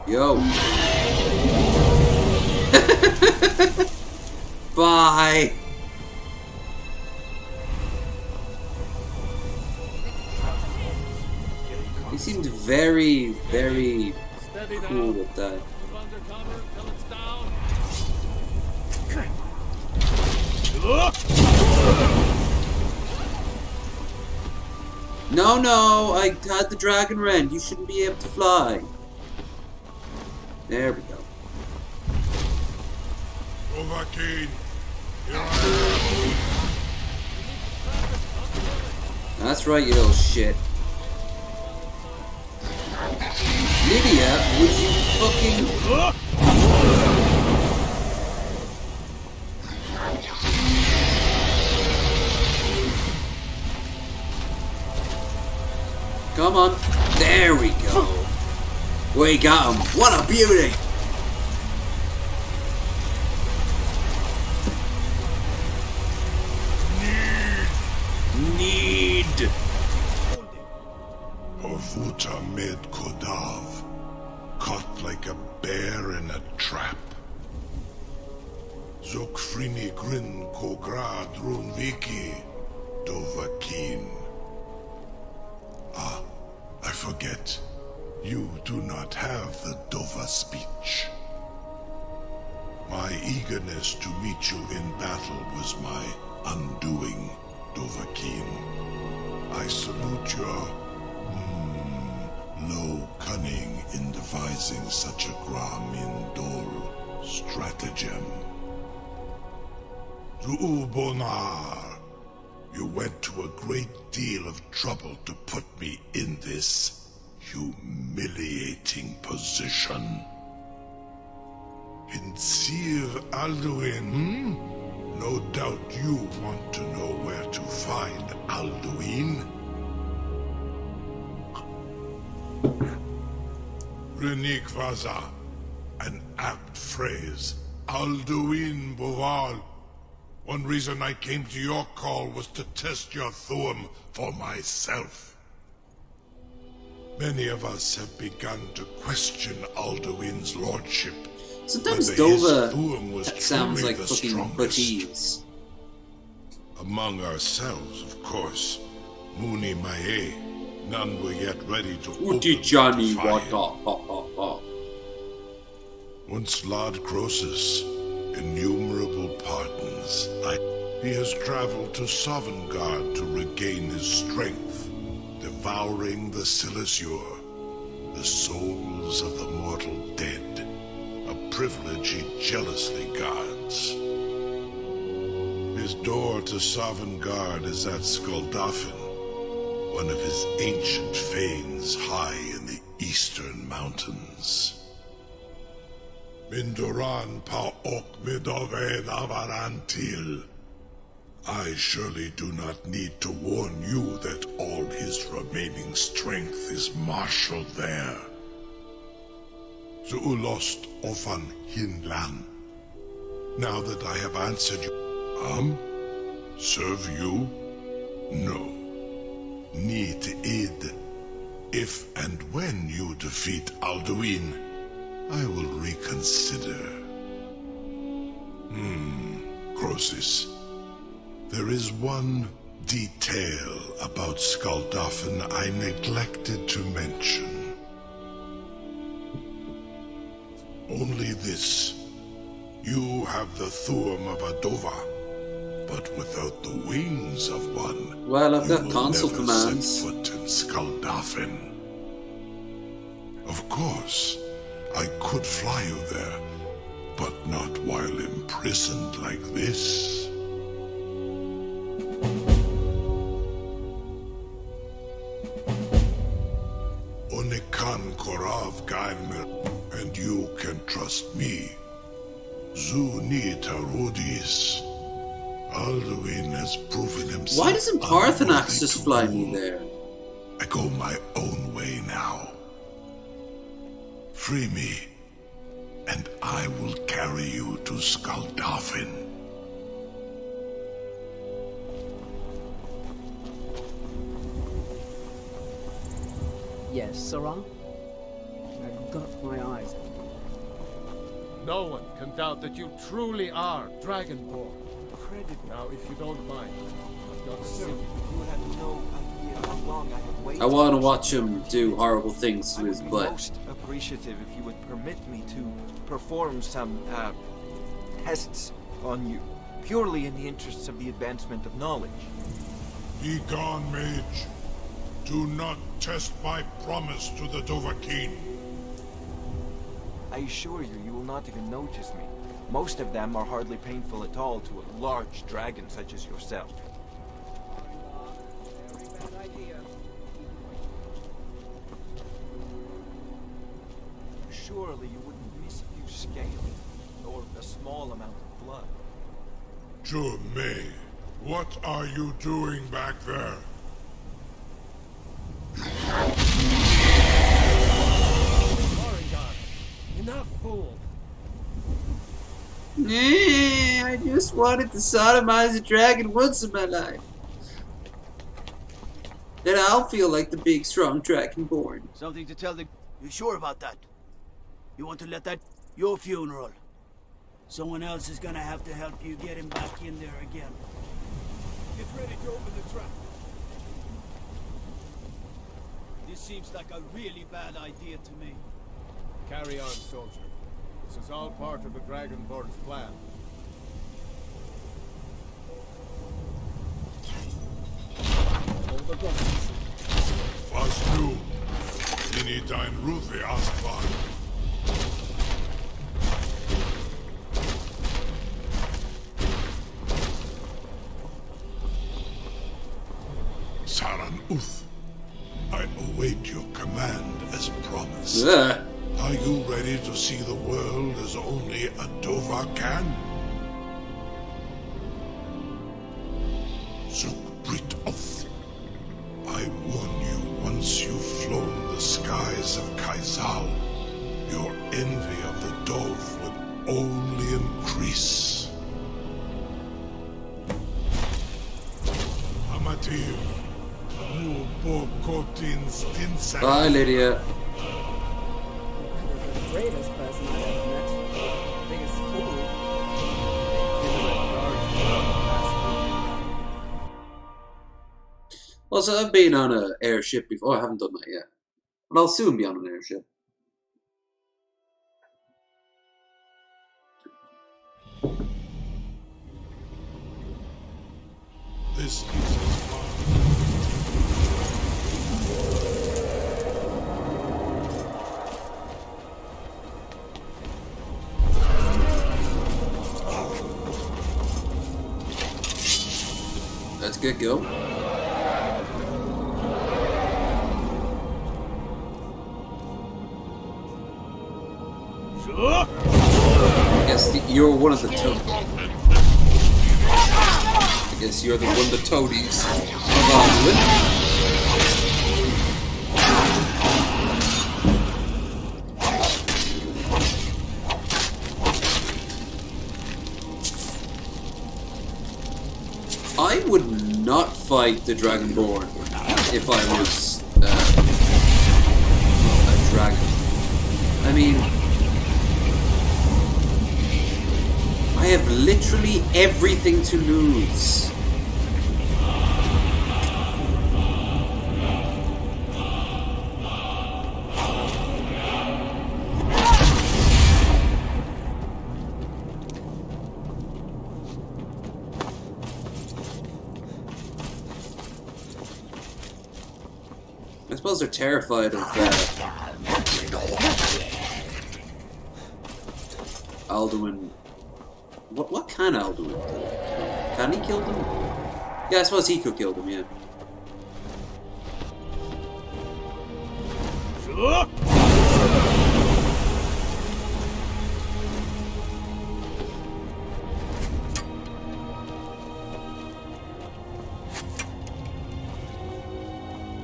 Yo. Bye. He seemed very, very cool with that. No, no, I had the Dragon Rend. You shouldn't be able to fly. There we go. Overkeen. That's right, you little shit. Lydia, would you fucking... Come on. There we go. We got him. What a beauty. Need. Orvuta med Kodav, caught like a bear in a trap. Zokfrini grin Kograd Runviki, Dovakeen. Ah, I forget. You do not have the Dova speech. My eagerness to meet you in battle was my undoing, Dovakeen. I salute your low cunning in devising such a Gram-Indol stratagem. Zuubonar, you went to a great deal of trouble to put me in this humiliating position. Insir Alduin, No doubt you want to know where to find Alduin. Renik Vaza, an apt phrase. Alduin Boval. One reason I came to your call was to test your Thuum for myself. Many of us have begun to question Alduin's lordship. Sometimes Dova sounds like fucking Batiste. Among ourselves, of course. Muni Mae. None were yet ready to open Johnny, the fire. what? Once Lord Croesus, innumerable pardons. He has traveled to Sovngarde to regain his strength, devouring the Silesure, the souls of the mortal dead, a privilege he jealously guards. His door to Sovngarde is at Skuldafn, one of his ancient fanes high in the eastern mountains. Mindoran pa ok midoved avarantil. I surely do not need to warn you that all his remaining strength is marshaled there. Zuulost ofan hinlan. Now that I have answered you, serve you? No. Need id. If and when you defeat Alduin, I will reconsider. Croesus. There is one detail about Skuldafn I neglected to mention. Only this. You have the Thuum of a Dova, but without the wings of one, well, I've got you will console never commands. set foot in Skuldafn. Of course, I could fly you there, but not while imprisoned like this. Onikan Korav Gaimir, and you can trust me. Zuni Tarudis. Alduin has proven himself. Why doesn't Parthenax just fly me there? I go my own way now. Free me, and I will carry you to Skaldafin. Yes, Sarah? I've got my eyes. No one can doubt that you truly are Dragonborn. Credit now, if you don't mind. I've got Sir, you have no idea how long I have waited. I want to watch him do horrible things to his I would be butt. most appreciative if you would permit me to perform some, tests on you, purely in the interests of the advancement of knowledge. Be gone, mage. Do not test my promise to the Dovahkiin. I assure you, you will not even notice me. Most of them are hardly painful at all to a large dragon such as yourself. Surely you wouldn't miss a few scales, or a small amount of blood. May, what are you doing back there? Enough, fool! I just wanted to sodomize a dragon once in my life. Then I'll feel like the big, strong dragonborn. Something to tell the... You sure about that? You want to let that... Your funeral. Someone else is gonna have to help you get him back in there again. Get ready to open the trap. This seems like a really bad idea to me. Carry on, soldier. This is all part of the Dragonborn's plan. Was nu. Ini dein Ruthi Aspan. Saran Uth, I await your command as promised. Are you ready to see the world as only a Dova can? Zukbrit Oth, I warn you, once you've flown the skies of Kaizal, your envy of the Dove will only increase. Amativ, mu bo kotin stinsa. Bye, Lydia. Greatest person I've ever met. Biggest fool. Also, I've been on an airship before. I haven't done that yet. But I'll soon be on an airship. This is That's a good go. I guess you're one of the toadies. I guess you're one of the toadies of Alduin. I would not fight the Dragonborn if I was a dragon. I mean, I have literally everything to lose. I suppose they're terrified of Alduin. What can Alduin do? Can he kill them? Yeah, I suppose he could kill them, yeah.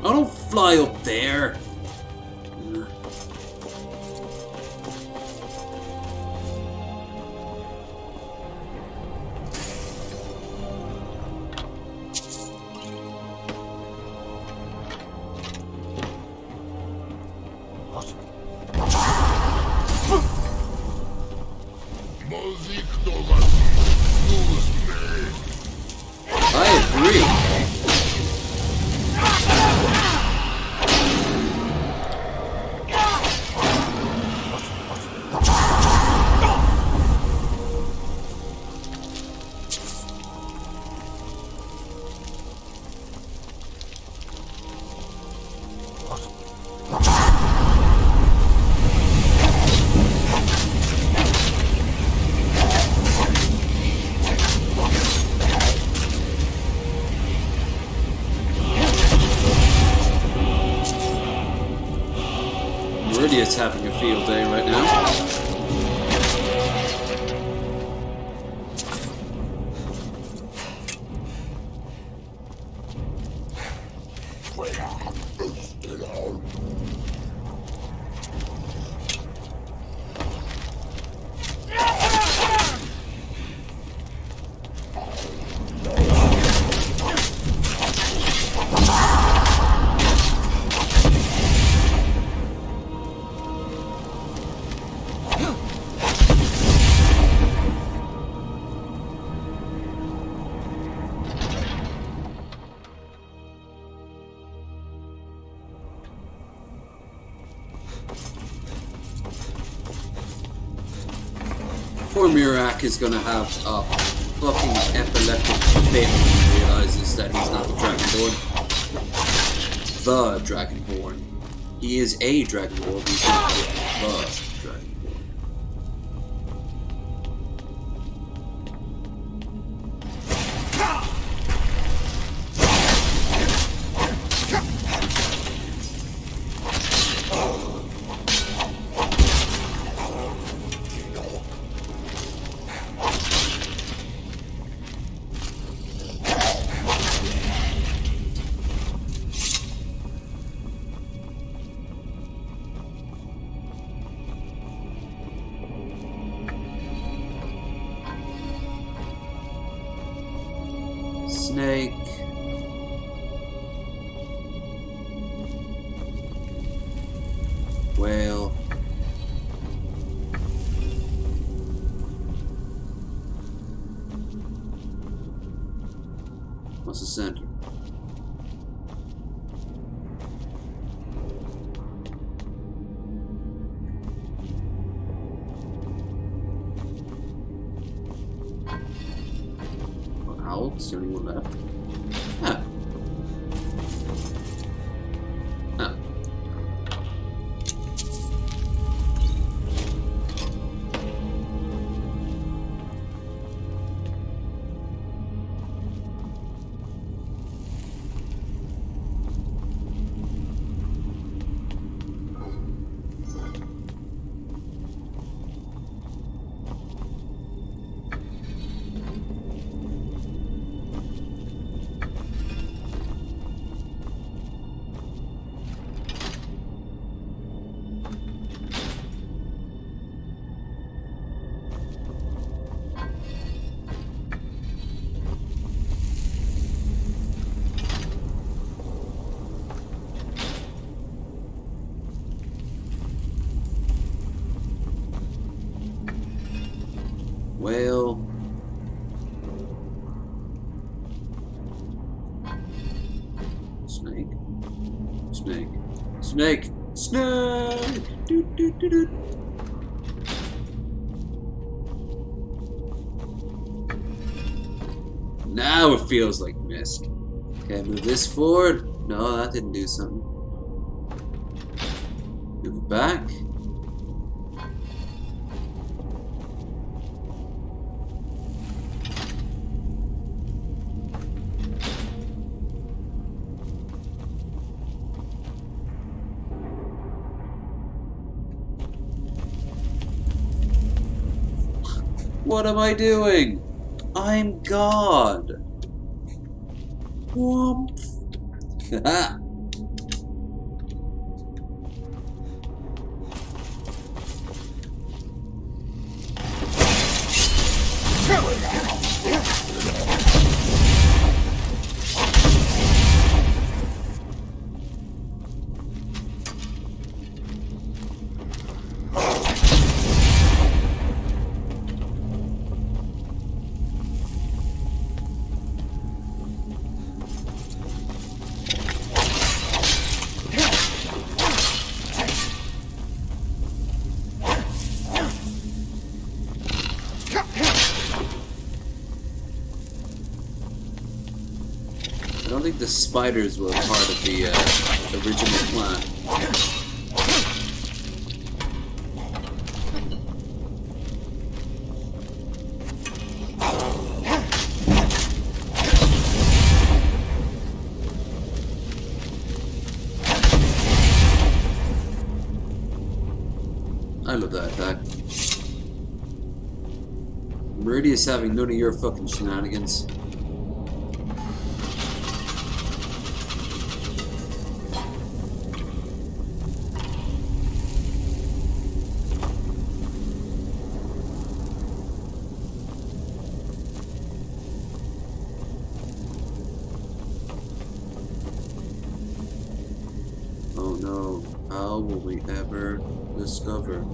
I don't fly up there. field day right now. Poor Murak is gonna have a fucking epileptic fit when he realizes that he's not the Dragonborn. The Dragonborn. He is a Dragonborn, he's not the Dragonborn. Snake. Whale. What's the center? Owl, is there anyone left? Ah. Ah. Whale. Snake. Snake. Snake. Snake. Doot, doot, doot, doot. Now it feels like mist. Okay, move this forward. No, that didn't do something. Move it back. What am I doing? I'm God. Whoomp. Haha. I don't think the spiders were part of the original plan. I love that attack. Meridia's having none of your fucking shenanigans. Oh no, how will we ever discover?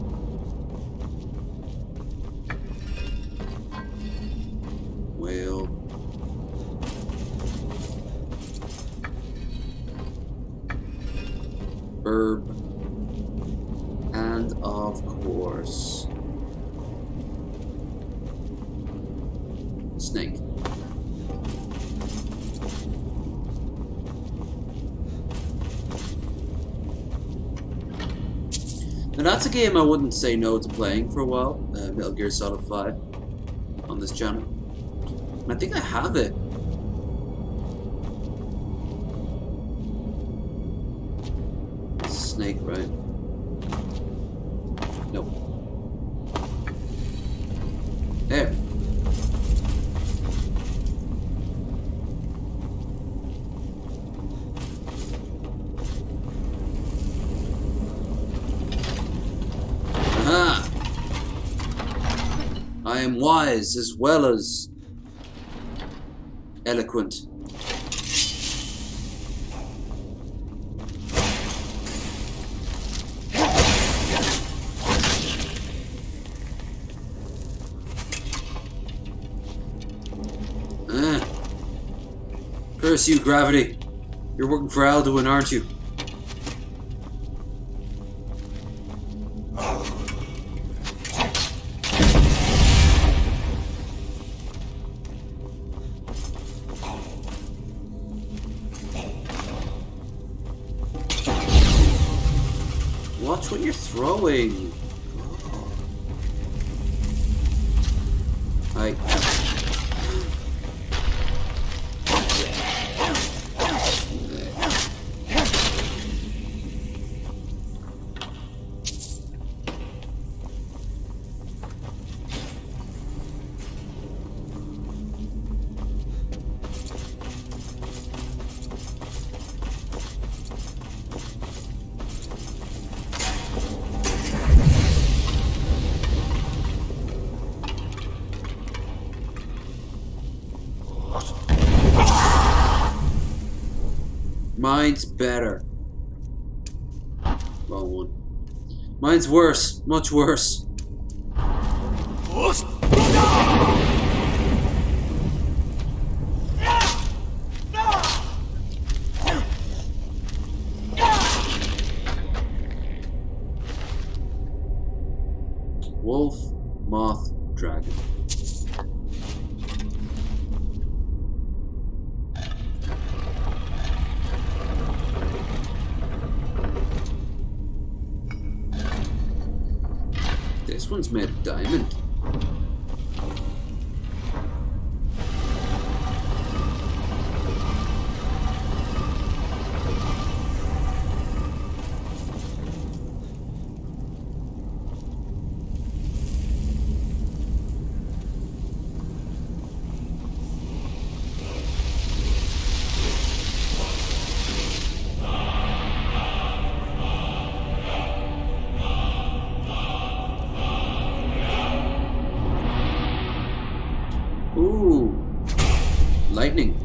Whale. Herb. And of course, snake. Now that's a game I wouldn't say no to playing for a while, Metal Gear Solid 5 on this channel. I think I have it. Snake, right? Nope. There. Aha! I am wise as well as eloquent. Curse you, gravity. You're working for Alduin, aren't you? Watch what you're throwing. Hi. Mine's better. Wrong one. Mine's worse. Much worse. Wolf, moth, dragon. This one's made of diamond. Ooh, lightning.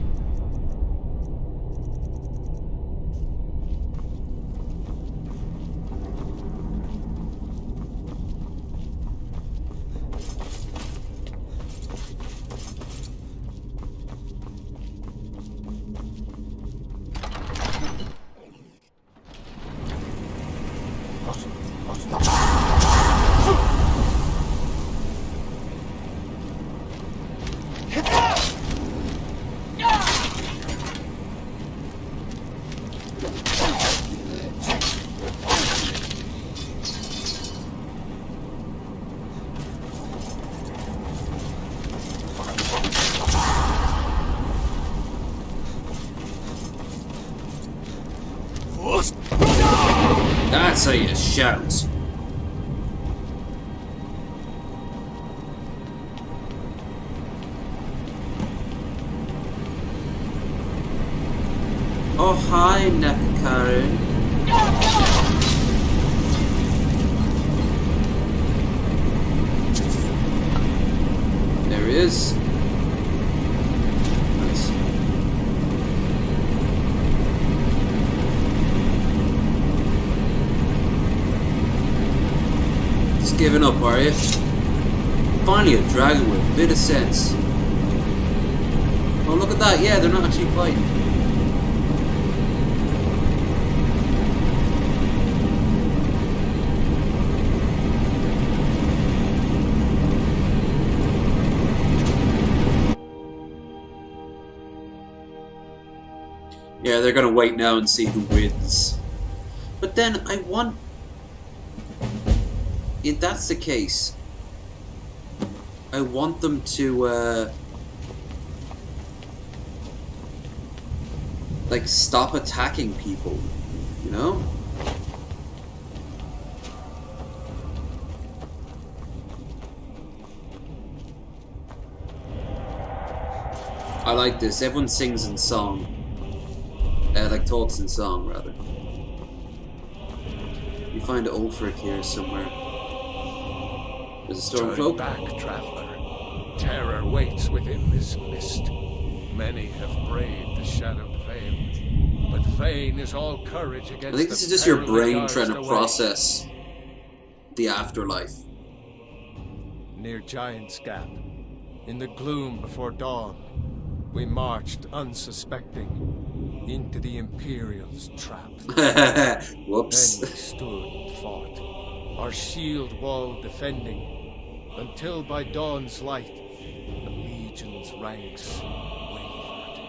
That's how you shout. Oh, hi, Nakakaru. There he is. Nice. Just giving up, are you? Finally a dragon with a bit of sense. Oh, look at that. Yeah, they're not actually fighting. Yeah, they're gonna wait now and see who wins. But then I want... If that's the case, I want them to, like, stop attacking people, you know? I like this. Everyone sings in song. Like, talks in song, rather. You find Ulfric here somewhere. There's a storm cloak. Turn back, traveler. Terror waits within this mist. Many have braved the shadowed veil, but vain is all courage against. I think this is just your brain trying to process the afterlife. Near Giant's Gap, in the gloom before dawn, we marched unsuspecting into the Imperial's trap. Whoops. Then we stood and fought, our shield wall defending, until by dawn's light the Legion's ranks wavered.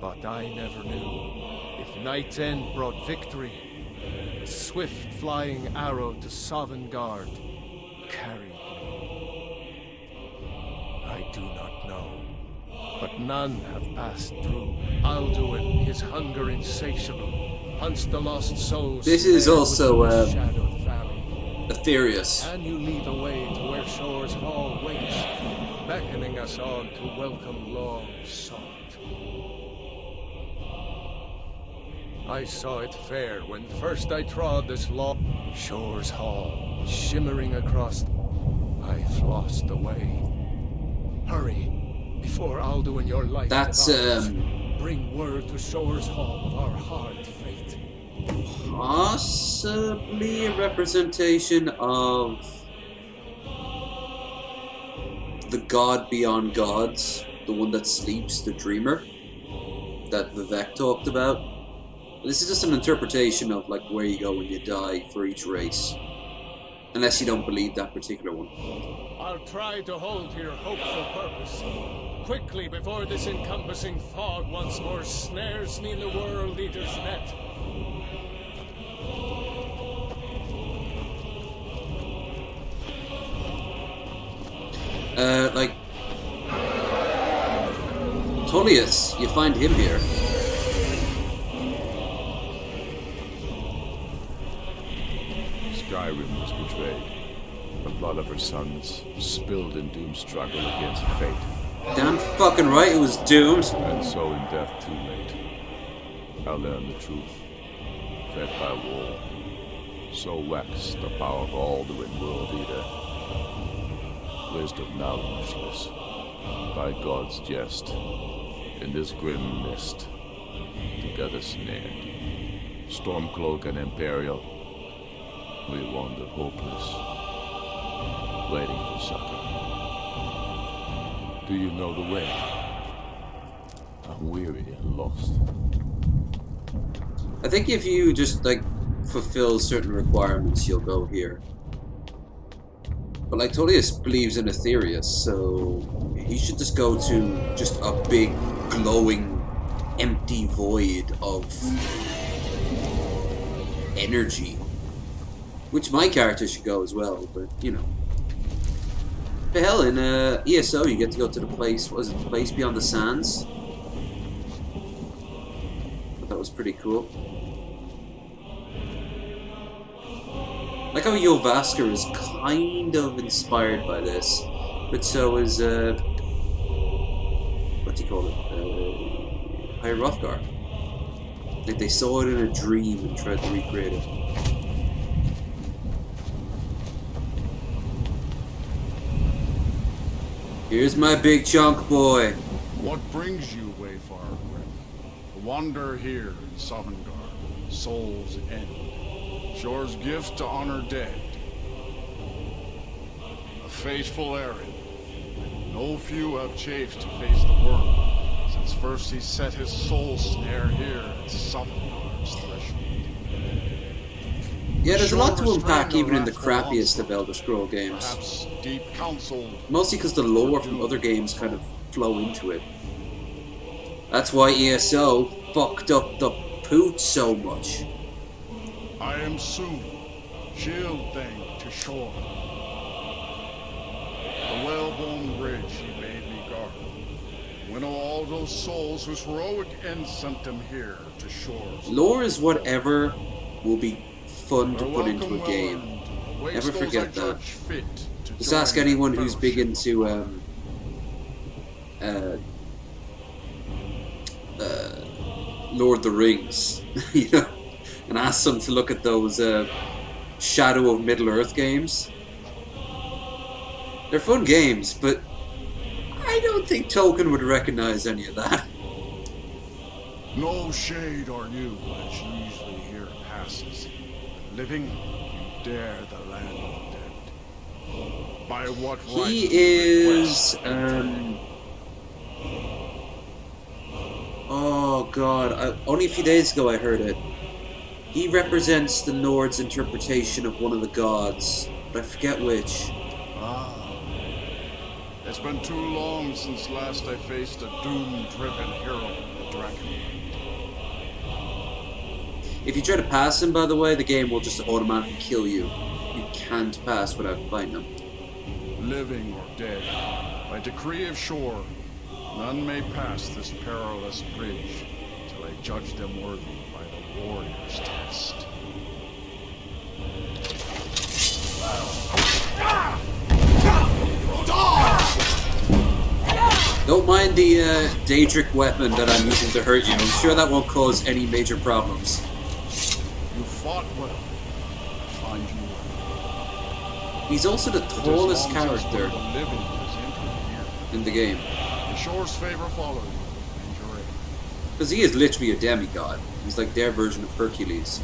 But I never knew if Night's End brought victory, a swift flying arrow to Sovngarde carried me. I do not know, but none have passed through. Alduin, his hunger insatiable, hunts the lost souls. This is also shadowed valley. Aetherius. Can you lead the way to where Shore's Hall waits, beckoning us on to welcome long sought? I saw it fair when first I trod this long Shore's Hall, shimmering across. I've lost the way. Hurry, before Alduin your life. That's bring word to Shore's Hall of our hard fate. Possibly a representation of the god beyond gods, the one that sleeps, the dreamer that Vivek talked about. This is just an interpretation of like where you go when you die for each race, unless you don't believe that particular one. I'll try to hold to your hopeful purpose. Quickly, before this encompassing fog once more snares me in the World Eater's net. Like Tullius, you find him here. Skyrim was betrayed. The blood of her sons spilled in Doom's struggle against fate. Damn fucking right it was doomed. And so in death too late, I learned the truth. Fed by war, so waxed the power of Alduin World Eater. Wisdom now useless, by God's jest, in this grim mist, together snared. Stormcloak and Imperial, we wander hopeless, waiting for succor. Do you know the way? I'm weary and lost. I think if you just like fulfill certain requirements, you'll go here. But like Tullius believes in Aetherius, so he should just go to just a big, glowing, empty void of energy. Which my character should go as well, but you know. The hell, in ESO you get to go to the place, what was it, the place beyond the sands? But that was pretty cool. Like how Yolvaskar is kind of inspired by this, but so is, what do you call it? High Hrothgar. Like they saw it in a dream and tried to recreate it. Here's my big chunk boy. What brings you, Wayfarer Grim? To wander here in Sovngarde, Soul's End. Shore's gift to honor dead. A fateful errand. No few have chafed to face the world, since first he set his soul snare here at Sovngarde's threshold. Yeah, there's a lot to unpack even in the crappiest of Elder Scroll games. Perhaps deep counsel. Mostly because the lore from other games kind of flow into it. That's why ESO fucked up the poot so much. I am soon, shield thing to shore. The well-born bridge he bade me guard. Winnow all those souls whose heroic end sent them here to shores. Lore is whatever will be fun to put into a game. Never forget that. Just ask anyone who's big into Lord of the Rings, you know, and ask them to look at those Shadow of Middle-earth games. They're fun games, but I don't think Tolkien would recognize any of that. No shade on you as usually here passes. Living, you dare the land of the dead. By what right? He is, oh god, only a few days ago I heard it. He represents the Nord's interpretation of one of the gods, but I forget which. Ah. It's been too long since last I faced a doom-driven hero, the dragon. If you try to pass him, by the way, the game will just automatically kill you. You can't pass without fighting him. Living or dead, by decree of Shore, none may pass this perilous bridge till I judge them worthy by the warrior's test. Don't mind the Daedric weapon that I'm using to hurt you. I'm sure that won't cause any major problems. You fought well. I find you well. He's also the tallest character in the game. The Shore's favor follow you, and you're in. Because he is literally a demigod. He's like their version of Hercules.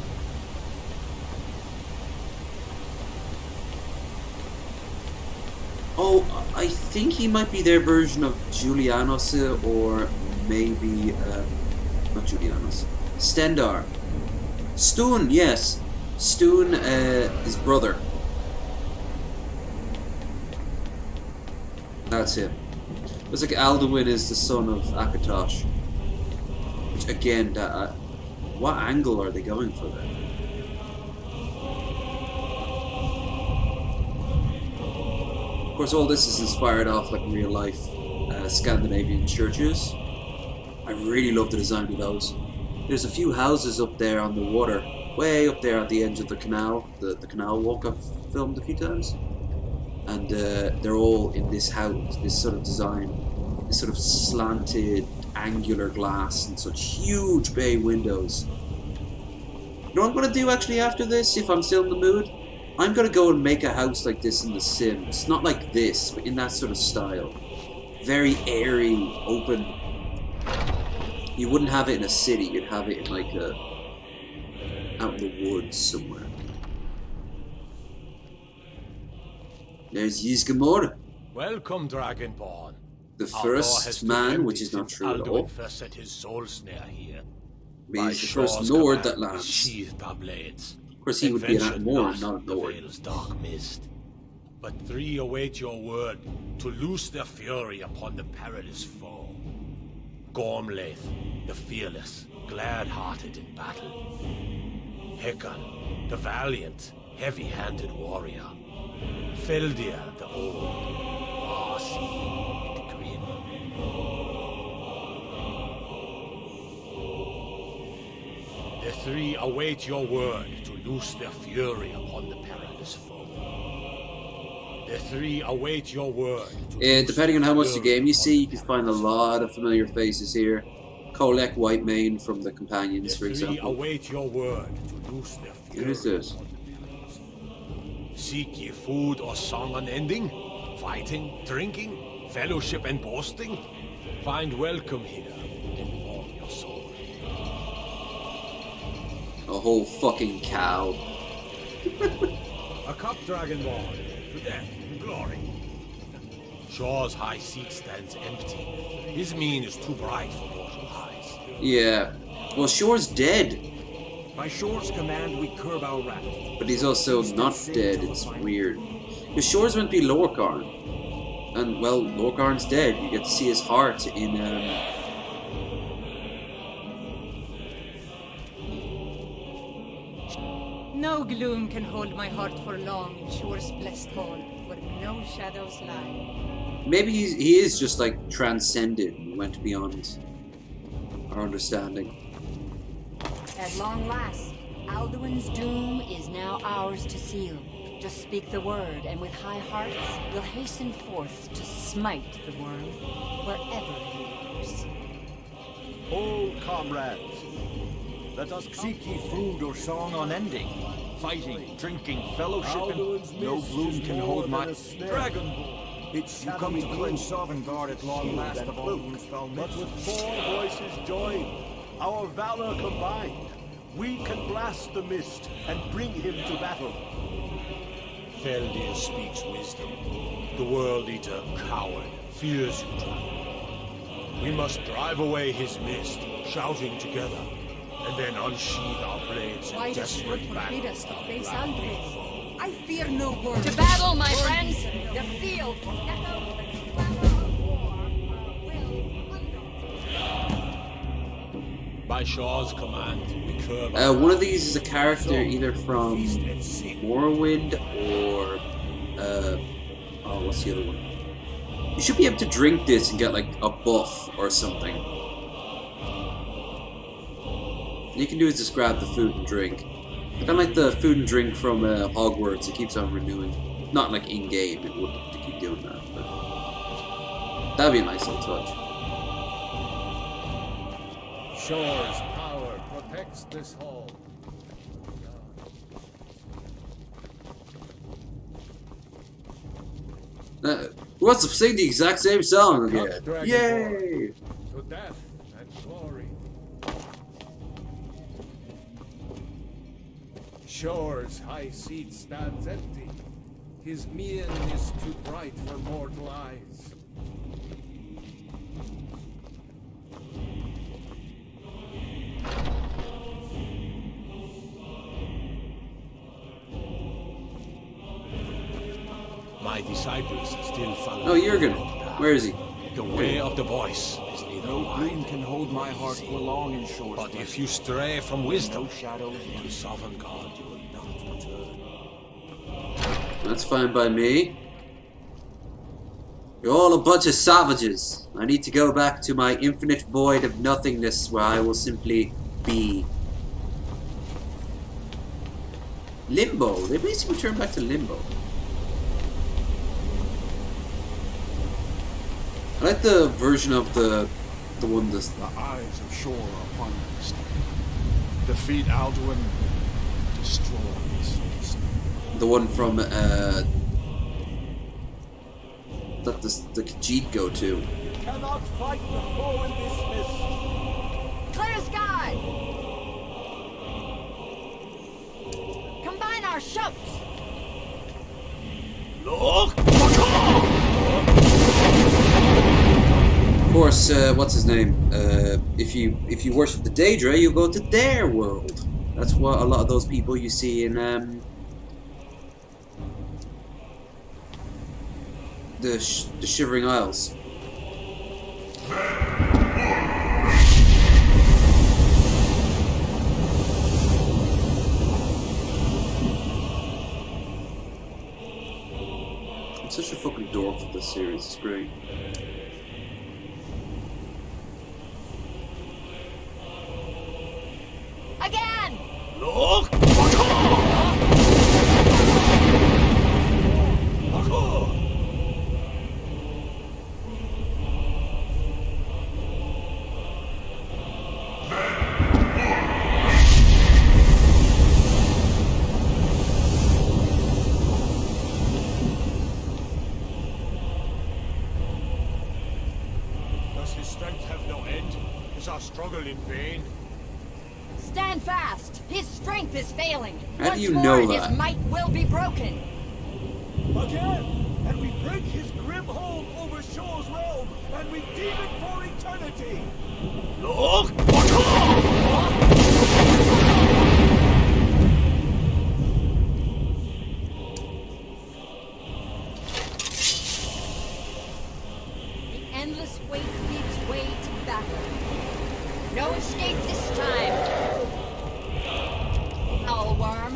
Oh, I think he might be their version of Julianos, or maybe, not Julianos, Stendar. Stune, yes. Stune, his brother. That's it. It's like Alduin is the son of Akatosh. Which, again, what angle are they going for there? Of course, all this is inspired off like real life Scandinavian churches. I really love the design of those. There's a few houses up there on the water, way up there at the edge of the canal, the canal walk I've filmed a few times. And they're all in this house, this sort of design, this sort of slanted, angular glass and such huge bay windows. You know what I'm going to do actually after this, if I'm still in the mood? I'm going to go and make a house like this in The Sims. Not like this, but in that sort of style. Very airy, open. You wouldn't have it in a city, you'd have it in like a... out in the woods somewhere. There's Ysgramor. Welcome, Dragonborn. The first man, which is not true at all. First set his soul snare here. He's the first Nord that lands. Sheathed our blades. Of course, he would be an Atmore, not a Nord. Dark mist. But three await your word to loose their fury upon the perilous foe. Gormlaith, the fearless, glad-hearted in battle. Hekon, the valiant, heavy-handed warrior. Feldir, the old, far-seeing and grim. The three await your word to loose their fury upon the perilous foe. The three await your word. Depending on how much the game you see, you can find a lot of familiar faces here. Kolek Whitemane from the Companions, for The three example. await your word to loose their fury. Who is this? Seek ye food or song unending? Fighting, drinking, fellowship and boasting? Find welcome here in all your soul. A whole fucking cow. A cup dragonborn, to death and glory. Shore's high seat stands empty. His mien is too bright for mortal eyes. Yeah. Well, Shore's dead. By Shore's command, we curb our wrath. But he's also not dead. It's weird. Because Shore's meant to be Lorkharn. And, well, Lorkharn's dead. You get to see his heart in, No gloom can hold my heart for long in Shore's blessed hall, where no shadows lie. Maybe he is just, like, transcended and went beyond our understanding. At long last, Alduin's doom is now ours to seal. Just speak the word, and with high hearts, we'll hasten forth to smite the worm, wherever he lurks. Hold, comrades. Let us seek ye food or song unending. Fighting, drinking, fellowshipping. No gloom can hold my dragonborn. You come to cleanse Sovngarde at long last of all wounds foul But with 4 voices joined, our valor combined, we can blast the mist and bring him to battle. Feldir speaks wisdom. The World Eater, coward, fears you, dragon. We must drive away his mist, shouting together, and then unsheathe our blades in Why does Shore desperate battle. forbid us to face Alduin? I fear no word. To battle, my friends! The field will echo with the clamor of war. By Shaw's command, we curb one of these is a character either from Morrowind or, oh, what's the other one? You should be able to drink this and get, like, a buff or something. All you can do is just grab the food and drink. Kind of like the food and drink from Hogwarts, it keeps on renewing. Not like in-game, it wouldn't to keep doing that, but that'd be a nice little touch. Shore's power protects this hall. Who wants to sing the exact same song again? Dragonborn, Yay! to death and glory. Shore's high seat stands empty. His mien is too bright for mortal eyes. My disciples still follow. Oh, Jürgen. Where is he? The way of the voice is neither No wide gloom can hold my heart for long in Shore's but blessed if you stray from wisdom no shadows to sovereign God, you will not return. That's fine by me. You're all a bunch of savages. I need to go back to my infinite void of nothingness where I will simply be. Limbo. They basically turn back to Limbo. I like the version of the one that's... The eyes of Shore are upon us. Defeat Alduin, destroy his The one from, that the Khajiit go to. Cannot fight the foe in this mist. Clear sky! Combine our shouts! Look! Of course, what's his name? If you worship the Daedra, you go to their world. That's what a lot of those people you see in the Shivering Isles. I'm such a fucking dork for this series. It's great. Again! Look! struggle in vain. Stand fast! His strength is failing! How do Once you more, know and that? his might will be broken! Again! And we break his grim hold over Shaw's realm, and we deem it for eternity! Look! The endless wait gives way to battle. No escape this time! Owl worm.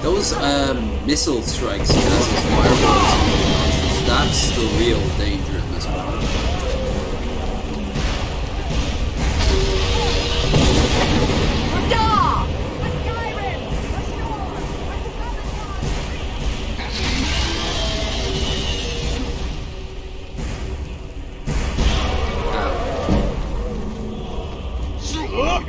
Those missile strikes he has as fireballs, that's the real danger in this one. Rada! The Skyrim! Ashore!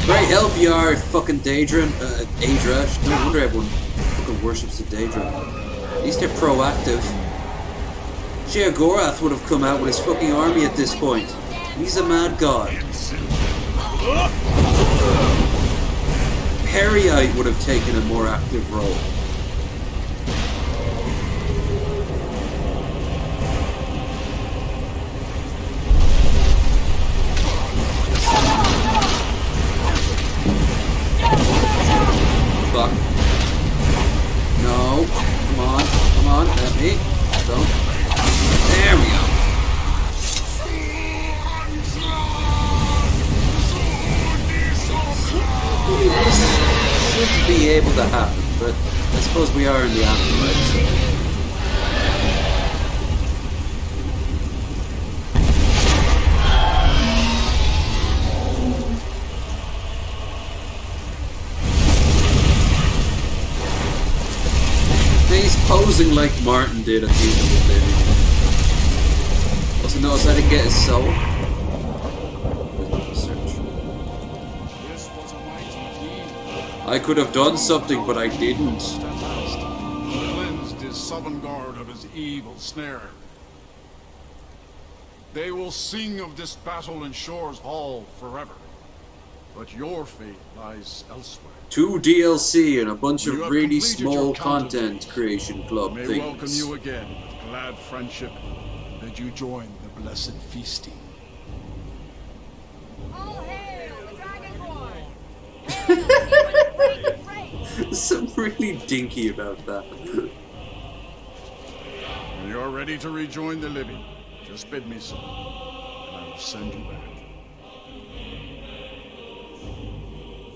Great help you are, fucking Daedra. Aedra. No wonder everyone fucking worships the Daedra. At least they're proactive. Sheogorath would have come out with his fucking army at this point. He's a mad god. Periite would have taken a more active role. Fuck. No. Come on. Come on. Let me. Don't. There we go. This shouldn't be able to happen, but I suppose we are in the afterlife, so. He's posing like Martin did at the end of the video. Also notice I didn't get his soul. I could have done something, but I didn't. Cleansed his Sovngarde of his evil snare. They will sing of this battle in Shore's Hall forever. But your fate lies elsewhere. 2 DLC and a bunch You of have really completed small your counter content creation club May things. welcome you again with glad friendship. That you join the blessed feasting. All hail the Dragonborn! There's something really dinky about that. When you're ready to rejoin the living, just bid me so, and I will send you back.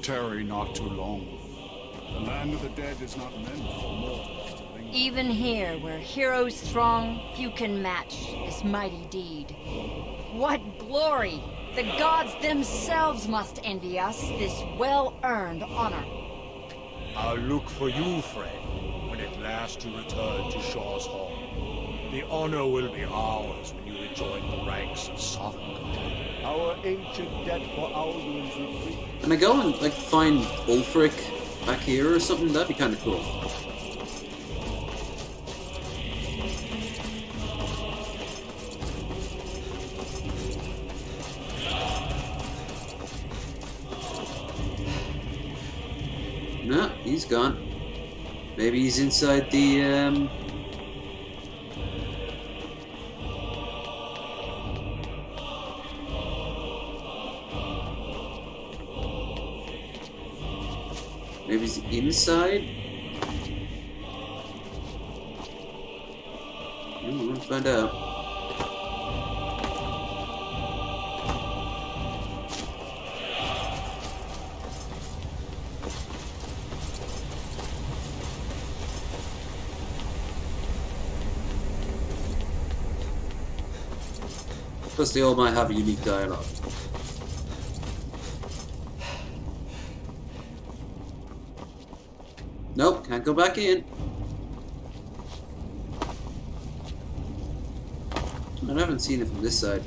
Tarry not too long. The land of the dead is not meant for mortals to linger. Even here, where heroes throng, few can match this mighty deed. What glory! The gods themselves must envy us this well-earned honor. I'll look for you, friend, when at last you return to Shaw's Hall. The honor will be ours when you rejoin the ranks of Sovngarde. Our ancient debt for Alduin's retreat. Can I go and like find Ulfric back here or something? That'd be kind of cool. No, he's gone. Maybe he's inside the maybe he's inside? We'll find out. Plus they all might have a unique dialogue. Nope, can't go back in. I haven't seen it from this side.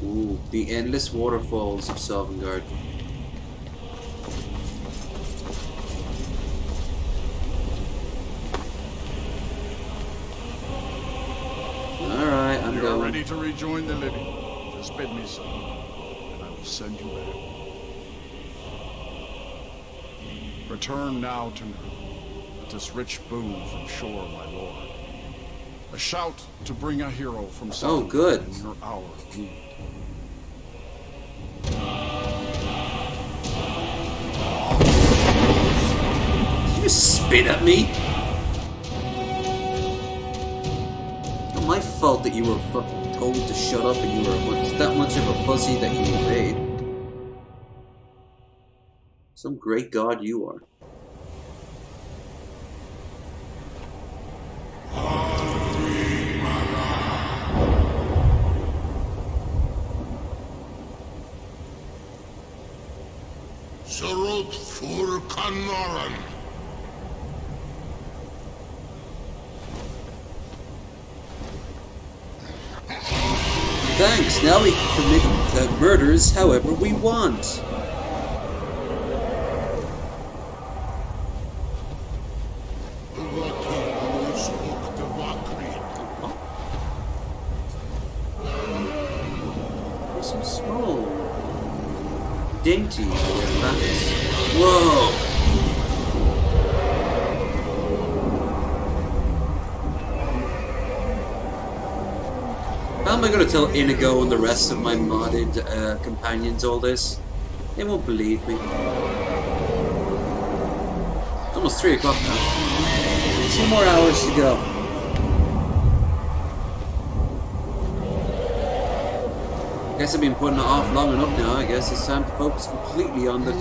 Ooh, the endless waterfalls of Sovngarde. Alright, I'm going. Ready to rejoin the living. Just bid me so, and I will send you back. Return now to me, with this rich boon from shore, my lord. A shout to bring a hero from Sovngarde good. in your hour of need. Did you just spit at me? It's not my fault that you were fucking told to shut up and you were that much of a pussy that you obeyed. Some great god you are. Surut fur Kanoran. Thanks, now we can commit murders however we want. There's some small, dainty plants. Whoa! How am I going to tell Inigo and the rest of my modded companions all this? They won't believe me. It's almost 3 o'clock now. 2 more hours to go. I guess I've been putting it off long enough now. I guess it's time to focus completely on the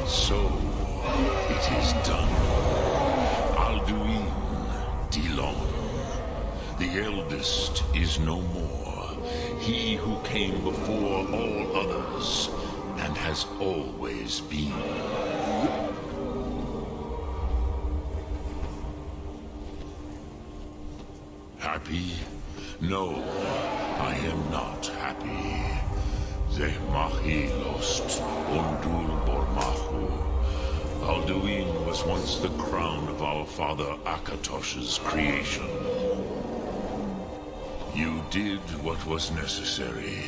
So, it is done. Alduin Dilon, the eldest, is no more. He who came before all others, and has always been. Happy? No, I am not happy. Ze mahi lost, undul bormahu. Alduin was once the crown of our father Akatosh's creation. You did what was necessary.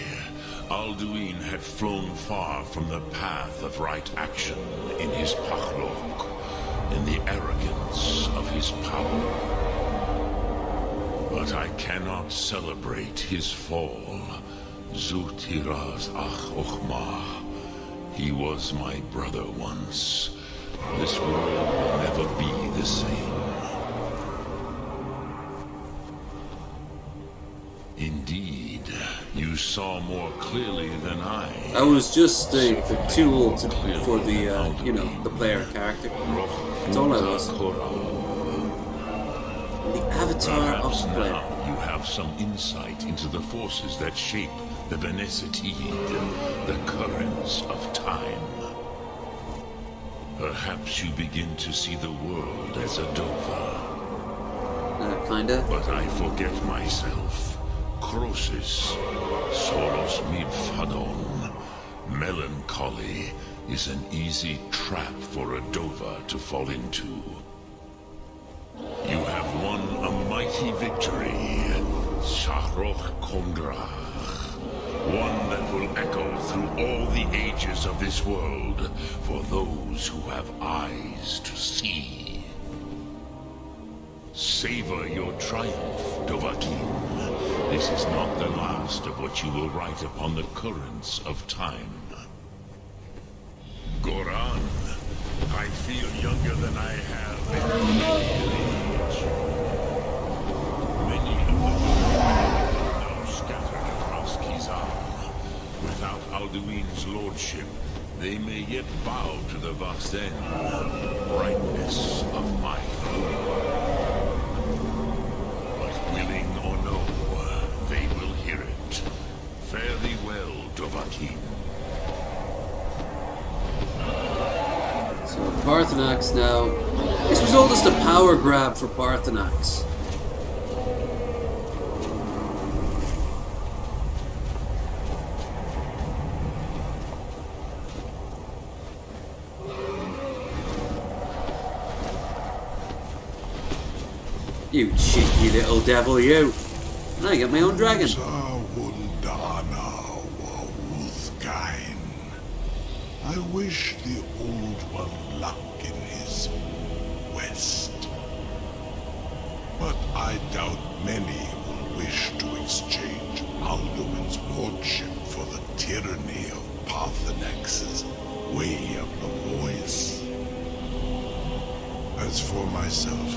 Alduin had flown far from the path of right action in his pachlok, in the arrogance of his power. But I cannot celebrate his fall. Zutiraz ach ochma. He was my brother once. This world will never be the same. Indeed, you saw more clearly than I. I was just a tool for the, you know, the player character. That's all I was. The avatar of the player. Now you have some insight into the forces that shape the Benesitid, the currents of time. Perhaps you begin to see the world as a Dova. Kinda. But I forget myself. Crosis, solos midfadon. Melancholy is an easy trap for a Dova to fall into. You have won a mighty victory, Shahroch Kondrach. One that will echo through all the ages of this world for those who have eyes to see. Savor your triumph, Dovahkiin. This is not the last of what you will write upon the currents of time. Goran, I feel younger than I have in age. Many of the now scattered across Kizan. Without Alduin's lordship, They may yet bow to the Vasten, brightness of my throne. But willing or no, they will hear it. Fare thee well, Dovahkiin. So Parthenax now. This was all just a power grab for Parthenax. You cheeky little devil, you. And I get my own dragon. I wish the Old One luck in his quest. But I doubt many will wish to exchange Alduin's lordship for the tyranny of Parthenax's way of the voice. As for myself,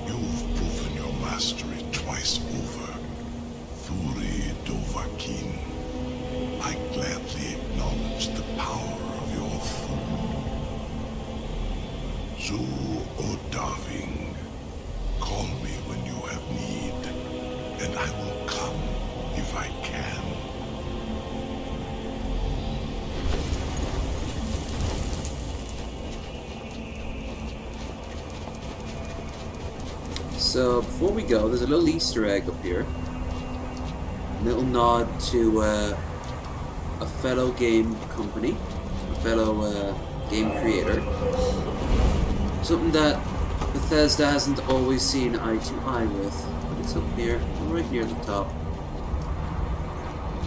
you've proven your mastery twice over. Thuri Dovahkiin, I gladly acknowledge the power of your throne. Zu Odaving, call me when you have need, and I will come if I can. So before we go, there's a little Easter egg up here. A little nod to a fellow game company, a fellow game creator. Something that Bethesda hasn't always seen eye to eye with. But it's up here, right near the top.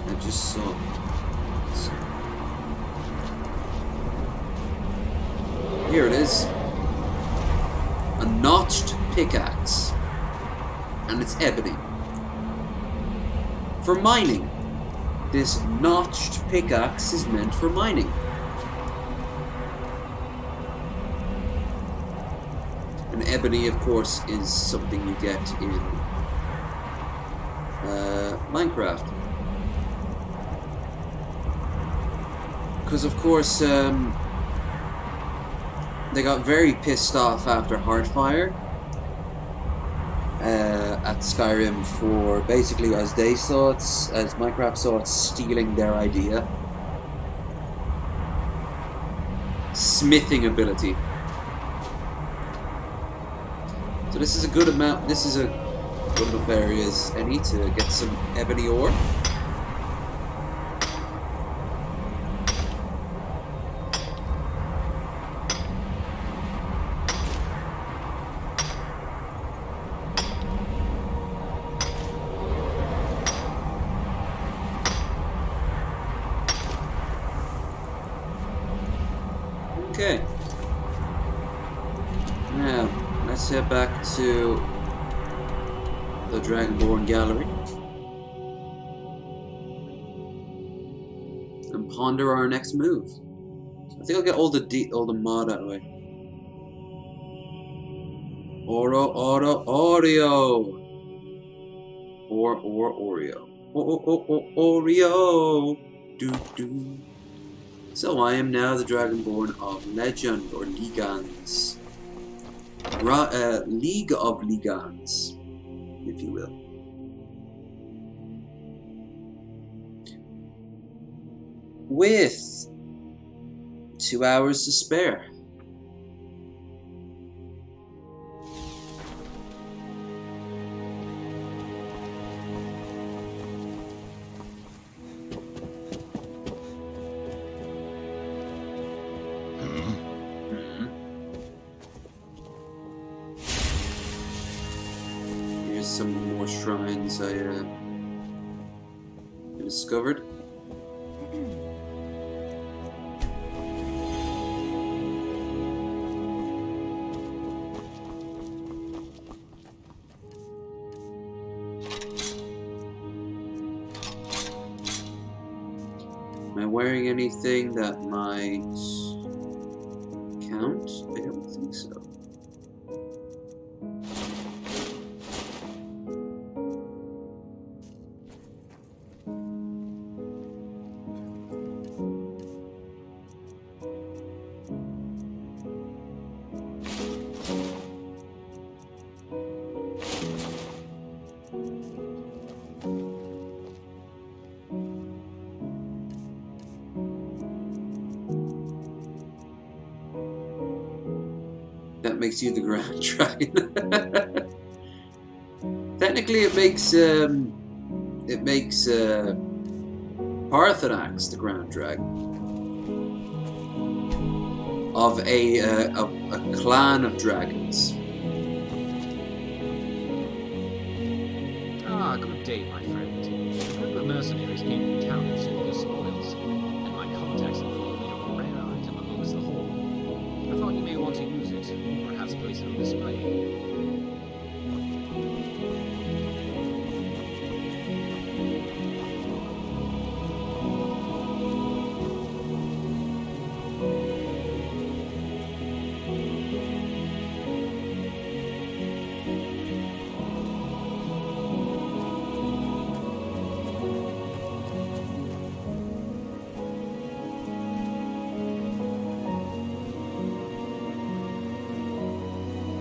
I just saw. Here it is. A notched pickaxe. And it's ebony. For mining. This notched pickaxe is meant for mining. And ebony, of course, is something you get in Minecraft. Because, of course, they got very pissed off after Heartfire at Skyrim for basically, as they saw it, as Minecraft saw it, stealing their idea. Smithing ability. So this is a good amount, this is a good enough area as any to get some ebony ore. Okay. Now, let's head back to the Dragonborn Gallery and ponder our next move. I think I'll get all the mod out of the way. Oreo. Oreo. Oreo. Do. So I am now the Dragonborn of Legend, or Ligans. League of Ligans, if you will. With 2 hours to spare. Some more shrines I discovered. Am I wearing anything that might count? I don't think so. that makes you the Grand Dragon. Technically, it makes Parthenax the Grand Dragon of a clan of dragons. Ah, good day, my friend. A group of mercenaries came to town and stole the spoils, and my contacts informed me of a rare item amongst the haul. I thought you may want to use it, or perhaps place it on display.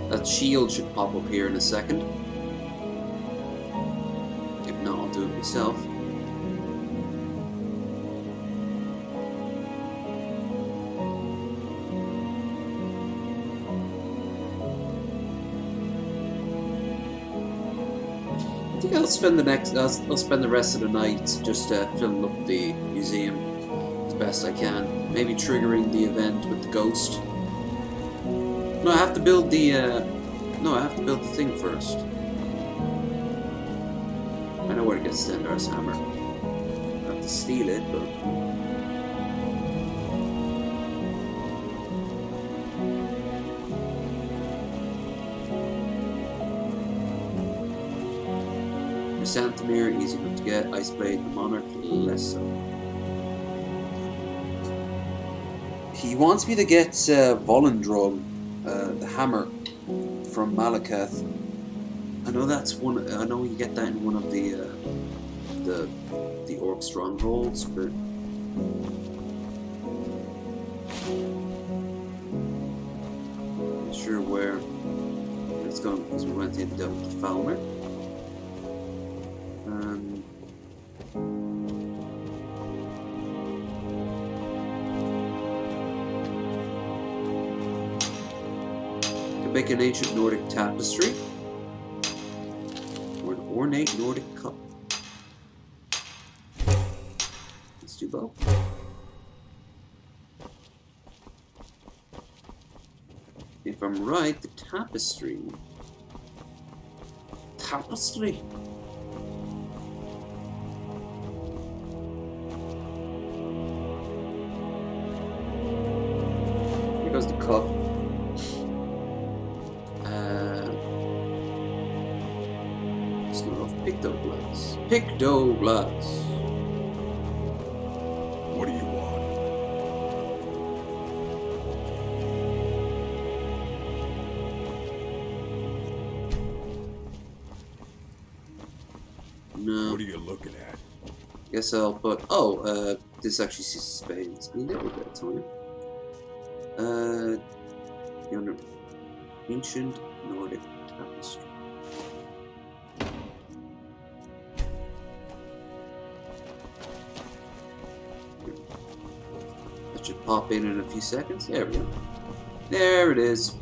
That shield should pop up here in a second. If not, I'll do it myself. I think I'll spend I'll spend the rest of the night just filling up the museum as best I can. Maybe triggering the event with the ghost. No, I have to build the thing first. I know where to get Stendar's hammer. I have to steal it, but Chrysanthemere, easy enough to get. Iceblade, the Monarch, less so. He wants me to get Volendrog, the hammer from Malakath. I know that's one. I know you get that in one of the orc strongholds, but not sure where it's going because we went in dealt with the Falmer. Make an ancient Nordic tapestry or an ornate Nordic cup. Let's do both. If I'm right, the tapestry. Tapestry. Here goes the cup. Pictoglass. What do you want? No. What are you looking at? Guess I'll put. This actually spends a little bit of time. Ancient Nordic tapestry. Should pop in a few seconds. There we go. There it is.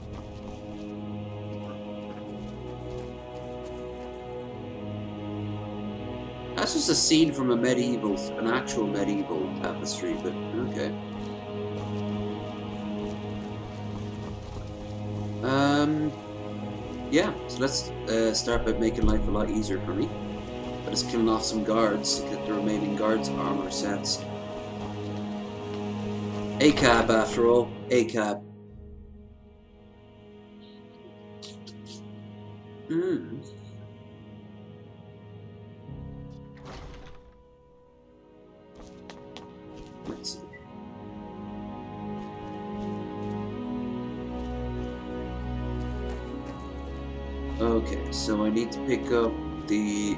That's just a scene from an actual medieval tapestry, but okay. Yeah, so let's start by making life a lot easier for me. By just killing off some guards to get the remaining guards' armor sets. A-cab, after all. A-cab. Let's see. Okay, so I need to pick up the...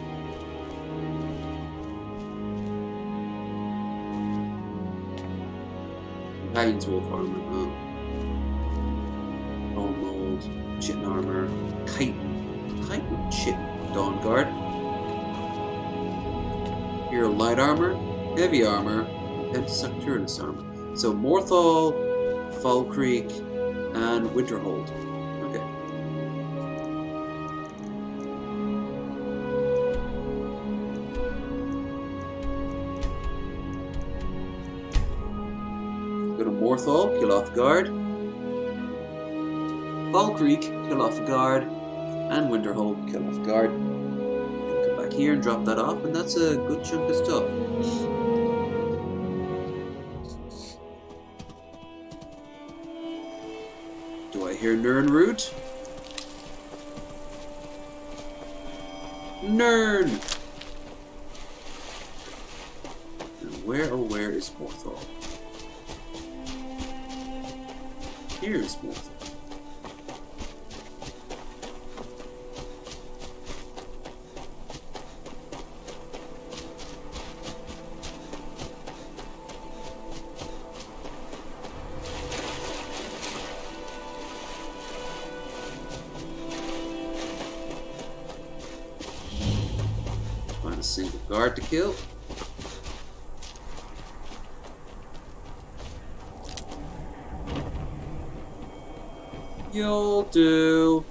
Companion's Wolf armor, Bone Mold, Chitin armor, Chitin, Chitin, Dawn Guard, Hero Light armor, Heavy armor, Pentasecturnus armor. So Morthal, Fall Creek, and Winterhold. Okay. Morthal, kill off the guard. Falkreek, kill off the guard. And Winterhold, kill off the guard. Come back here and drop that off, and that's a good chunk of stuff. Do I hear Nirnroot? Nirn! And where, oh where is Morthal? Here is Morthal. Find a single guard to kill. You'll do.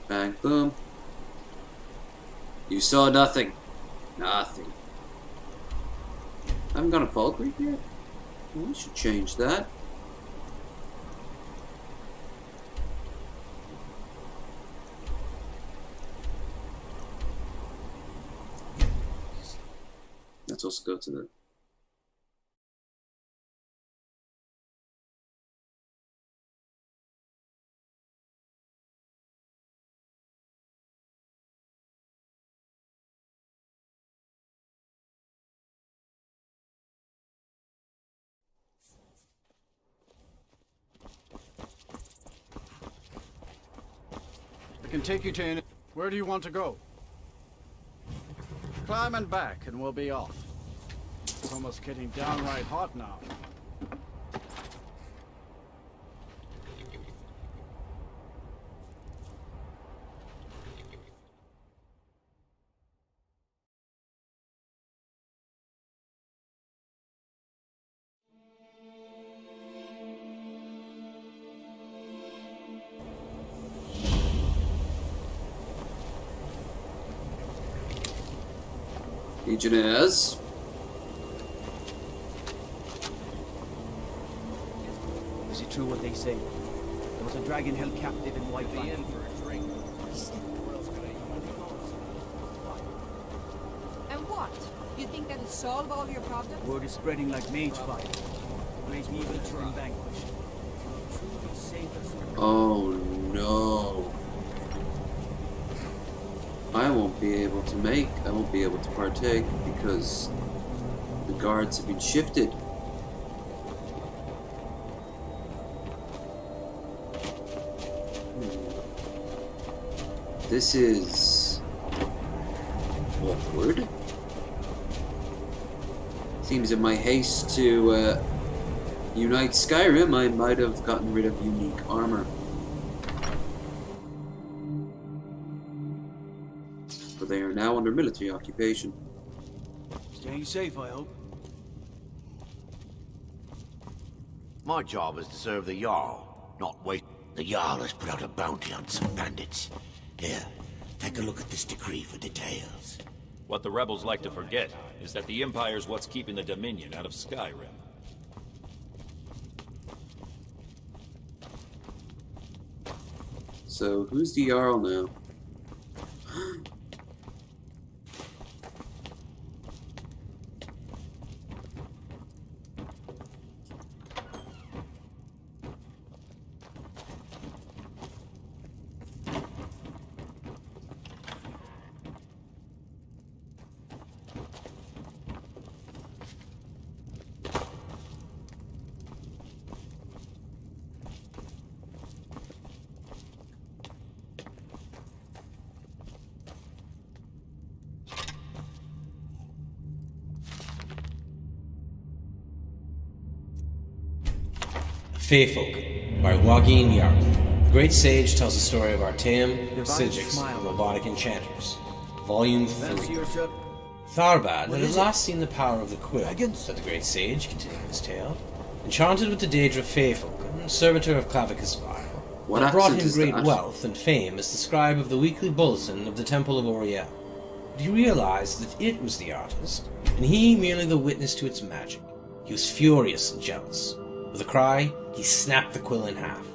Bang, boom. You saw nothing. Nothing. I haven't got a Falkreek yet? Well, we should change that. Let's also go to the I can take you to... Where do you want to go? Climb and back and we'll be off. It's almost getting downright hot now. Legionnaires. Is it true what they say? There was a dragon held captive in White Valley. For a drink. And what? You think that'll solve all your problems? Word is spreading like mage fire. Great evil turn vanquished. Truly save us. Oh no. I won't be able to partake because the guards have been shifted. This is awkward. Seems in my haste to unite Skyrim, I might have gotten rid of unique armor. But they are now under military occupation. Staying safe, I hope. My job is to serve the Jarl, not wait. The Jarl has put out a bounty on some bandits. Here, take a look at this decree for details. What the rebels like to forget is that the Empire's what's keeping the Dominion out of Skyrim. So, who's the Jarl now? Feyfolk by Wagin Yark. The Great Sage tells the story of Artaeum, Sigix, and Robotic Enchanters. Volume 3. Tharbad had at last seen the power of the quill, said the Great Sage, continuing his tale. enchanted with the Daedra Feyfolken, servitor of Clavicus Vile, What brought accent him is great that? wealth and fame as the scribe of the weekly bulletin of the Temple of Oriel. But he realized that it was the artist, and he merely the witness to its magic. He was furious and jealous. With a cry, he snapped the quill in half.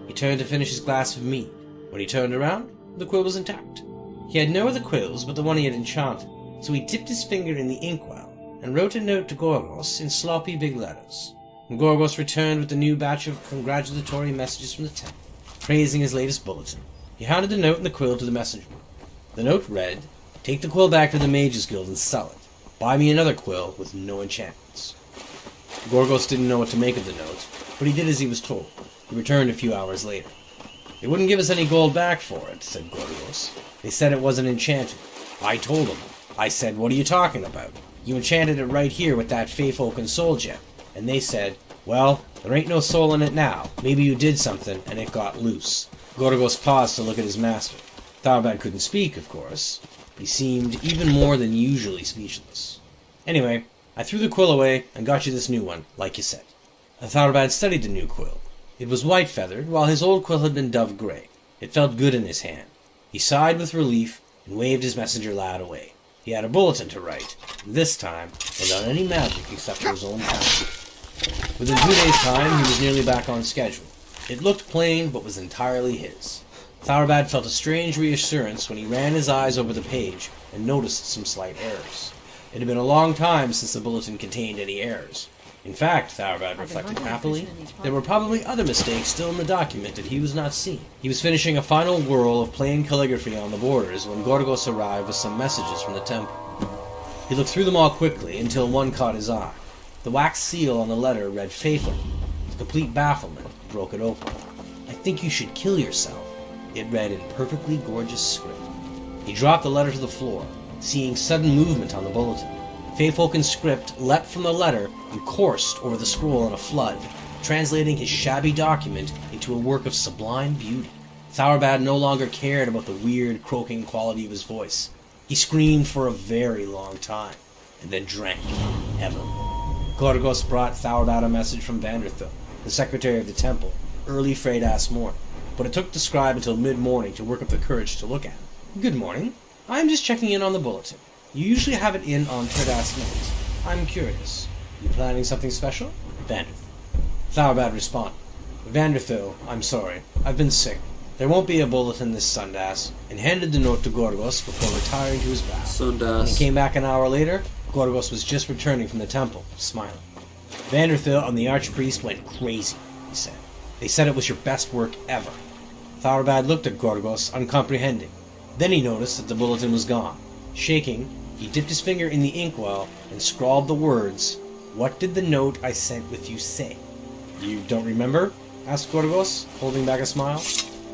He turned to finish his glass of mead. When he turned around, the quill was intact. He had no other quills but the one he had enchanted, so he dipped his finger in the inkwell and wrote a note to Gorgos in sloppy big letters. And Gorgos returned with a new batch of congratulatory messages from the temple, praising his latest bulletin. He handed the note and the quill to the messenger. The note read, "Take the quill back to the Mages Guild and sell it. Buy me another quill with no enchantments." Gorgos didn't know what to make of the note, but he did as he was told. He returned a few hours later. "They wouldn't give us any gold back for it," said Gorgos. "They said it wasn't enchanted. I told them. I said, what are you talking about? You enchanted it right here with that Feyfolken soul gem." And they said, "Well, there ain't no soul in it now. Maybe you did something and it got loose." Gorgos paused to look at his master. Tharbad couldn't speak, of course, but he seemed even more than usually speechless. "Anyway, I threw the quill away and got you this new one, like you said." Tharbad studied the new quill. It was white-feathered, while his old quill had been dove-gray. It felt good in his hand. He sighed with relief and waved his messenger lad away. He had a bulletin to write, this time without any magic except for his own power. Within 2 days' time, he was nearly back on schedule. It looked plain, but was entirely his. Tharbad felt a strange reassurance when he ran his eyes over the page and noticed some slight errors. It had been a long time since the bulletin contained any errors. In fact, Tharbad reflected happily, there were probably other mistakes still in the document that he was not seeing. He was finishing a final whirl of plain calligraphy on the borders when Gorgos arrived with some messages from the temple. He looked through them all quickly until one caught his eye. The wax seal on the letter read "Faithful." With complete bafflement, he broke it open. "I think you should kill yourself," it read in perfectly gorgeous script. He dropped the letter to the floor, seeing sudden movement on the bulletin. Feyfolken script leapt from the letter and coursed over the scroll in a flood, translating his shabby document into a work of sublime beauty. Tharbad no longer cared about the weird, croaking quality of his voice. He screamed for a very long time, and then drank heavily. Gorgos brought Tharbad a message from Vanderthil, the secretary of the temple, early frayed-ass morning, but it took the scribe until mid-morning to work up the courage to look at it. "Good morning. I am just checking in on the bulletin. You usually have it in on third-ass night. I'm curious. You planning something special?" Vanderthil. Tharbad responded. "Vanderthil, I'm sorry. I've been sick. There won't be a bulletin this Sundas," and handed the note to Gorgos before retiring to his bath. When he came back an hour later, Gorgos was just returning from the temple, smiling. "Vanderthil and the archpriest went crazy," he said. "They said it was your best work ever." Tharbad looked at Gorgos, uncomprehending. Then he noticed that the bulletin was gone. Shaking, he dipped his finger in the inkwell and scrawled the words, "What did the note I sent with you say?" "You don't remember?" asked Gorgos, holding back a smile.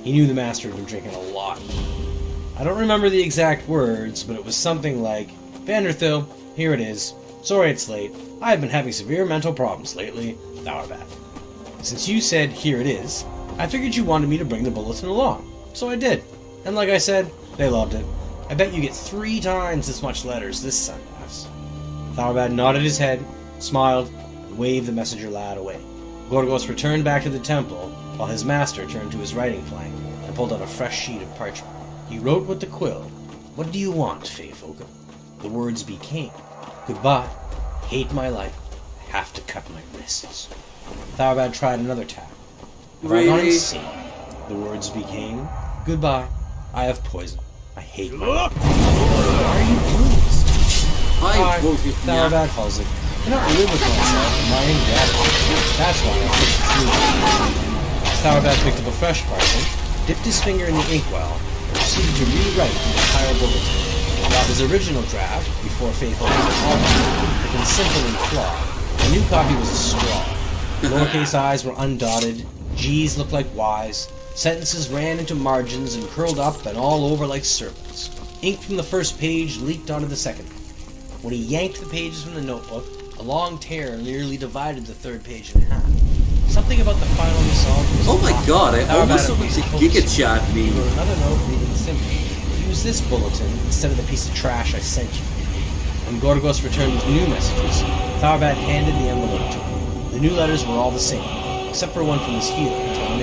He knew the master had been drinking a lot. "I don't remember the exact words, but it was something like, 'Vanderthil, here it is. Sorry it's late. I have been having severe mental problems lately. Tharbad.' Since you said, 'Here it is,' I figured you wanted me to bring the bulletin along. So I did. And like I said, they loved it. I bet you get 3 times as much letters this Sundas." Tharbad nodded his head, smiled, and waved the messenger lad away. Gorgos returned back to the temple, while his master turned to his writing plank and pulled out a fresh sheet of parchment. He wrote with the quill, "What do you want, Feyfolken?" The words became, "Goodbye. Hate my life. Have to cut my wrists." Tharbad tried another tab. Really? The words became, "Goodbye. I have poison. I hate my life. Why are you doing this? I, Tharbad Halsey, cannot live with myself and my ingratitude. That's why I push through." Tharbad picked up a fresh parchment, dipped his finger in the inkwell, and proceeded to rewrite the entire bulletin. While his original draft, before Faithful had been simple and flawed, the new copy was a straw. Lowercase i's were undotted, g's looked like y's, sentences ran into margins and curled up and all over like serpents. Ink from the first page leaked onto the second. When he yanked the pages from the notebook, a long tear nearly divided the third page in half. Something about the final result was oh my god, I almost wanted to giga-chat me. He wrote another note reading simply, "Use this bulletin instead of the piece of trash I sent you." When Gorgos returned with new messages, Tharbad handed the envelope to him. The The new letters were all the same, except for one from his healer, Taint.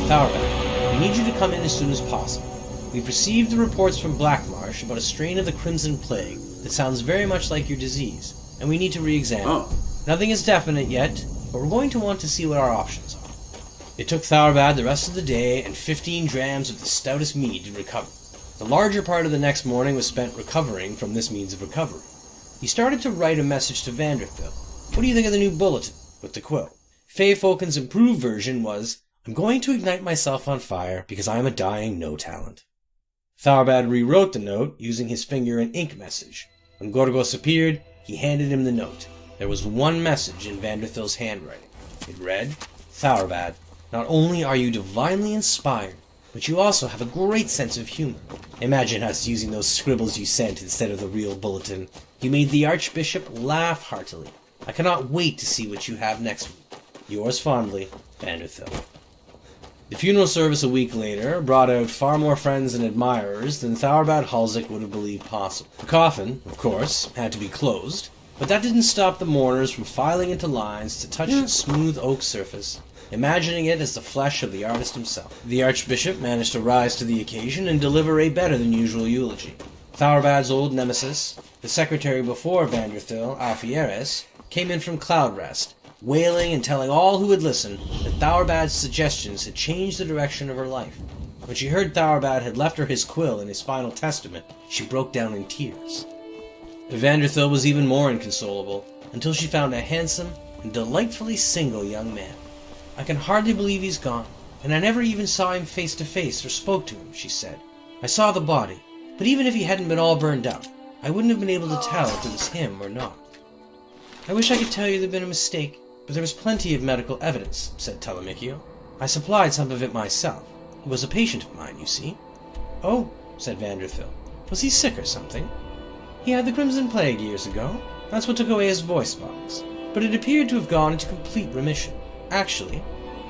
Thaurbad, we need you to come in as soon as possible. We've received the reports from Blackmarsh about a strain of the Crimson Plague that sounds very much like your disease, and we need to re-examine it. Nothing is definite yet, but we're going to want to see what our options are. It took Thaurbad the rest of the day and 15 drams of the stoutest mead to recover. The larger part of the next morning was spent recovering from this means of recovery. He started to write a message to Vanderthil. What do you think of the new bulletin? With the quill. Feyfolken's improved version was, I'm going to ignite myself on fire because I am a dying no-talent. Thaurbad rewrote the note using his finger and ink message. When Gorgos appeared, he handed him the note. There was one message in Vanderthil's handwriting. It read, Thaurbad, not only are you divinely inspired, but you also have a great sense of humor. Imagine us using those scribbles you sent instead of the real bulletin. You made the Archbishop laugh heartily. I cannot wait to see what you have next week. Yours fondly, Vanderthil. The funeral service a week later brought out far more friends and admirers than Thaurbad Halsik would have believed possible. The coffin, of course, had to be closed, but that didn't stop the mourners from filing into lines to touch its smooth oak surface, imagining it as the flesh of the artist himself. The Archbishop managed to rise to the occasion and deliver a better-than-usual eulogy. Thaurbad's old nemesis, the secretary before Vanderthil, Alfieres, came in from Cloud Rest, wailing and telling all who would listen that Thaurbad's suggestions had changed the direction of her life. When she heard Thaurbad had left her his quill in his final testament, she broke down in tears. Vanderthil was even more inconsolable, until she found a handsome and delightfully single young man. I can hardly believe he's gone, and I never even saw him face to face or spoke to him, she said. I saw the body, but even if he hadn't been all burned up, I wouldn't have been able to tell if it was him or not. I wish I could tell you there'd been a mistake, but there was plenty of medical evidence, said Telemachio. I supplied some of it myself. He was a patient of mine, you see. Oh, said Vanderthil. Was he sick or something? He had the Crimson Plague years ago. That's what took away his voice box. But it appeared to have gone into complete remission. Actually,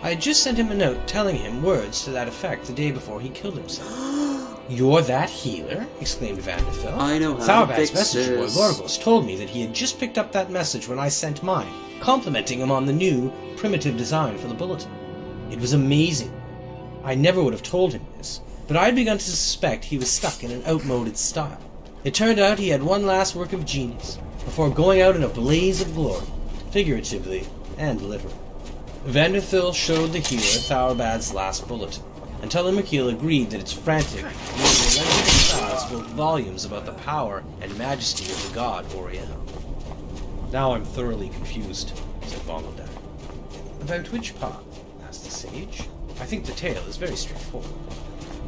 I had just sent him a note telling him words to that effect the day before he killed himself. You're that healer? Exclaimed Vanderthil. I know how to Thaurbad's fix messenger boy this. Gorgos told me that he had just picked up that message when I sent mine, complimenting him on the new, primitive design for the bulletin. It was amazing. I never would have told him this, but I had begun to suspect he was stuck in an outmoded style. It turned out he had one last work of genius, before going out in a blaze of glory, figuratively and literally. Vanderthil showed the healer Thaurbad's last bulletin, and Telemachil agreed that its frantic, nearly illegible style spoke volumes about the power and majesty of the god Oriel. Now I'm thoroughly confused, said Volnodar. About which part? Asked the sage. I think the tale is very straightforward.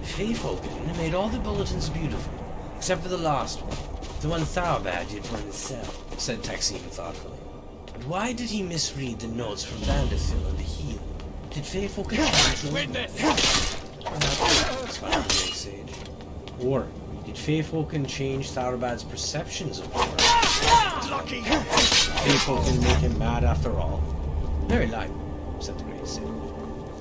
The Feyfolken made all the bulletins beautiful, except for the last one, the one Thaurbad did for himself, said Taksim thoughtfully. But why did he misread the notes from Vanderthil and the healer? Did Feyfolken smiled the great sage. Or did Feyfolken change Thaurbad's perceptions of horror? Feyfolken make him mad after all? Very likely, said the great sage.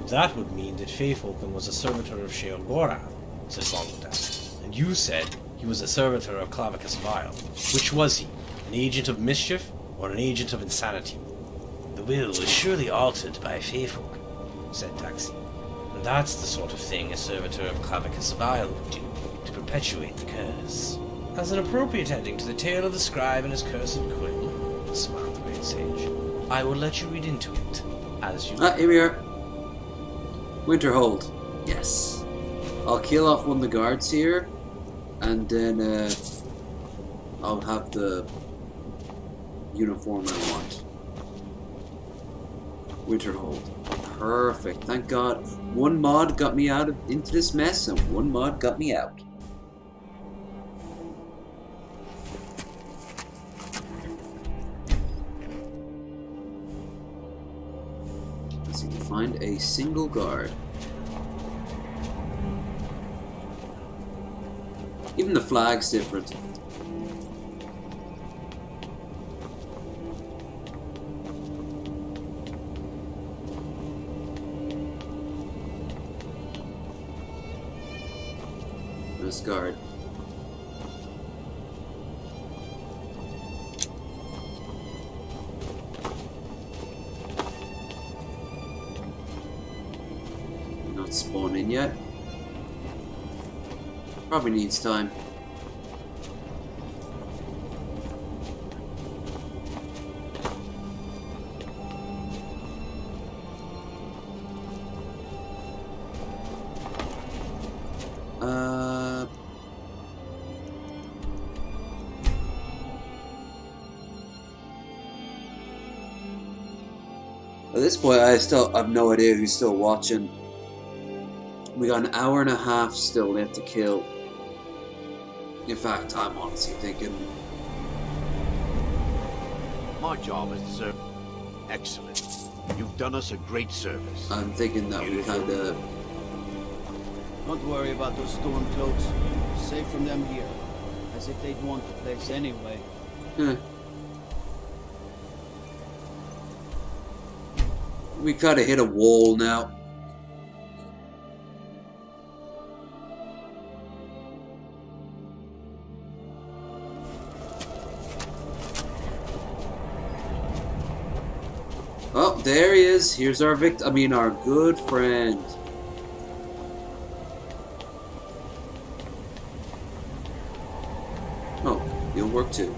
That would mean that Feyfolken was a servitor of Sheogorath, said Volnodar. And you said he was a servitor of Clavicus Vile. Which was he? An agent of mischief or an agent of insanity? The will was surely altered by Feyfolken, said Taxi. And that's the sort of thing a servitor of Clavicus Vile would do to perpetuate the curse. As an appropriate ending to the tale of the scribe and his cursed quill, smiled the great sage, I will let you read into it, as you... Here we are. Winterhold. Yes. I'll kill off one of the guards here, and then I'll have the uniform I want. Winterhold. Perfect. Thank God. One mod got me out into this mess, and one mod got me out. Let's see. Find a single guard. Even the flag's different. This guard. not spawned in yet. Probably needs time. At this point, I have no idea who's still watching. We got an hour and a half still left to kill. In fact, I'm honestly thinking... My job is to serve... Excellent. You've done us a great service. I'm thinking that we kind of... Don't worry about those storm cloaks. Safe from them here. As if they'd want the place anyway. We kind of hit a wall now. Oh, there he is. Here's our our good friend. Oh, you'll work too.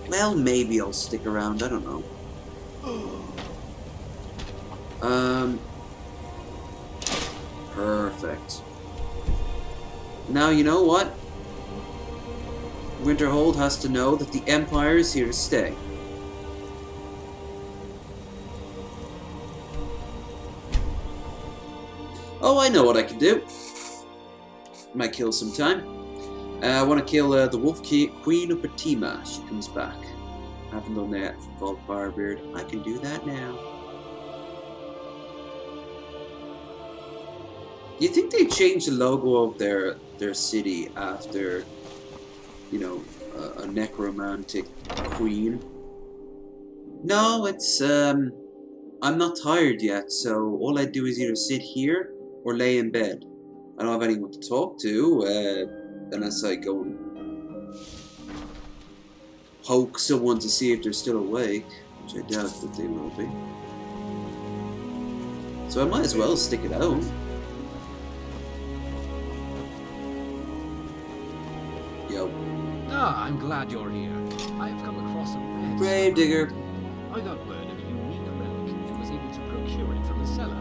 Well, maybe I'll stick around. I don't know. Perfect. Now, you know what? Winterhold has to know that the Empire is here to stay. Oh, I know what I can do. Might kill some time. I want to kill the Wolf Queen of Fatima. She comes back. I haven't done that for Firebeard. I can do that now. Do you think they changed the logo of their city after, you know, a necromantic queen? No, it's I'm not tired yet, so all I do is either sit here or lay in bed. I don't have anyone to talk to, unless I go and poke someone to see if they're still awake, which I doubt that they will be. So I might as well stick it out. Yo. Ah, I'm glad you're here. I have come across a rare Gravedigger. I got word of a unique relic and was able to procure it from the cellar.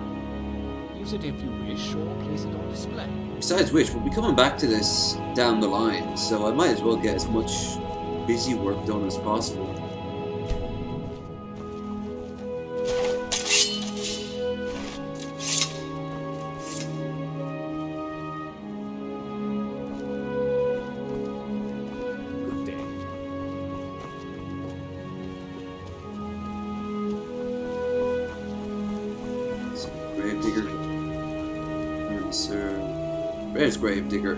Use it if you wish, or place it on display. Besides which, we'll be coming back to this down the line, so I might as well get as much busy work done as possible. Good day. So, Gravedigger. And Sir. Where's Gravedigger?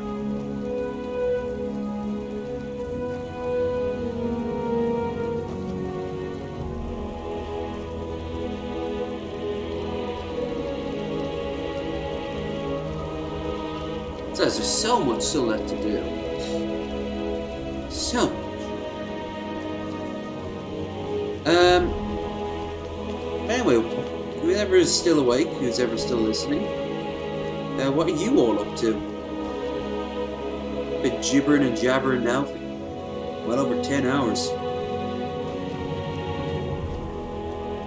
There's so much still left to do. So much. Anyway, whoever is still awake, who's ever still listening, what are you all up to? Been gibbering and jabbering now for well over 10 hours.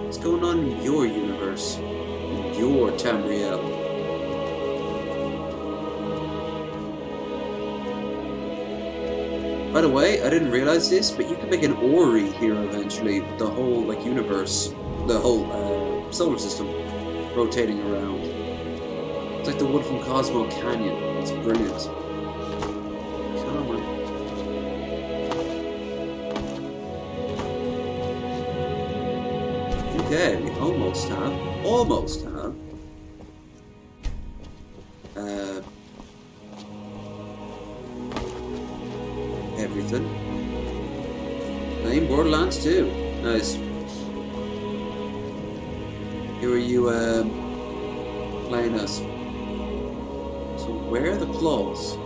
What's going on in your universe? In your Tamriel? By the way, I didn't realize this, but you can make an orrery here eventually. The whole universe, the whole solar system, rotating around. It's like the one from Cosmo Canyon. It's brilliant. Come on. Okay, we almost have. Everything. Playing Borderlands 2. Nice. Who are you playing as? So where are the claws?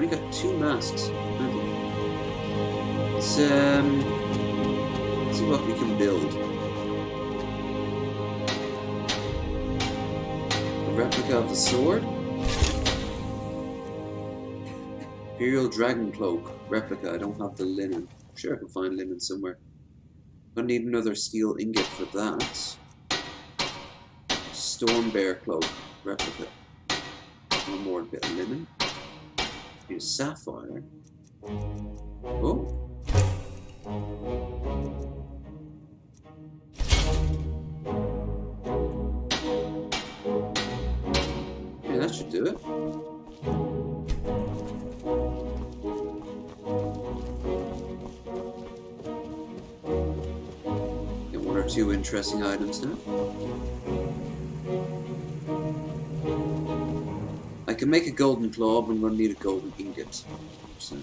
only got 2 masks. Let's see what we can build. A replica of the sword. Imperial Dragon Cloak. Replica. I don't have the linen. I'm sure I can find linen somewhere. Gonna need another steel ingot for that. Storm Bear Cloak. Replica. One more bit of linen. Need a sapphire. Oh. Yeah, that should do it. Get 1 or 2 interesting items now. I can make a golden claw, but I'm going to need a golden ingot. So.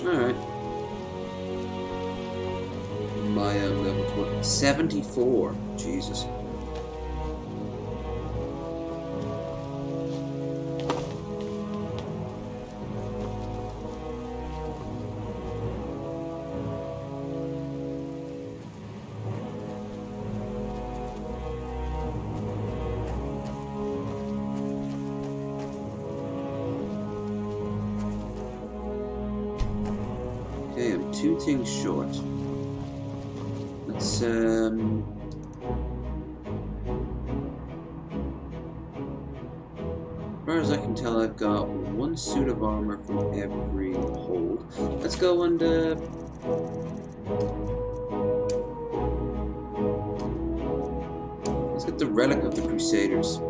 Alright. My level 74. Jesus. Okay, I'm 2 things short. Let's as far as I can tell, I've got 1 suit of armor from every hold. Let's go and let's get the relic of the Crusaders.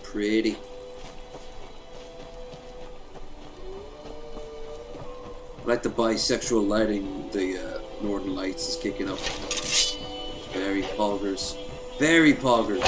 Pretty. I like the bisexual lighting. The Northern Lights is kicking up. Very poggers. Very poggers.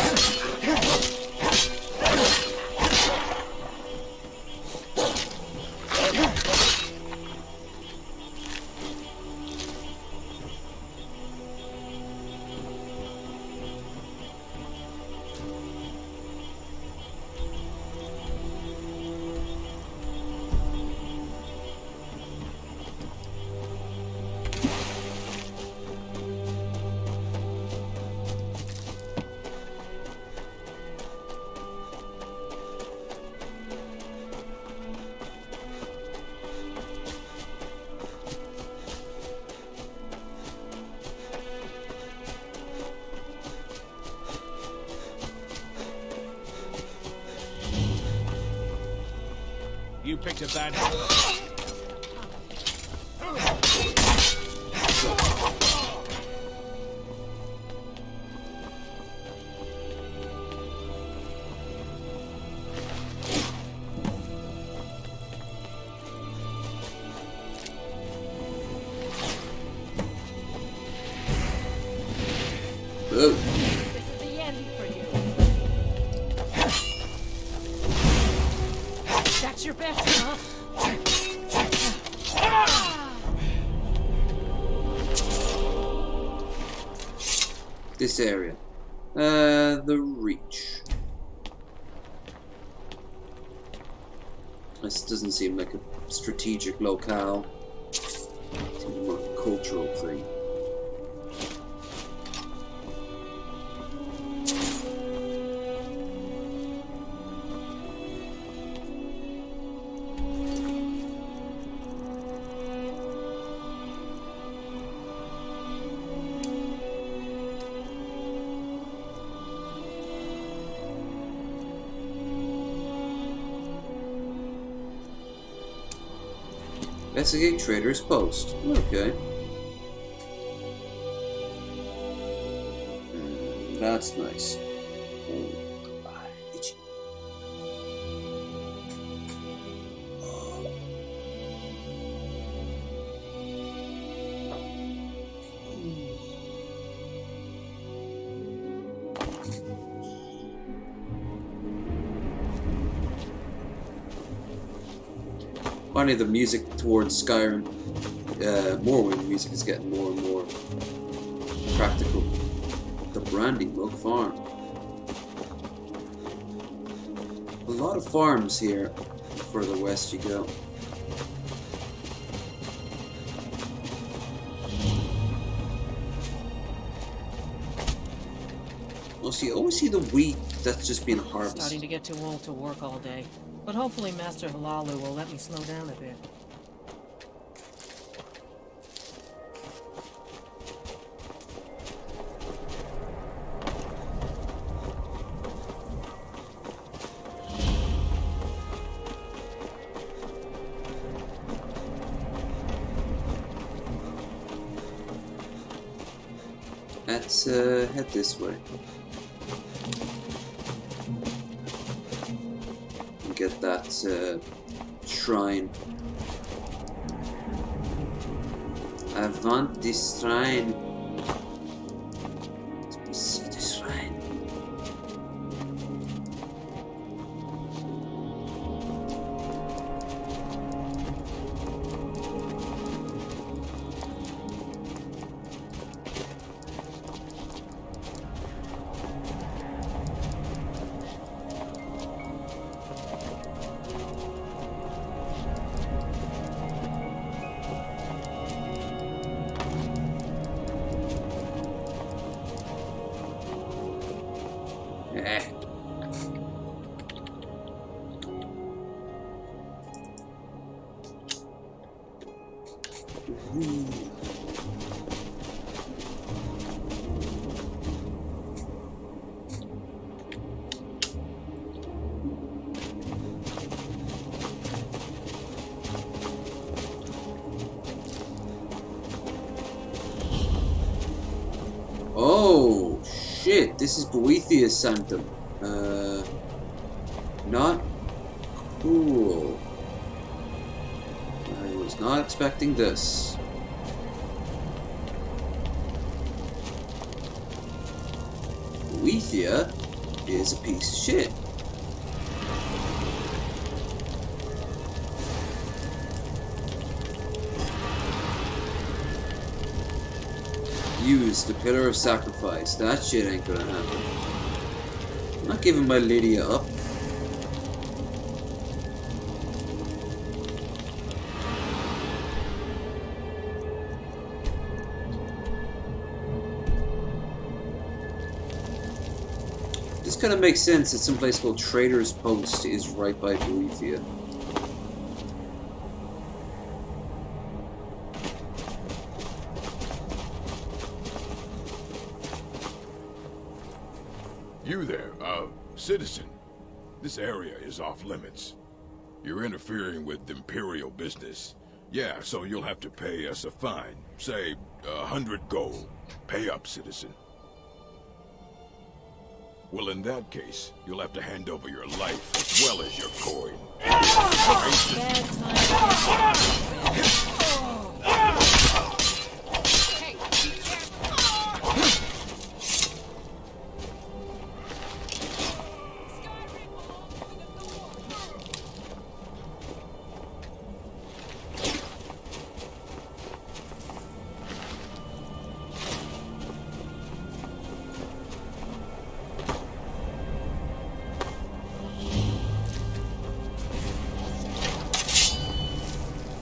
You picked a bad. Ooh. This is the end for you. That's your best, huh? This area. The Reach. This doesn't seem like a strategic locale. It seems more a cultural thing. Investigate Trader's Post. Okay. That's nice. Oh, itchy. Finally, the music towards Skyrim, Morrowind music is getting more and more practical. The Brandy Milk Farm. A lot of farms here, the further west you go. Also, you always see the wheat that's just being harvested. Starting to get too old to work all day. But hopefully Master Halalu will let me slow down a bit. Let's head this way. And get that shrine. I want this shrine. Let me see the shrine. Oh shit! This is Boethiah's sanctum. Not cool. I was not expecting this. Boethiah is a piece of shit. Use the Pillar of Sacrifice. That shit ain't gonna happen. I'm not giving my Lydia up. This kind of makes sense that some place called Trader's Post is right by Boethiah. You there, citizen. This area is off limits. You're interfering with Imperial business. Yeah, so you'll have to pay us a fine. Say, 100 gold. Pay up, citizen. Well, in that case, you'll have to hand over your life as well as your coin.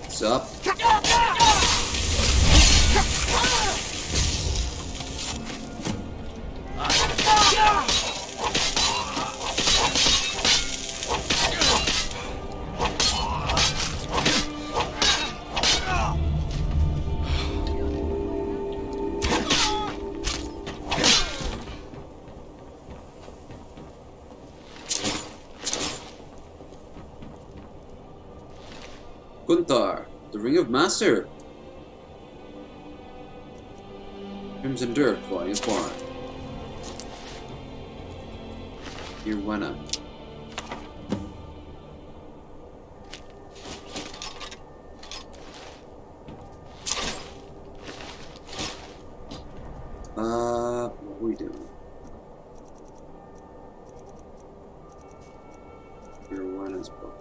What's up? Gunthar. The Ring of Master. Crimson Dirt flying far. Irwana. What are we doing? Irwana's book.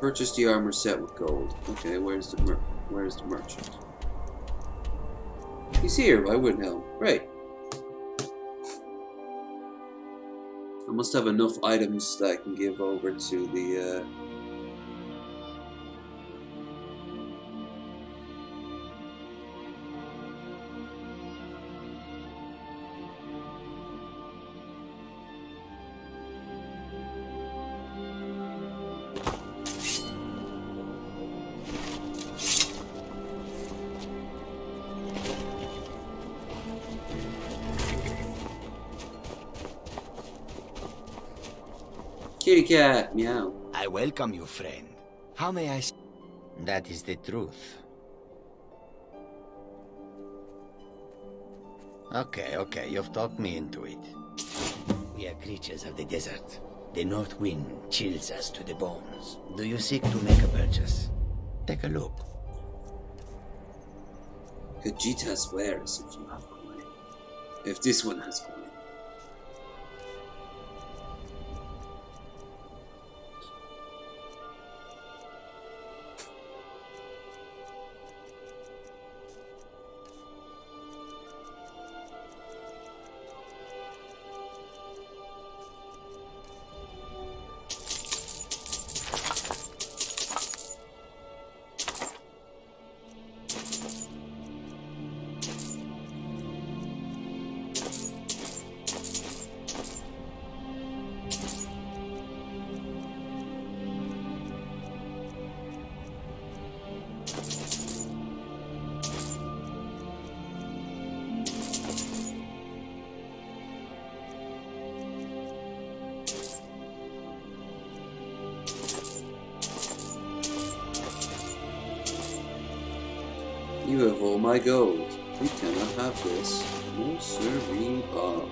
Purchase the armor set with gold. Okay, where's the merchant? He's here by Windhelm. Right. I must have enough items that I can give over to the kitty cat, meow. I welcome you, friend. How may I... That is the truth. Okay, you've talked me into it. We are creatures of the desert. The north wind chills us to the bones. Do you seek to make a purchase? Take a look. Khajiit swears if you have coin. If this one has coin. You have all my gold. We cannot have this. No sirree, Bob.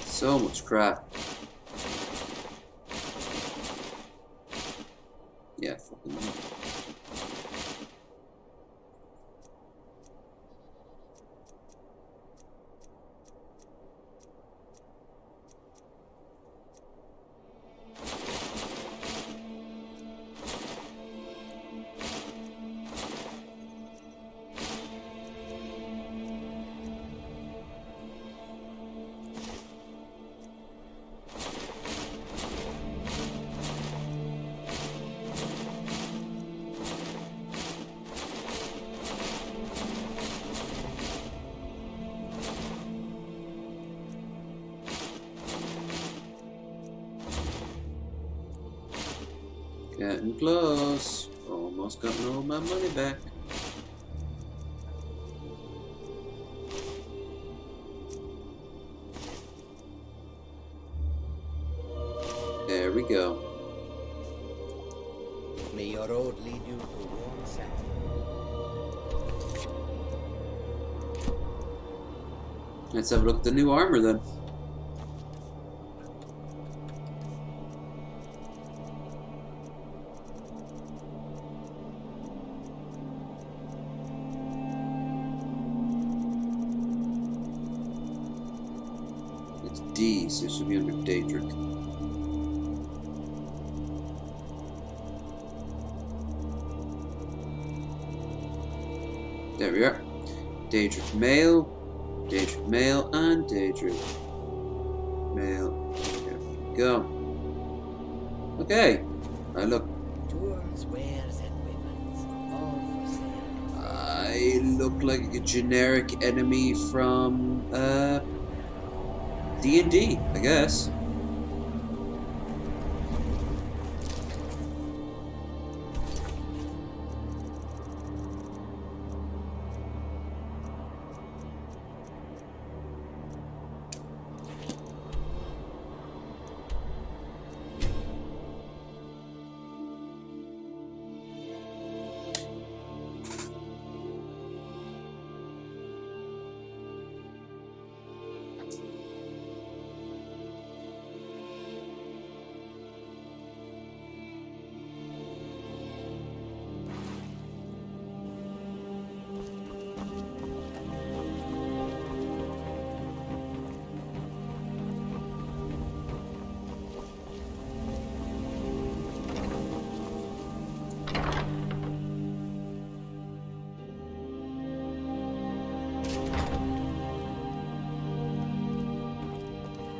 So much crap. Yeah, fucking hell. Getting close. Almost got all my money back. There we go. May your road lead you to warm sand. Let's have a look at the new armor then. So this should be under Daedric. There we are. Daedric male, and Daedric male. There we go. Okay. Now look. Dwarves, wares, and weapons, all for sale. I look like a generic enemy from D&D, I guess.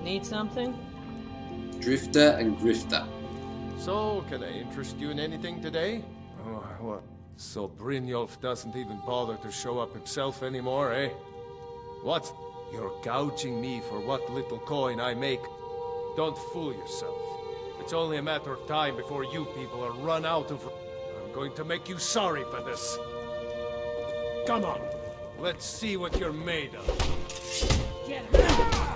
Need something? Drifter and Grifter. So, can I interest you in anything today? Oh, what? So Brynjolf doesn't even bother to show up himself anymore, eh? What? You're gouging me for what little coin I make? Don't fool yourself. It's only a matter of time before you people are run out of... I'm going to make you sorry for this. Come on, let's see what you're made of. Get her!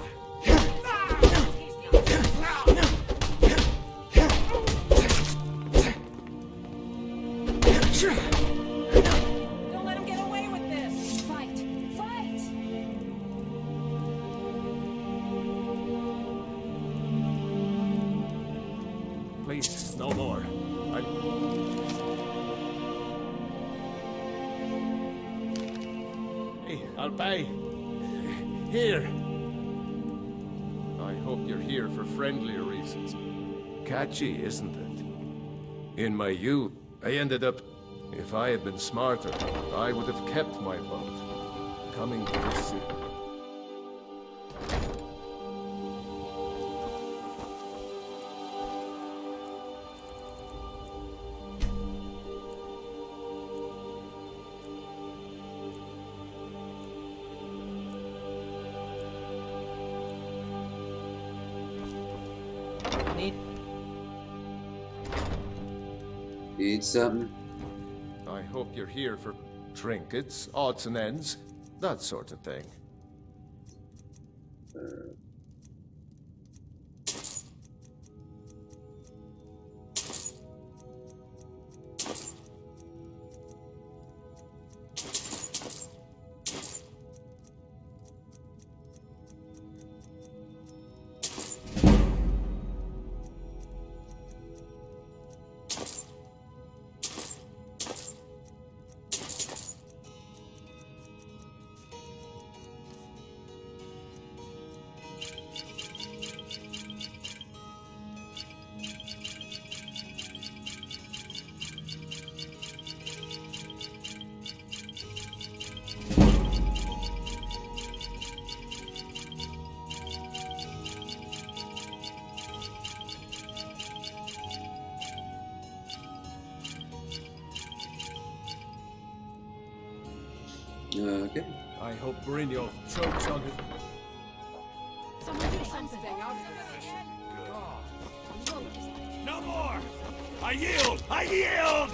Don't let him get away with this! Fight! Fight! Please, no more. Hey, I'll pay. Here. I hope you're here for friendlier reasons. Catchy, isn't it? In my youth, I ended up... If I had been smarter, I would have kept my boat. Coming to the sea. Need something? I hope you're here for trinkets, odds and ends, that sort of thing. Okay. I hope Brynjolf chokes on it. Someone do something. No more! I yield! I yield!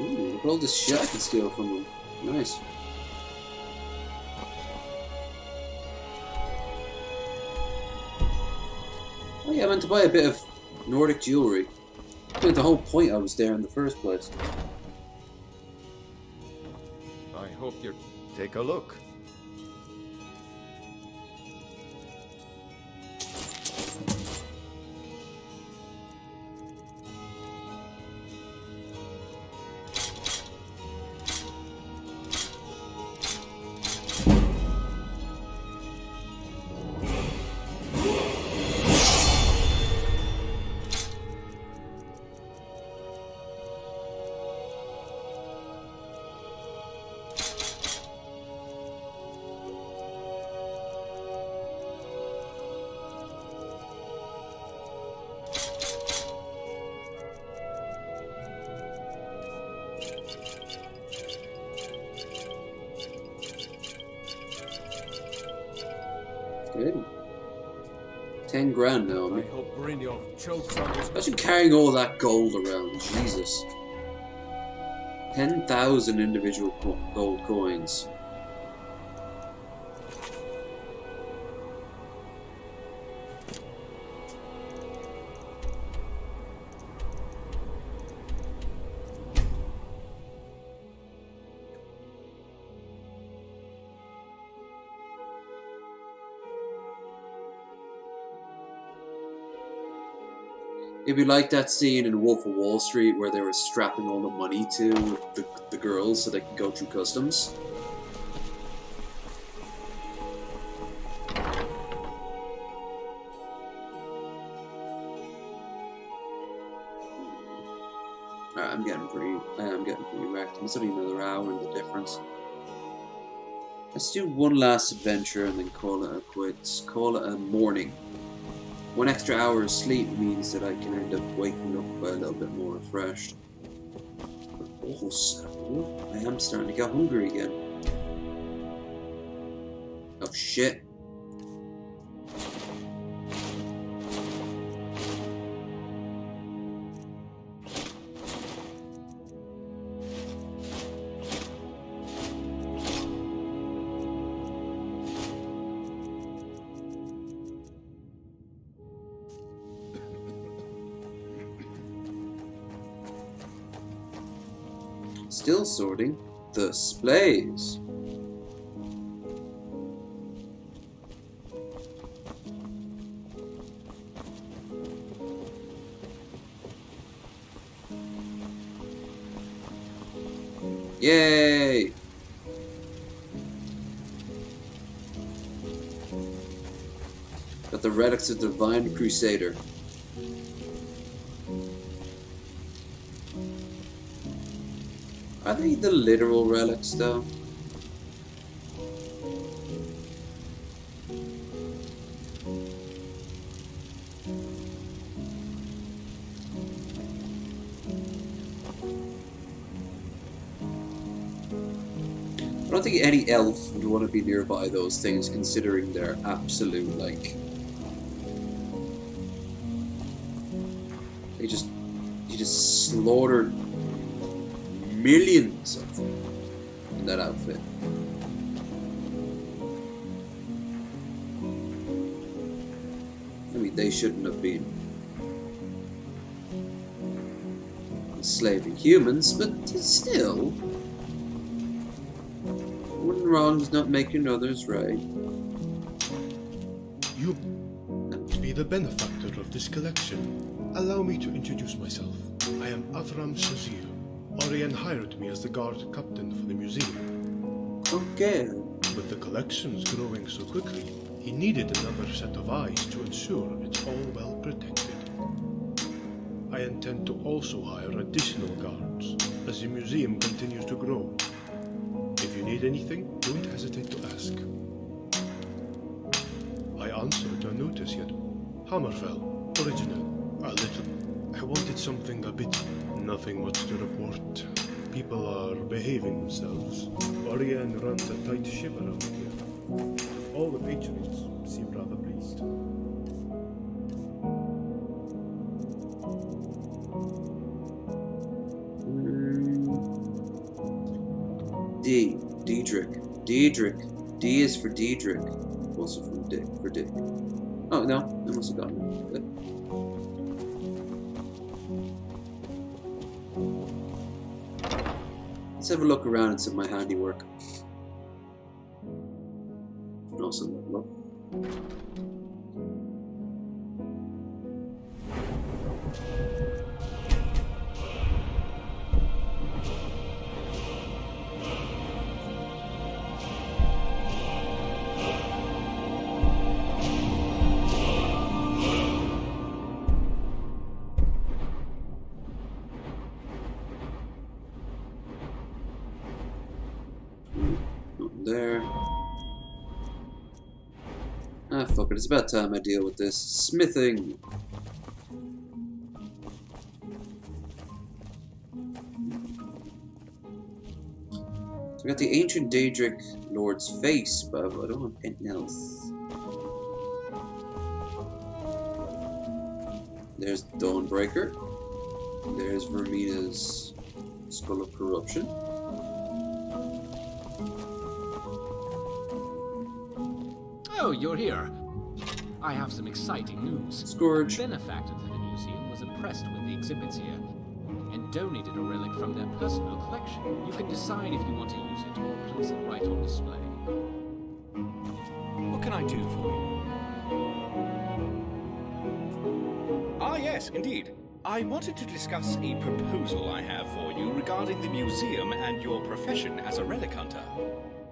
Ooh, look at all this shit I can steal from him. Nice. Oh yeah, I meant to buy a bit of Nordic jewelry. I think the whole point I was there in the first place. I hope you're... Take a look. Good. 10 grand now. I hope Brynjolf chokes on this. Imagine carrying all that gold around. Jesus. 10,000 individual gold coins. It'd be like that scene in Wolf of Wall Street where they were strapping all the money to the girls so they could go through customs. Alright, I'm getting pretty wrecked. It's only another hour in the difference. Let's do one last adventure and then call it a quits. Call it a morning. 1 extra hour of sleep means that I can end up waking up a little bit more refreshed. But also, I am starting to get hungry again. Oh shit. Still sorting the displays. Yay! Got the relics of the Divine Crusader. Are they the literal relics, though? I don't think any elf would want to be nearby those things, considering their absolute, like... You just slaughtered millions of them in that outfit. I mean, they shouldn't have been enslaving humans, but still, one wrong does not make another's right. You be the benefactor of this collection. Allow me to introduce myself. I am Avram Shazir. Orion hired me as the guard captain for the museum. Okay. With the collections growing so quickly, he needed another set of eyes to ensure it's all well protected. I intend to also hire additional guards as the museum continues to grow. If you need anything, don't hesitate to ask. I answered a notice yet. Hammerfell, original, a little. I wanted something a bit. Nothing much to report. People are behaving themselves. Orion runs a tight ship around here. All the patrons seem rather pleased. Diedrich. D is for Diedrich. Also from Dick, for Dick. Oh, no. I must have gotten it. Good. Let's have a look around at some of my handiwork. And also level up. There. Ah, fuck it. It's about time I deal with this. Smithing. So I got the ancient Daedric Lord's face, but I don't want anything else. There's Dawnbreaker. There's Vermina's Skull of Corruption. Oh, you're here. I have some exciting news. Scourge. The benefactor to the museum was impressed with the exhibits here and donated a relic from their personal collection. You can decide if you want to use it or place it right on display. What can I do for you? Ah, yes, indeed. I wanted to discuss a proposal I have for you regarding the museum and your profession as a relic hunter.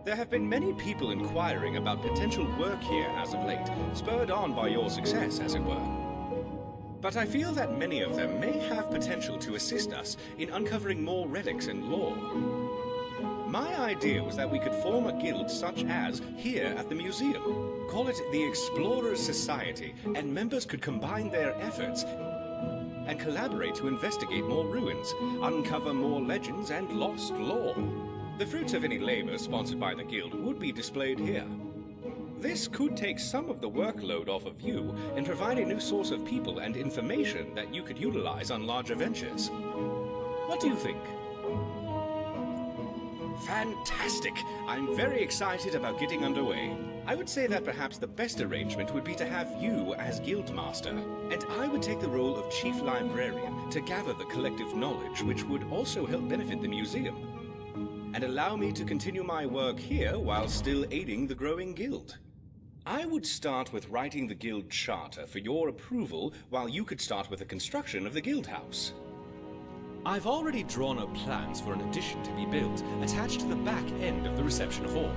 There have been many people inquiring about potential work here as of late, spurred on by your success, as it were. But I feel that many of them may have potential to assist us in uncovering more relics and lore. My idea was that we could form a guild such as here at the museum. Call it the Explorers Society, and members could combine their efforts and collaborate to investigate more ruins, uncover more legends and lost lore. The fruits of any labor sponsored by the guild would be displayed here. This could take some of the workload off of you and provide a new source of people and information that you could utilize on larger ventures. What do you think? Fantastic! I'm very excited about getting underway. I would say that perhaps the best arrangement would be to have you as Guildmaster, and I would take the role of Chief Librarian to gather the collective knowledge which would also help benefit the museum, and allow me to continue my work here while still aiding the growing guild. I would start with writing the guild charter for your approval, while you could start with the construction of the guild house. I've already drawn up plans for an addition to be built, attached to the back end of the reception hall.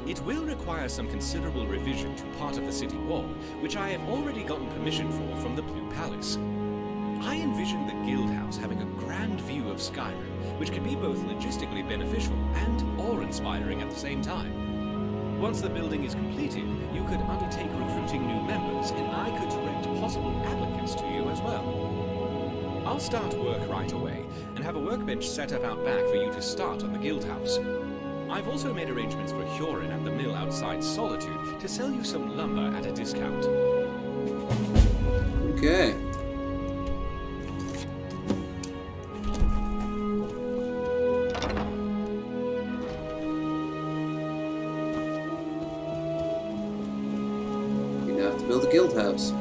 It will require some considerable revision to part of the city wall, which I have already gotten permission for from the Blue Palace. I envision the guild house having a grand view of Skyrim, which could be both logistically beneficial and awe-inspiring at the same time. Once the building is completed, you could undertake recruiting new members, and I could direct possible applicants to you as well. I'll start work right away, and have a workbench set up out back for you to start on the guild house. I've also made arrangements for Huron at the mill outside Solitude to sell you some lumber at a discount. Okay. You'd have to build a guild house.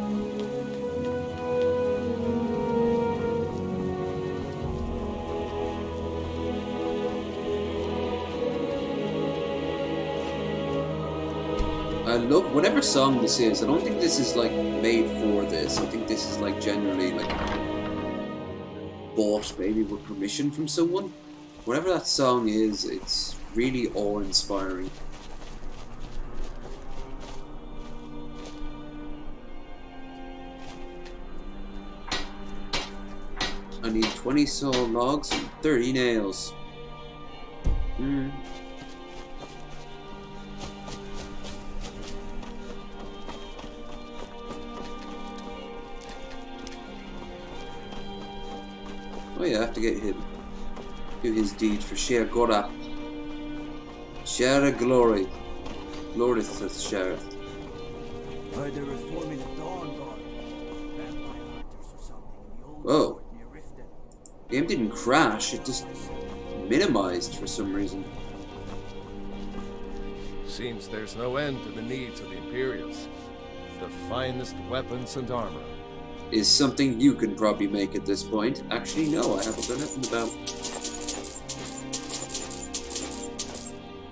I love whatever song this is. I don't think this is like made for this. I think this is like generally like bought maybe with permission from someone. Whatever that song is, it's really awe-inspiring. I need 20 saw logs and 30 nails. Oh yeah, I have to get him. Do his deed for Share Gora. Share glory. Glory to Sheriff. Heard they're reforming the Dawn Guard. Vampire hunters or something in the old Whoa. fort near Riften. Game didn't crash, it just minimized for some reason. Seems there's no end to the needs of the Imperials. The finest weapons and armor. Is something you can probably make at this point. Actually, no, I haven't done it in about...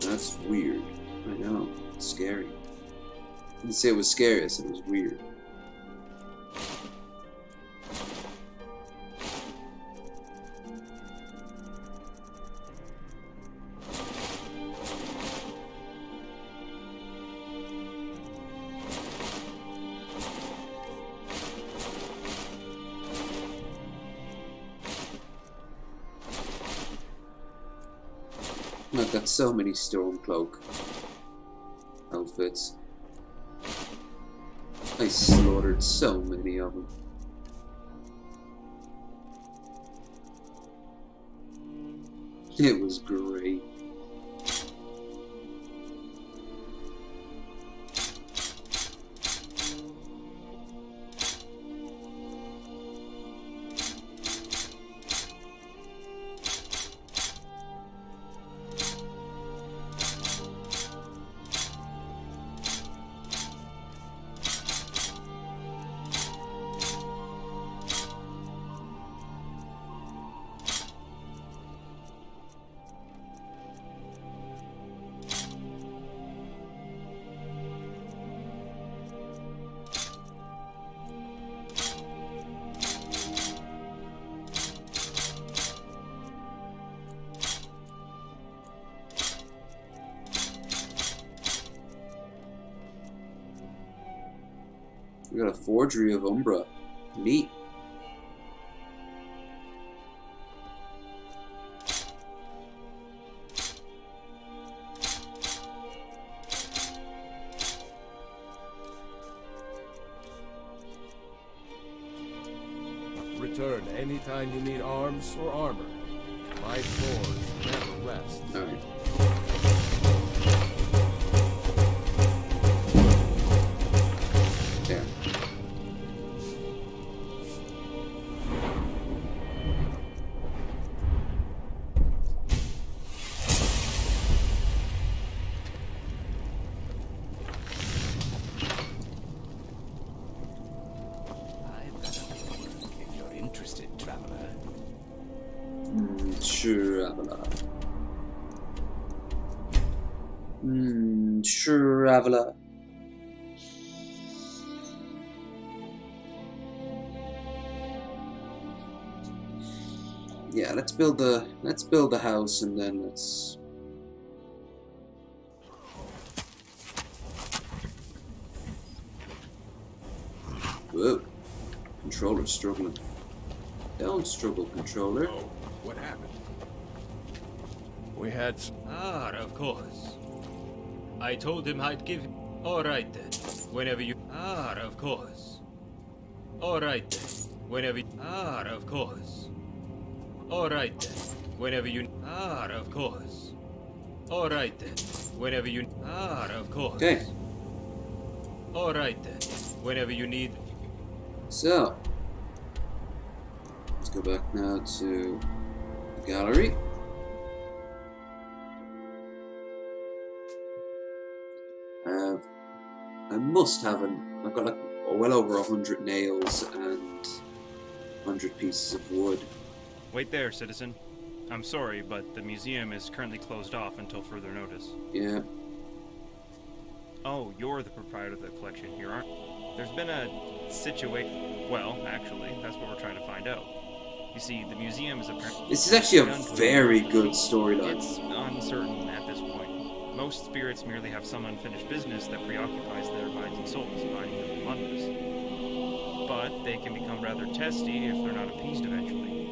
That's weird. I know. It's scary. I didn't say it was scary, I said it was weird. I've got so many Stormcloak outfits. I slaughtered so many of them. It was great. We got a forgery of Umbra. Neat. Return anytime you need arms or armor. My forge never rests. Alright. There. If you're interested, traveler. Traveler. Traveler. Yeah, let's build the house and then let's. Whoa, controller's struggling. Don't struggle, controller. Oh, what happened? We had. Of course. I told him I'd give him. Alright then. Whenever you. Of course. Alright then. Whenever you. Of course. Alright then. Whenever you. Of course. Alright then. Whenever you. Of course. Okay. Alright then. Whenever you need. So, let's go back now to the gallery. I must have I've got like well over 100 nails and 100 pieces of wood. Wait there, citizen. I'm sorry, but the museum is currently closed off until further notice. Yeah. Oh, you're the proprietor of the collection here, aren't you? There's been a situation. Well, actually, that's what we're trying to find out. You see, the museum is apparently. This is actually a very good storyline. It's uncertain at this point. Most spirits merely have some unfinished business that preoccupies their minds and souls, binding them in wonders. But they can become rather testy if they're not appeased eventually.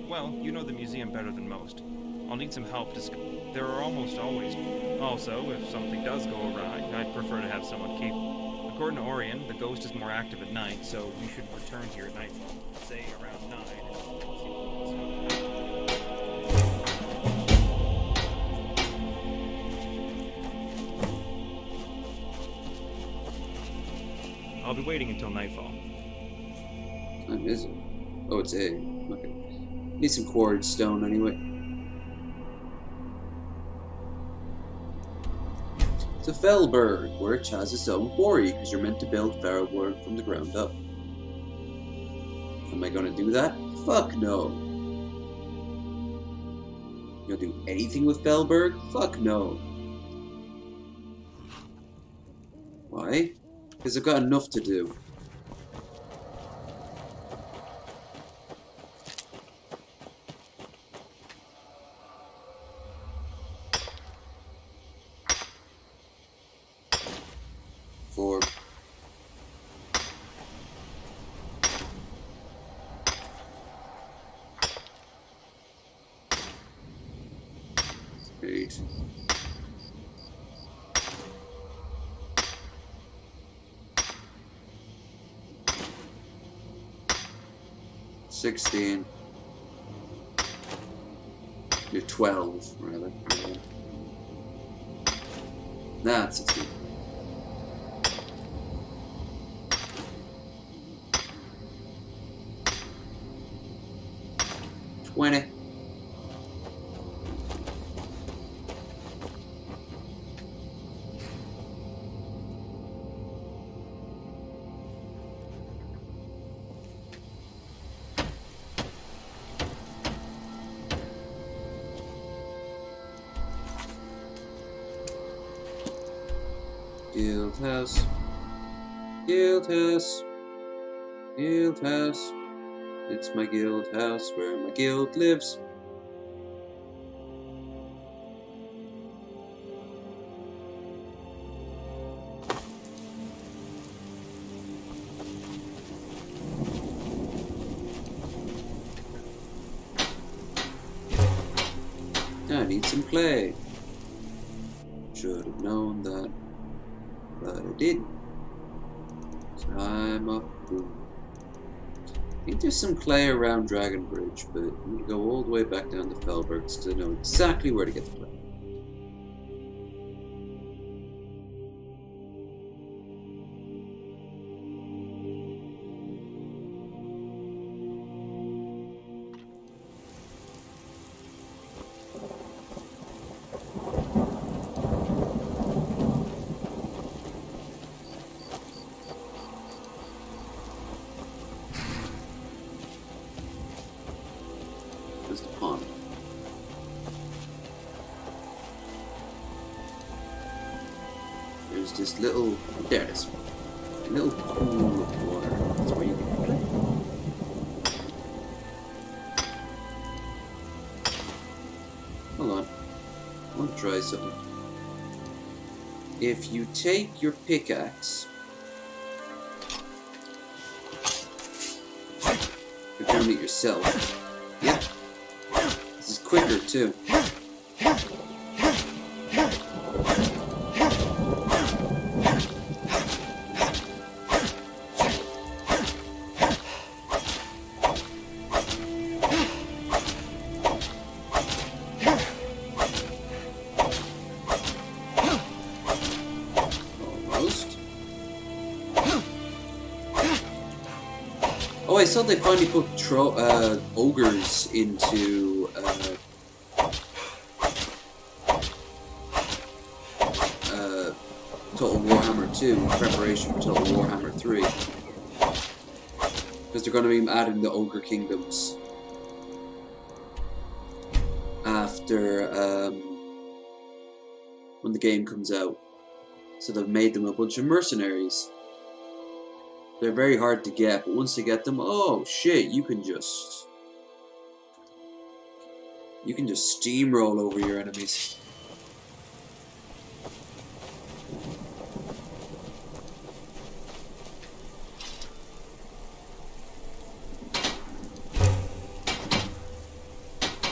Well, you know the museum better than most. I'll need some help to. There are almost always. Also, if something does go awry, I'd prefer to have someone keep. According to Orion, the ghost is more active at night, so we should return here at nightfall. Say around 9. I'll be waiting until nightfall. What time is it? Oh, it's 8. Okay. Need some quarried stone anyway. To Fellberg, which has its own quarry, because you're meant to build Fellberg from the ground up. Am I gonna do that? Fuck no. You gonna do anything with Fellberg? Fuck no. Why? Because I've got enough to do. Four. Eight. $16. You're 12, rather. Nah, 16. $20. Guild house. Guild house. Guild house. It's my guild house where my guild lives. need some clay. Should have known that, but I didn't. So I'm a fool. I think there's some clay around Dragon Bridge, but I'm going to go all the way back down to Felbergs to know exactly where to get the clay. There's the pond. There's this little, there it is, a little pool of water. That's where you can play. Hold on, I want to try something. If you take your pickaxe, you're doing it yourself. Yeah. This is quicker too. Almost. Oh, I saw they finally put ogres into Total Warhammer 2 in preparation for Total Warhammer 3. Because they're going to be adding the Ogre Kingdoms after when the game comes out. So they've made them a bunch of mercenaries. They're very hard to get, but once you get them, oh shit, you can just steamroll over your enemies.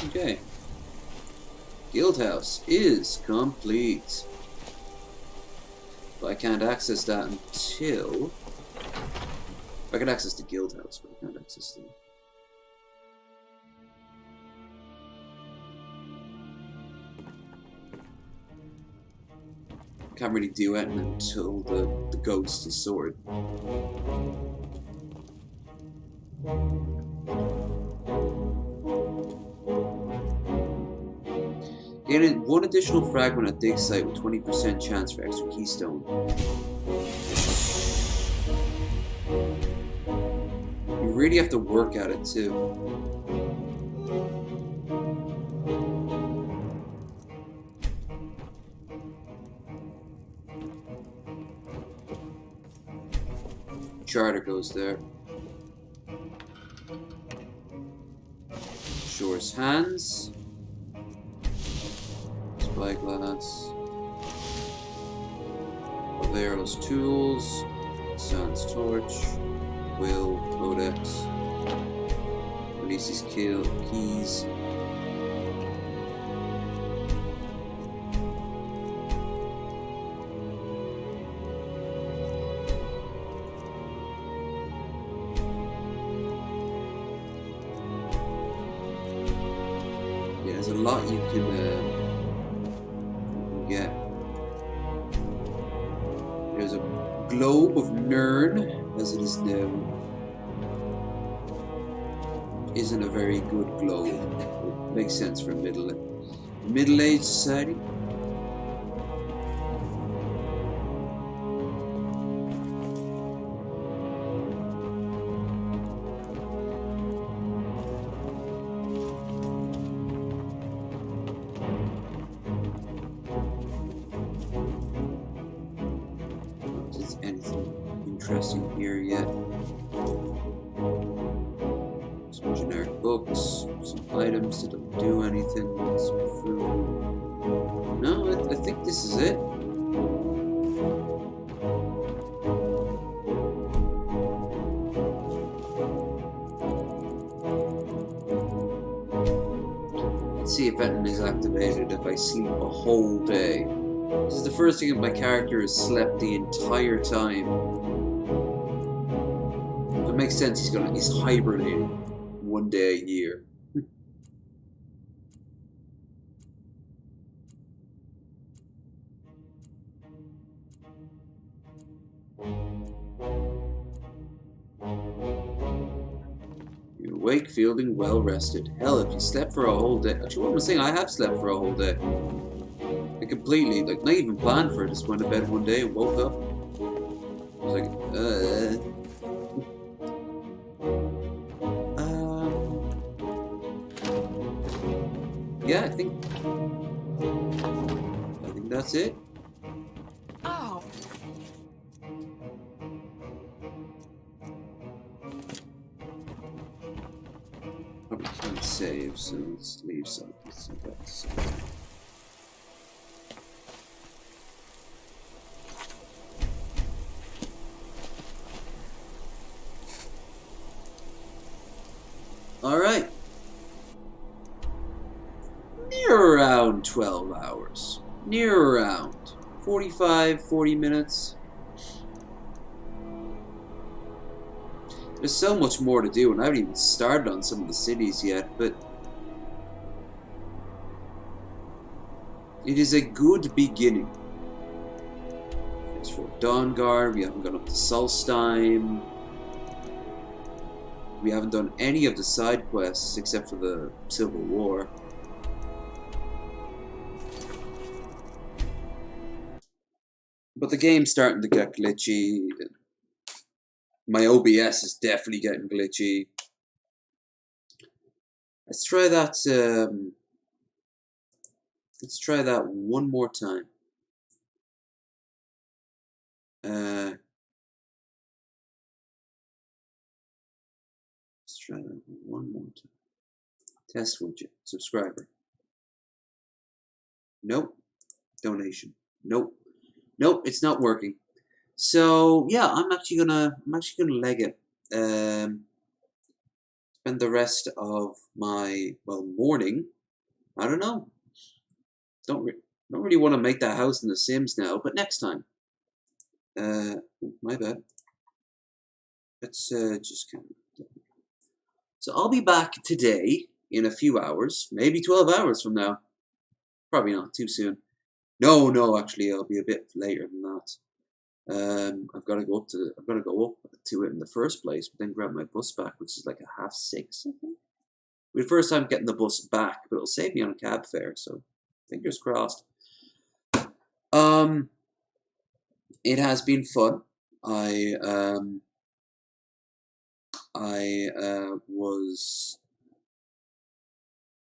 Okay. Guild House is complete. But I can't access that until... I can access the Guild House, but I can't access the... Can't really do it until the ghost is sword. Gain one additional fragment at dig site with 20% chance for extra keystone. You really have to work at it too. Charter goes there. Shore's hands. Spyglass. Avero's tools. Sun's torch. Will. Codex. Releases keys. There's a lot you can get. There's a globe of Nirn, as it is known. Isn't a very good globe. It makes sense for middle-aged society. Interesting here yet. Some generic books, some items that don't do anything, some food. No, I think this is it. Let's see if anything is activated if I sleep a whole day. This is the first thing that my character has slept the entire time. So it makes sense he's hibernating 1 day a year. You're awake, feeling well rested. Hell, if you slept for a whole day. Actually, what am I saying? I have slept for a whole day. I completely, like, not even planned for it. Just went to bed one day and woke up. I was like, yeah, I think that's it. Ow! Probably can't save, so let's leave something. So that's all right. Near around 12 hours. Near around 45, 40 minutes. There's so much more to do, and I haven't even started on some of the cities yet, but it is a good beginning. As for Dawnguard, we haven't gone up to Solstheim. We haven't done any of the side quests except for the Civil War. But the game's starting to get glitchy. My OBS is definitely getting glitchy. Let's try that. Let's try that one more time. Let's try that one more time. Test widget. Subscriber. Nope. Donation. Nope. Nope. It's not working. So yeah, I'm actually gonna leg it. Spend the rest of my morning. I don't know. Don't really want to make that house in The Sims now, but next time. My bad. Let's just kind of. So I'll be back today in a few hours, maybe 12 hours from now. Probably not too soon. No, actually, I'll be a bit later than that. I've got to go up to it in the first place, but then grab my bus back, which is like a 6:30, I think. It'll be the first time getting the bus back, but it'll save me on a cab fare, so fingers crossed. It has been fun. I was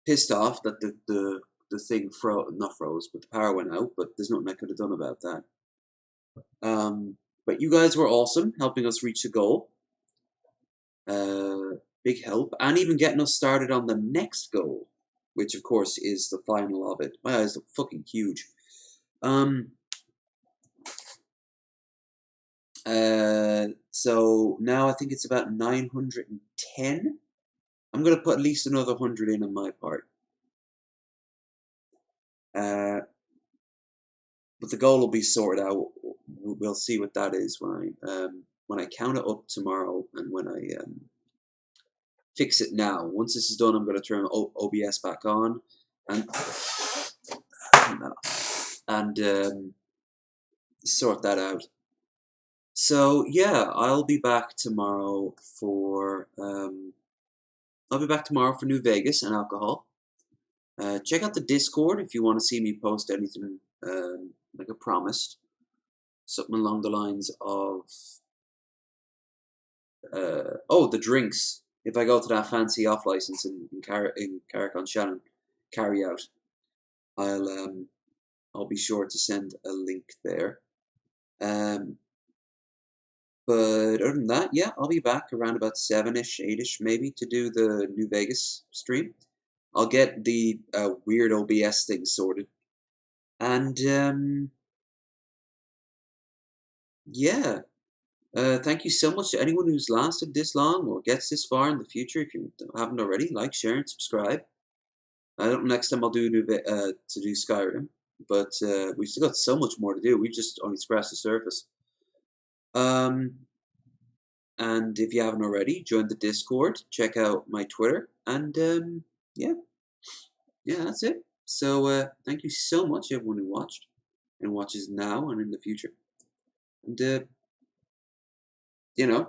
pissed off that the thing not froze, but the power went out, but there's nothing I could have done about that. But you guys were awesome, helping us reach the goal. Big help, and even getting us started on the next goal, which of course is the final of it. My eyes look fucking huge. So now I think it's about 910. I'm gonna put at least another 100 in on my part. But the goal will be sorted out. We'll see what that is when I count it up tomorrow, and when I fix it now. Once this is done, I'm going to turn OBS back on and sort that out. So yeah, I'll be back tomorrow for New Vegas and alcohol. Check out the Discord if you want to see me post anything like I promised. Something along the lines of the drinks. If I go to that fancy off license in Carrick-on-Shannon, carry out, I'll be sure to send a link there. But other than that, yeah, I'll be back around about 7-ish, 8-ish maybe to do the New Vegas stream. I'll get the weird OBS thing sorted. And yeah. Thank you so much to anyone who's lasted this long or gets this far in the future. If you haven't already, like, share, and subscribe. I don't know next time I'll do to do Skyrim, but we've still got so much more to do. We've just only scratched the surface. And if you haven't already, join the Discord, check out my Twitter, and yeah, that's it. So thank you so much, everyone who watched and watches now and in the future. And you know,